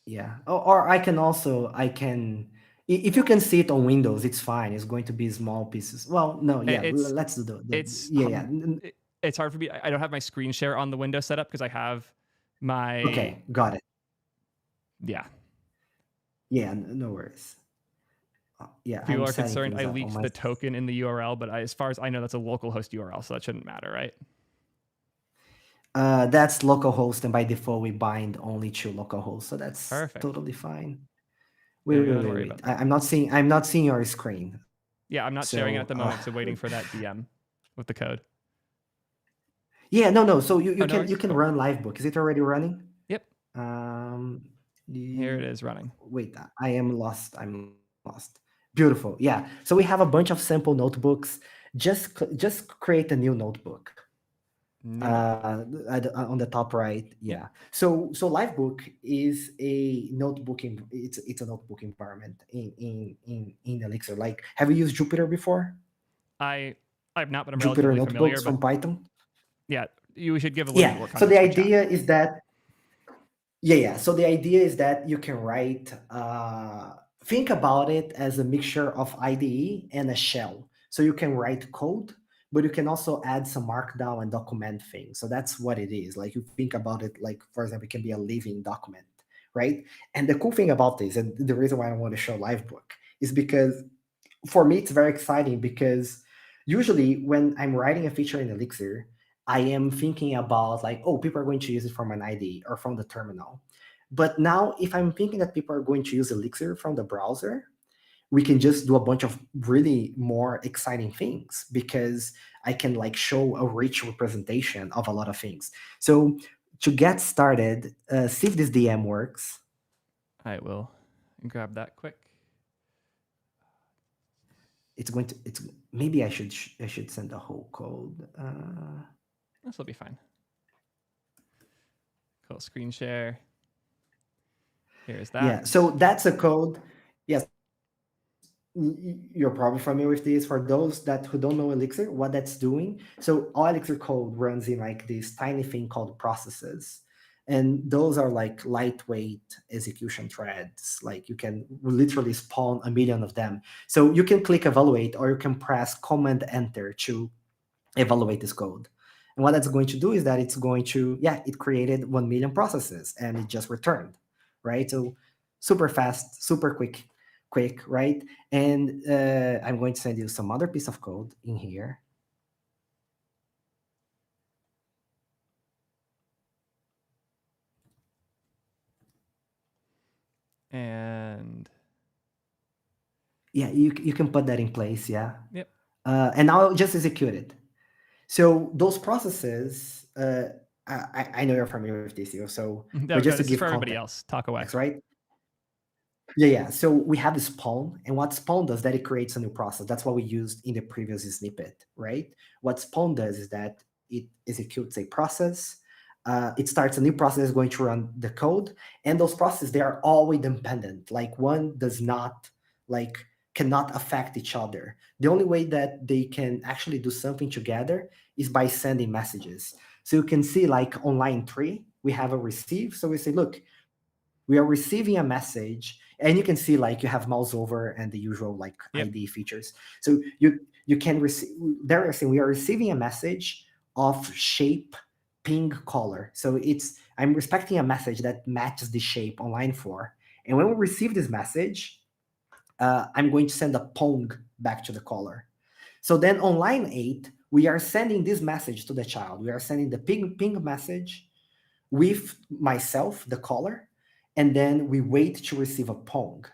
Yeah. Or I can If you can see it on Windows, it's fine. It's going to be small pieces. Well, no, yeah, let's do it's hard for me. I don't have my screen share on the window set up because I have my. Okay, got it. Yeah. Yeah, no worries. Yeah, people are concerned I leaked the token in the URL, but as far as I know, that's a localhost URL, so that shouldn't matter, right? That's localhost, and by default we bind only to localhost, so that's perfect. Totally fine. Wait. I'm not seeing your screen. Yeah, I'm not sharing it at the moment, so waiting for that DM with the code. Yeah, no. So you can run Livebook. Is it already running? Yep. Here it is running. Wait, I am lost. I'm lost. Beautiful. Yeah. So we have a bunch of sample notebooks. Just create a new notebook. On the top right. Yeah. So Livebook is a notebook. It's a notebook environment in Elixir. Like, have you used Jupyter before? I've not, but I'm Jupyter relatively familiar. Notebooks from Python. Yeah, we should give a little more. So the idea is that. Yeah. So the idea is that you can write. Think about it as a mixture of IDE and a shell. So you can write code, but you can also add some markdown and document things. So that's what it is. Like, you think about it, like, for example, it can be a living document, right? And the cool thing about this, and the reason why I want to show Livebook, is because for me it's very exciting, because usually when I'm writing a feature in Elixir, I am thinking about, like, oh, people are going to use it from an IDE or from the terminal. But now, if I'm thinking that people are going to use Elixir from the browser, we can just do a bunch of really more exciting things, because I can, like, show a rich representation of a lot of things. So to get started, see if this DM works. I will grab that quick. Maybe I should send the whole code. This will be fine. Cool. Screen share. Here's that. Yeah. So that's a code. Yes. You're probably familiar with this. For those who don't know Elixir, what that's doing. So all Elixir code runs in, like, this tiny thing called processes. And those are like lightweight execution threads. Like, you can literally spawn a million of them. So you can click evaluate, or you can press Command Enter to evaluate this code. And what that's going to do is that it's going to, it created 1 million processes, and it just returned, right? So super fast, super quick, right? And I'm going to send you some other piece of code in here. And yeah, you can put that in place. Yeah. Yep. And now I'll just execute it. So those processes, I know you're familiar with this, Theo. So but just to give for everybody else, talk away. Right? Yeah. So we have the spawn, and what spawn does, that it creates a new process. That's what we used in the previous snippet, right? What spawn does is that it executes a process. It starts a new process going to run the code, and those processes, they are all independent. Like, one does not, like, cannot affect each other. The only way that they can actually do something together is by sending messages. So you can see, like, on line 3, we have a receive. So we say, look, we are receiving a message, and you can see, like, you have mouse over and the usual, like, ID features. So you can receive, there are saying we are receiving a message of shape ping color. So I'm expecting a message that matches the shape on line 4. And when we receive this message, I'm going to send a pong back to the caller. So then on line 8, we are sending this message to the child. We are sending the ping message with myself, the caller, and then we wait to receive a pong.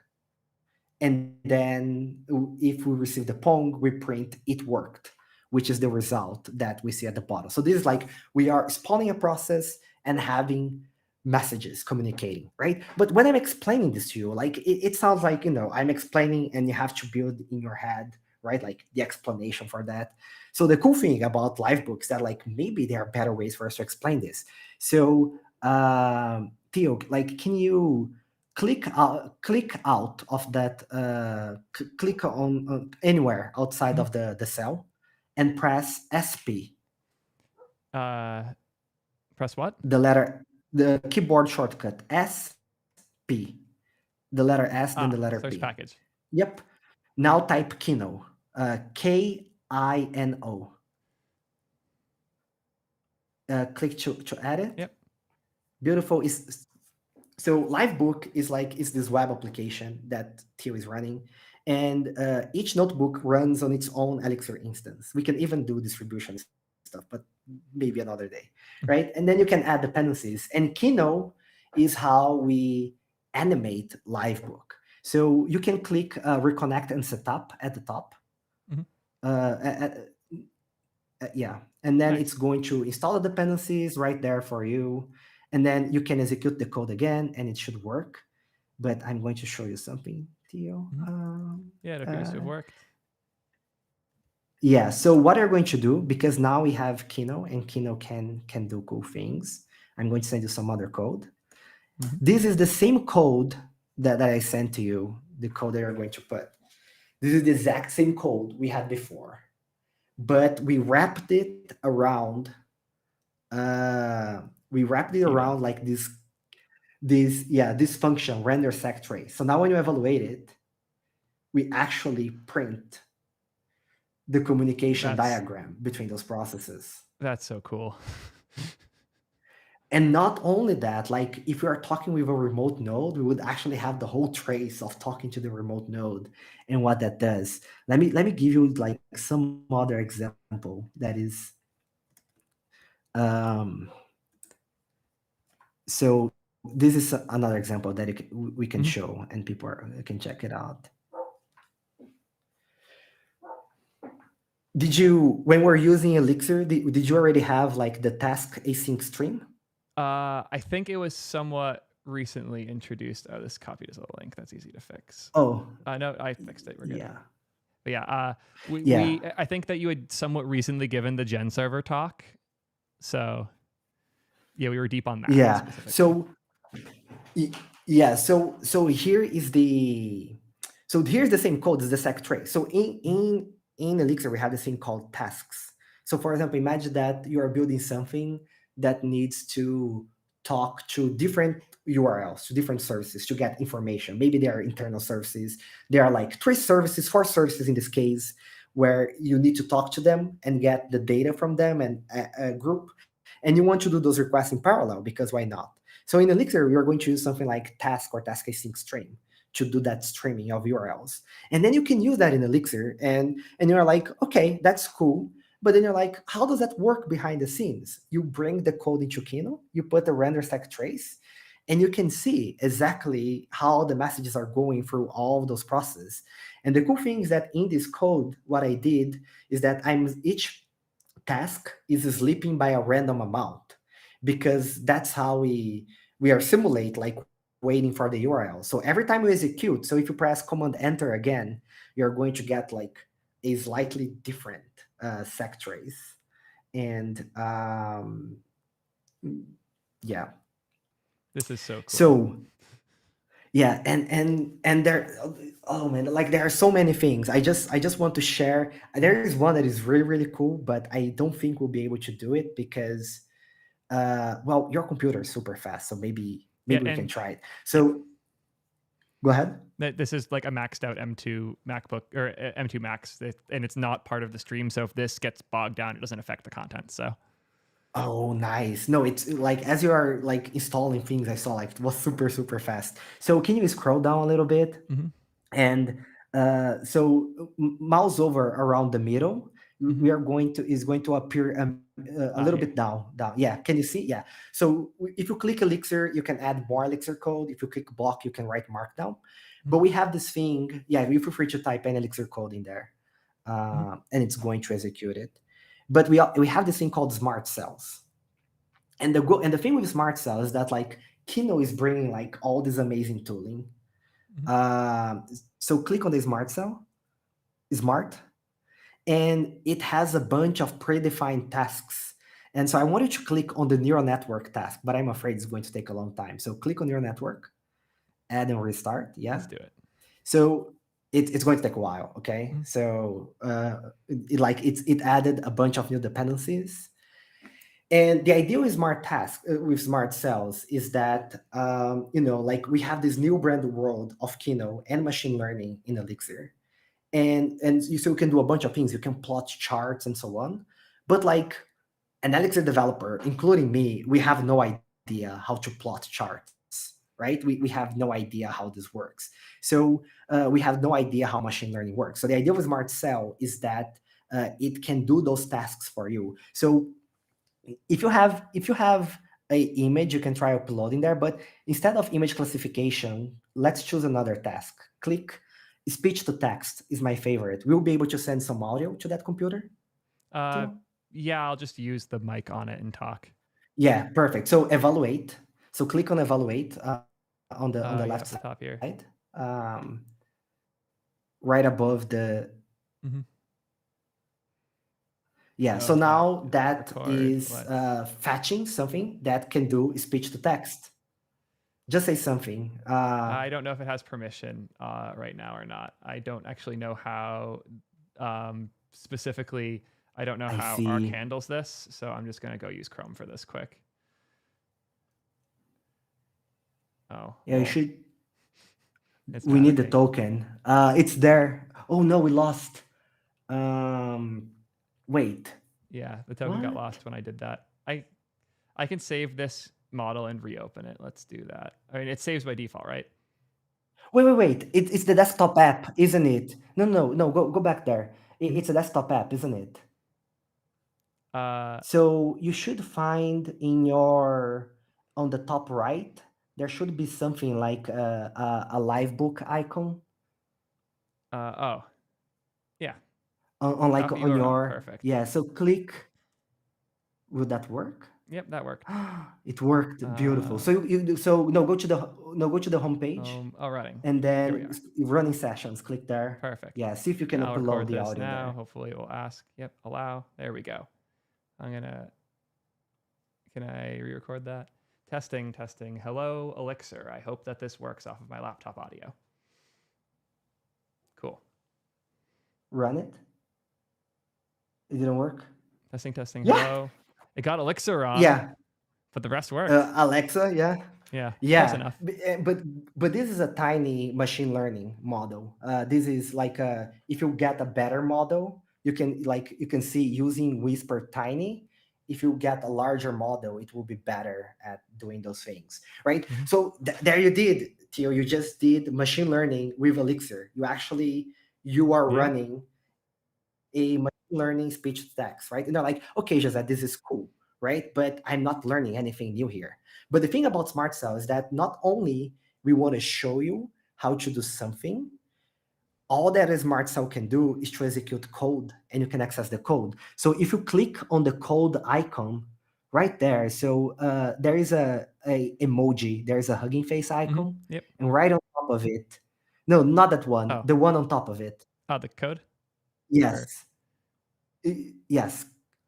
And then if we receive the pong, we print it worked, which is the result that we see at the bottom. So this is like, we are spawning a process and having messages communicating, right? But when I'm explaining this to you, like, it sounds like, I'm explaining and you have to build in your head, right? Like, the explanation for that. So the cool thing about Livebook is that, like, maybe there are better ways for us to explain this. So Theo, like, can you click out of that, click on anywhere outside of the cell and press SP. Press what? The keyboard shortcut, SP. The letter S, then the letter search P. package. Yep. Now type Kino. Kino. Click to add it. Yep. Beautiful. So Livebook is this web application that Theo is running, and each notebook runs on its own Elixir instance. We can even do distribution stuff, but maybe another day, right? And then you can add dependencies. And Kino is how we animate Livebook. So you can click reconnect and setup at the top. Yeah, and then it's going to install the dependencies right there for you. And then you can execute the code again, and it should work. But I'm going to show you something, Theo. Yeah, it appears to have worked. Yeah, so what are we going to do, because now we have Kino, and Kino can do cool things. I'm going to send you some other code. This is the same code that I sent to you, the code that you're going to put. This is the exact same code we had before, but we wrapped it around like this function render sec trace. So now when you evaluate it, we actually print the communication diagram between those processes. That's so cool. And not only that, like if we are talking with a remote node, we would actually have the whole trace of talking to the remote node and what that does. Let me give you like some other example that is so this is another example that we can show, and people can check it out. When we're using Elixir, did you already have like the task async stream? I think it was somewhat recently introduced. Oh, this copied as a link. That's easy to fix. Oh, no, I fixed it. We're good. Yeah. But yeah, Yeah. I think that you had somewhat recently given the Gen server talk. So yeah, we were deep on that. Yeah. So yeah. So here's the same code as the sec trace. So in Elixir, we have this thing called tasks. So for example, imagine that you are building something that needs to talk to different URLs, to different services to get information. Maybe they are internal services. There are like 4 services in this case, where you need to talk to them and get the data from them and a group. And you want to do those requests in parallel, because why not? So in Elixir, we are going to use something like task or task async stream to do that streaming of URLs. And then you can use that in Elixir, and you're like, okay, that's cool. But then you're like, how does that work behind the scenes? You bring the code into Kino, you put the render sec trace, and you can see exactly how the messages are going through all of those processes. And the cool thing is that in this code, what I did is that each task is sleeping by a random amount, because that's how we are simulate like waiting for the URL. So every time you execute, so if you press Command Enter again, you're going to get like a slightly different sec trace. And yeah, this is so cool. So yeah, and there, oh man, like there are so many things. I just want to share. There is one that is really, really cool, but I don't think we'll be able to do it because well, your computer is super fast, so maybe we can try it. So go ahead. This is like a maxed out M2 MacBook or M2 Max, and it's not part of the stream. So if this gets bogged down, it doesn't affect the content. So. Oh, nice. No, it's like as you are like installing things, I saw like it was super, super fast. So can you scroll down a little bit? And so mouse over around the middle. We are going to appear a little bit down. Yeah, can you see? Yeah. So if you click Elixir, you can add more Elixir code. If you click block, you can write Markdown. But we have this thing. Yeah, you feel free to type in Elixir code in there, and it's going to execute it. But we have this thing called smart cells, and the thing with smart cells is that like Kino is bringing like all this amazing tooling. So click on the smart cell, smart, and it has a bunch of predefined tasks. And so I wanted to click on the neural network task, but I'm afraid it's going to take a long time. So click on neural network, add and restart. Yeah, let's do it. So it's going to take a while. Okay, so it added a bunch of new dependencies, And the idea with smart tasks, with smart cells, is that like we have this new brand world of Kino and machine learning in Elixir, and you can do a bunch of things. You can plot charts and so on, but like an Elixir developer, including me, we have no idea how to plot charts, right? We have no idea how this works. So we have no idea how machine learning works. So the idea of Smart Cell is that it can do those tasks for you. So if you have a image, you can try uploading there, but instead of image classification, let's choose another task. Click speech to text is my favorite. We'll be able to send some audio to that computer. Yeah, I'll just use the mic on it and talk. Yeah, perfect. So evaluate. So click on evaluate on the left the top here, side, right above the. Mm-hmm. Yeah. So now that is fetching something that can do speech to text. Just say something. I don't know if it has permission right now or not. I don't actually know how specifically. I don't know how Arc handles this, so I'm just going to go use Chrome for this quick. Oh. Yeah, you should. We need the token. It's there. Oh no, we lost. Wait. Yeah, the token got lost when I did that. I can save this model and reopen it. Let's do that. I mean, it saves by default, right? Wait. It's the desktop app, isn't it? No. Go back there. It's a desktop app, isn't it? So you should find on the top right, there should be something like a Livebook icon. Oh, yeah. On your perfect. Yeah. So click. Would that work? Yep, that worked. It worked. Beautiful. So go to the home page. Running. And then running sessions. Click there. Perfect. Yeah. See if you can upload the audio now. there. Hopefully it will ask. Yep. Allow. There we go. Can I re-record that? Testing. Hello, Elixir. I hope that this works off of my laptop audio. Cool. Run it. It didn't work. Testing. Yeah. Hello. It got Elixir on. Yeah. But the rest worked. Alexa, yeah. Yeah. Yeah. Close enough. But this is a tiny machine learning model. This is like if you get a better model, you can see using Whisper Tiny. If you get a larger model, it will be better at doing those things, right? Mm-hmm. So there you did, Theo. You just did machine learning with Elixir. You are running a machine learning speech to text, right? And they're like, okay, Jose, this is cool, right? But I'm not learning anything new here. But the thing about Smart Cell is that not only we want to show you how to do something, all that a Smart Cell can do is to execute code, and you can access the code. So if you click on the code icon right there, so there is a emoji, there's a hugging face icon, mm-hmm. Yep. And right on top of it, no, not that one, the one on top of it. Oh, the code? Yes. Yes.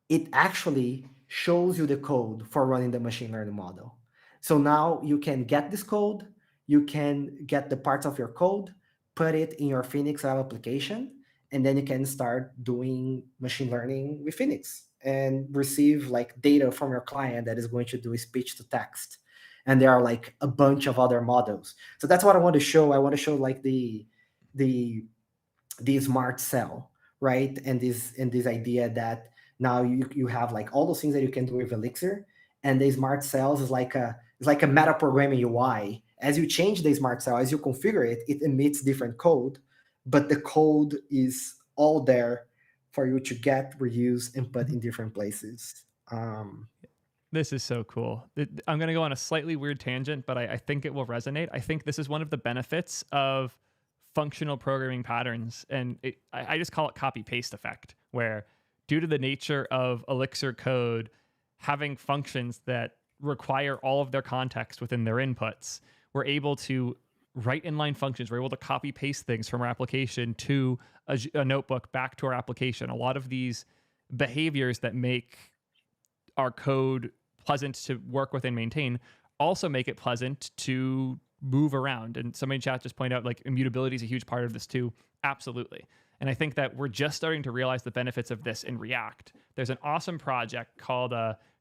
It actually shows you the code for running the machine learning model. So now you can get this code, you can get the parts of your code, put it in your Phoenix web application, and then you can start doing machine learning with Phoenix and receive like data from your client that is going to do speech to text. And there are like a bunch of other models. So that's what I want to show. I want to show like the Smart Cell, right? And this idea that now you have like all those things that you can do with Elixir, and the Smart Cells is like a meta programming UI. As you change the Smart Cell, as you configure it, it emits different code, but the code is all there for you to get, reuse, and put in different places. This is so cool. I'm going to go on a slightly weird tangent, but I think it will resonate. I think this is one of the benefits of functional programming patterns, and I just call it copy-paste effect, where due to the nature of Elixir code having functions that require all of their context within their inputs, we're able to write inline functions. We're able to copy paste things from our application to a notebook back to our application. A lot of these behaviors that make our code pleasant to work with and maintain also make it pleasant to move around. And somebody in chat just pointed out like immutability is a huge part of this too. Absolutely. And I think that we're just starting to realize the benefits of this in React. There's an awesome project called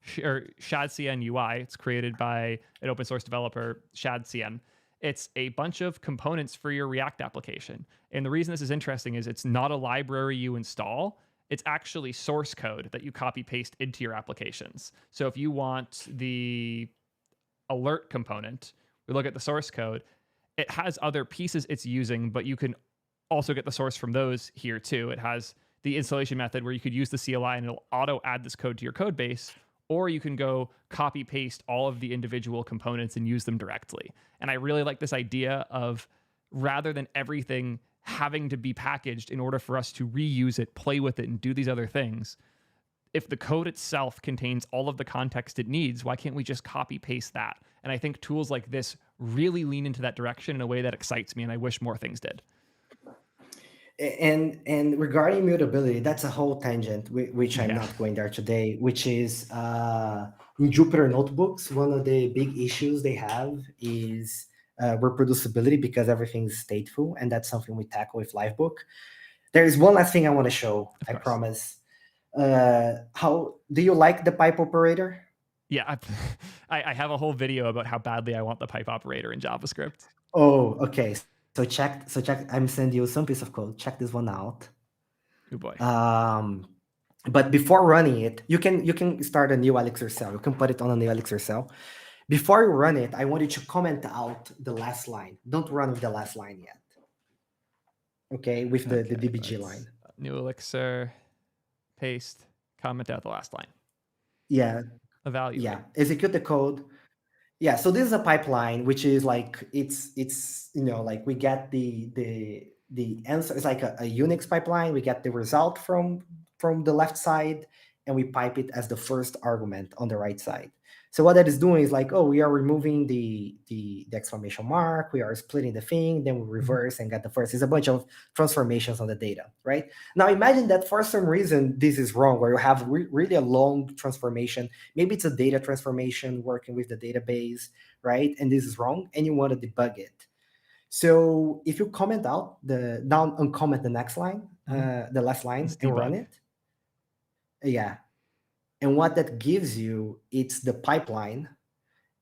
ShadCN UI. It's created by an open source developer, ShadCN. It's a bunch of components for your React application. And the reason this is interesting is it's not a library you install. It's actually source code that you copy paste into your applications. So if you want the alert component, we look at the source code, it has other pieces it's using, but you can also get the source from those here too. It has the installation method where you could use the CLI and it'll auto add this code to your code base, or you can go copy paste all of the individual components and use them directly. And I really like this idea of, rather than everything having to be packaged in order for us to reuse it, play with it, and do these other things, if the code itself contains all of the context it needs, why can't we just copy paste that? And I think tools like this really lean into that direction in a way that excites me, and I wish more things did. And regarding mutability, that's a whole tangent, which I'm not going there today, which is in Jupyter notebooks, one of the big issues they have is reproducibility, because everything's stateful, and that's something we tackle with Livebook. There is one last thing I want to show, I promise. How do you like the pipe operator? Yeah, I have a whole video about how badly I want the pipe operator in JavaScript. Oh, okay. So check. I'm sending you some piece of code. Check this one out. Oh boy. But before running it, you can start a new Elixir cell. You can put it on a new Elixir cell. Before you run it, I want you to comment out the last line. Don't run with the last line yet. Okay, with the DBG line. New Elixir, paste, comment out the last line. Yeah. Evaluate. Yeah. Execute the code. Yeah. So this is a pipeline, which is like it's like we get the answer. It's like a Unix pipeline. We get the result from the left side, and we pipe it as the first argument on the right side. So what that is doing is like, oh, we are removing the exclamation mark, we are splitting the thing, then we reverse and get the first. It's a bunch of transformations on the data, right? Now imagine that for some reason this is wrong, where you have really a long transformation. Maybe it's a data transformation working with the database, right? And this is wrong, and you want to debug it. So if you comment out uncomment the next line, the last line, and run it. Yeah. And what that gives you, it's the pipeline,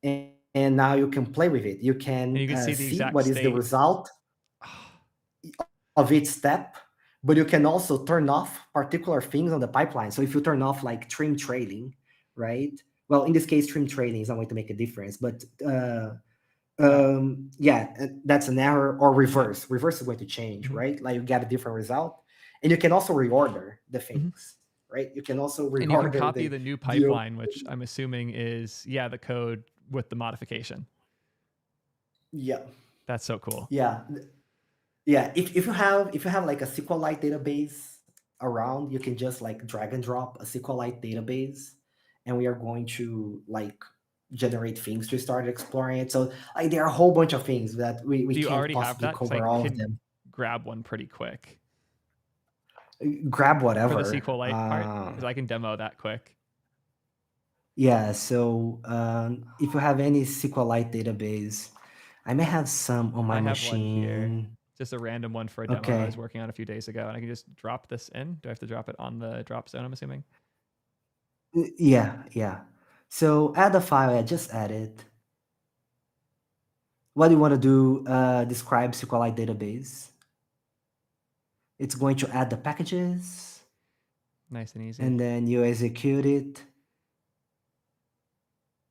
and now you can play with it. You can see what is the result of each step, but you can also turn off particular things on the pipeline. So if you turn off like trim trailing, right? Well, in this case, trim trailing is not going to make a difference, but yeah, that's an error. Or reverse. Reverse is going to change, right? Like you get a different result, and you can also reorder the things. Right? You can also reorder. And you can copy the new pipeline, which I'm assuming is the code with the modification. Yeah, that's so cool. Yeah. If you have like a SQLite database around, you can just like drag and drop a SQLite database, and we are going to like generate things to start exploring it. So like there are a whole bunch of things that we can't possibly cover all of them. Grab one pretty quick. Grab whatever for the SQLite part, because I can demo that quick. Yeah, so if you have any SQLite database, I may have some on my machine. One here. Just a random one for a demo I was working on a few days ago, and I can just drop this in. Do I have to drop it on the drop zone, I'm assuming? Yeah. So add the file I just added. What do you want to do? Describe SQLite database. It's going to add the packages. Nice and easy. And then you execute it.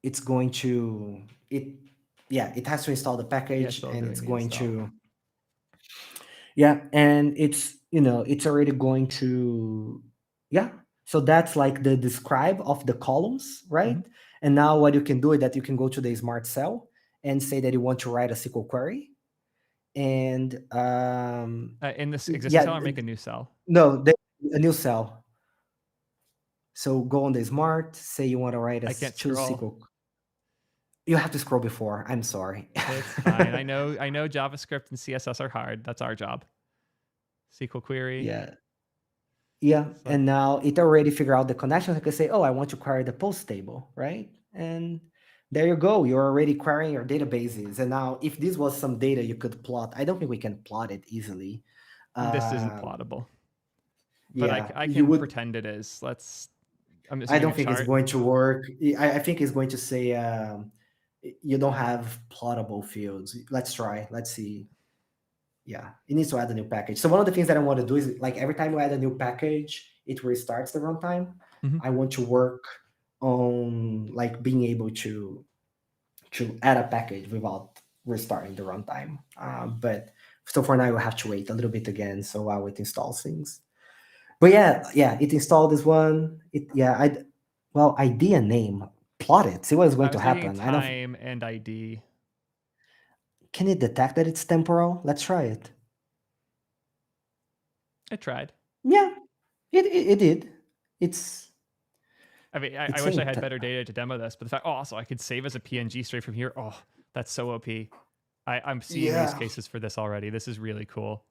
It's going to it has to install the package, and it's going to and it's it's already going to so that's like the describe of the columns, right? And now what you can do is that you can go to the smart cell and say that you want to write a SQL query, and in this existing cell, or make a new cell? No, a new cell. So go on the smart, say you want to write a SQL. You have to scroll before. I'm sorry. It's fine. I know JavaScript and CSS are hard. That's our job. SQL query. Yeah. And now it already figured out the connection. I can say, oh, I want to query the post table, right? And There you go. You're already querying your databases. And now, if this was some data you could plot, I don't think we can plot it easily. This isn't Um, plottable, but yeah, I you can would. pretend it is. I'm I assuming a don't think it's chart. going to work. I think it's going to say you don't have plottable fields. Let's try. Let's see. Yeah, it needs to add a new package. So one of the things that I want to do is like every time we add a new package, it restarts the runtime. Mhm. I want to work on like being able to add a package without restarting the runtime. But so for now, we'll have to wait a little bit again. So while it installs things. But yeah, it installed this one. ID and name, plot it, see what is I going to was taking happen. I don't. time and ID. Can it detect that it's temporal? Let's try it. I tried. Yeah, it did. It's I mean, I it's wish I saying had better data to demo this, but the fact, also I could save as a PNG straight from here. Oh, that's so OP. I'm seeing use yeah. cases for this already. This is really cool.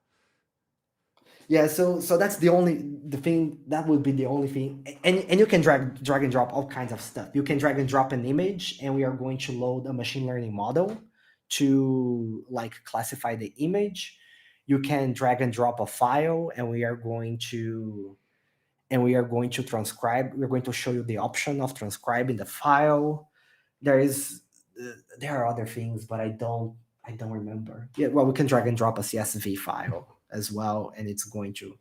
Yeah, so that's the thing that would be the only thing, and you can drag and drop all kinds of stuff. You can drag and drop an image, and we are going to load a machine learning model to like classify the image. You can drag and drop a file, and we are going to transcribe. We're going to show you the option of transcribing the file. There is there are other things, but I don't remember. Yeah, well, we can drag and drop a CSV file as well, and it's going to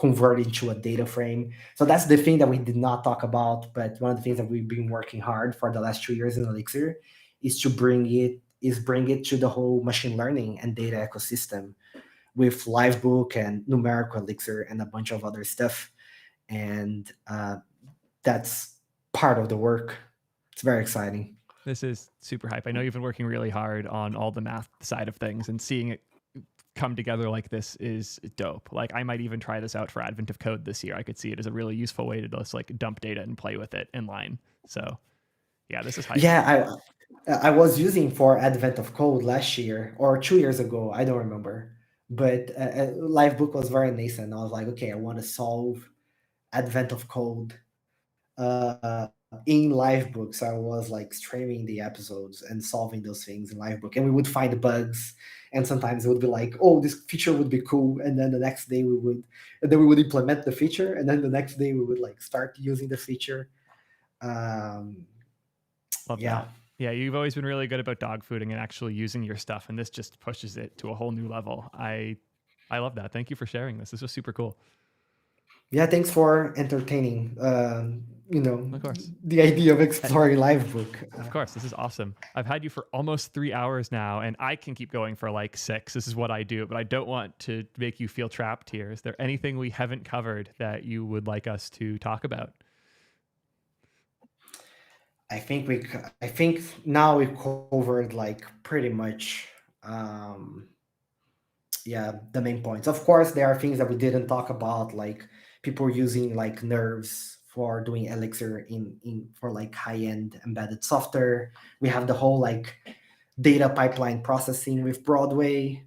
convert into a data frame. So that's the thing that we did not talk about, but one of the things that we've been working hard for the last 2 years in Elixir is to bring it to the whole machine learning and data ecosystem with Livebook and numerical Elixir and a bunch of other stuff. And that's part of the work. It's very exciting. This is super hype. I know you've been working really hard on all the math side of things, and seeing it come together like this is dope. Like, I might even try this out for Advent of Code this year. I could see it as a really useful way to just like dump data and play with it in line. So yeah, this is hype. Yeah, I was using for Advent of Code last year or 2 years ago. I don't remember, but Livebook was very nascent. I was like, okay, I want to solve Advent of Code in Livebook. So I was like streaming the episodes and solving those things in Livebook, and we would find bugs. And sometimes it would be like, oh, this feature would be cool, and then the next day we would implement the feature, and then the next day we would like start using the feature. Um, Love yeah. that. Yeah, you've always been really good about dog fooding and actually using your stuff, and this just pushes it to a whole new level. I love that. Thank you for sharing this. This was super cool. Yeah, thanks for entertaining. Of course. The idea of exploring Livebook. Of course, this is awesome. I've had you for almost 3 hours now, and I can keep going for like 6. This is what I do, but I don't want to make you feel trapped here. Is there anything we haven't covered that you would like us to talk about? I think now we covered like pretty much, the main points. Of course, there are things that we didn't talk about, like people using like nerves for doing Elixir in for like high-end embedded software. We have the whole like data pipeline processing with Broadway.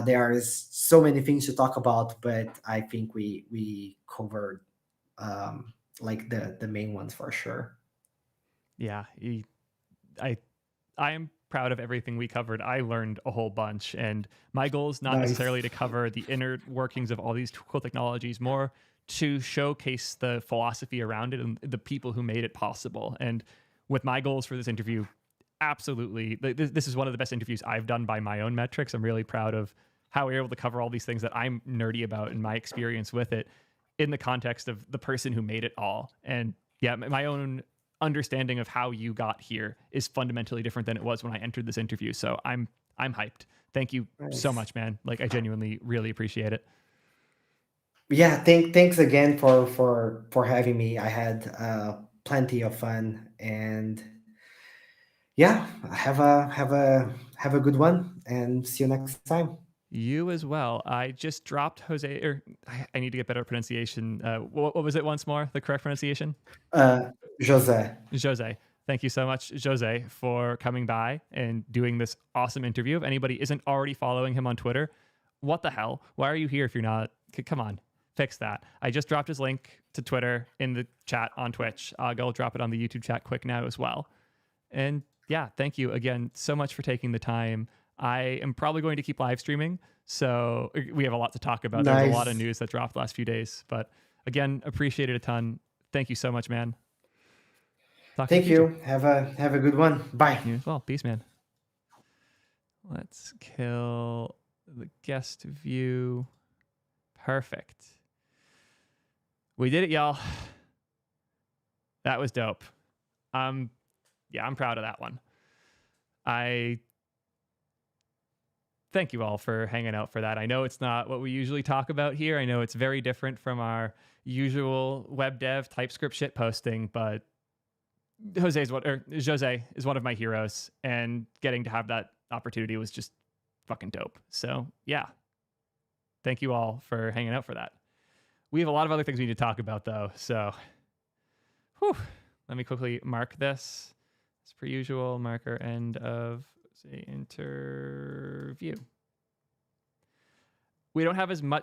There is so many things to talk about, but I think we covered like the main ones for sure. Yeah, I am proud of everything we covered. I learned a whole bunch, and my goal is not Nice. necessarily to cover the inner workings of all these cool technologies, more to showcase the philosophy around it and the people who made it possible. And with my goals for this interview, absolutely, this is one of the best interviews I've done by my own metrics. I'm really proud of how we were able to cover all these things that I'm nerdy about and my experience with it in the context of the person who made it all. And yeah, my own understanding of how you got here is fundamentally different than it was when I entered this interview. So I'm hyped. Thank you so Nice. much, man. Like, I genuinely really appreciate it. Yeah, thanks again for having me. I had plenty of fun, and yeah, have a good one, and see you next time. You as well. I just dropped Jose, or I need to get better pronunciation. What was it once more? The correct pronunciation? Jose. Jose. Thank you so much, Jose, for coming by and doing this awesome interview. If anybody isn't already following him on Twitter, what the hell? Why are you here if you're not? Come on, fix that. I just dropped his link to Twitter in the chat on Twitch. I'll go drop it on the YouTube chat quick now as well. And yeah, thank you again so much for taking the time. I am probably going to keep live streaming. So we have a lot to talk about. Nice. There's a lot of news that dropped the last few days. But again, appreciate it a ton. Thank you so much, man. Thank you. Have a good one. Bye. You as well. Peace, man. Let's kill the guest view. Perfect. We did it, y'all. That was dope. Yeah, I'm proud of that one. I thank you all for hanging out for that. I know it's not what we usually talk about here. I know it's very different from our usual web dev TypeScript shit posting, but Jose is one of my heroes, and getting to have that opportunity was just fucking dope. So yeah, thank you all for hanging out for that. We have a lot of other things we need to talk about though. So whew, let me quickly mark this. As per usual, marker end of say interview. We don't have as much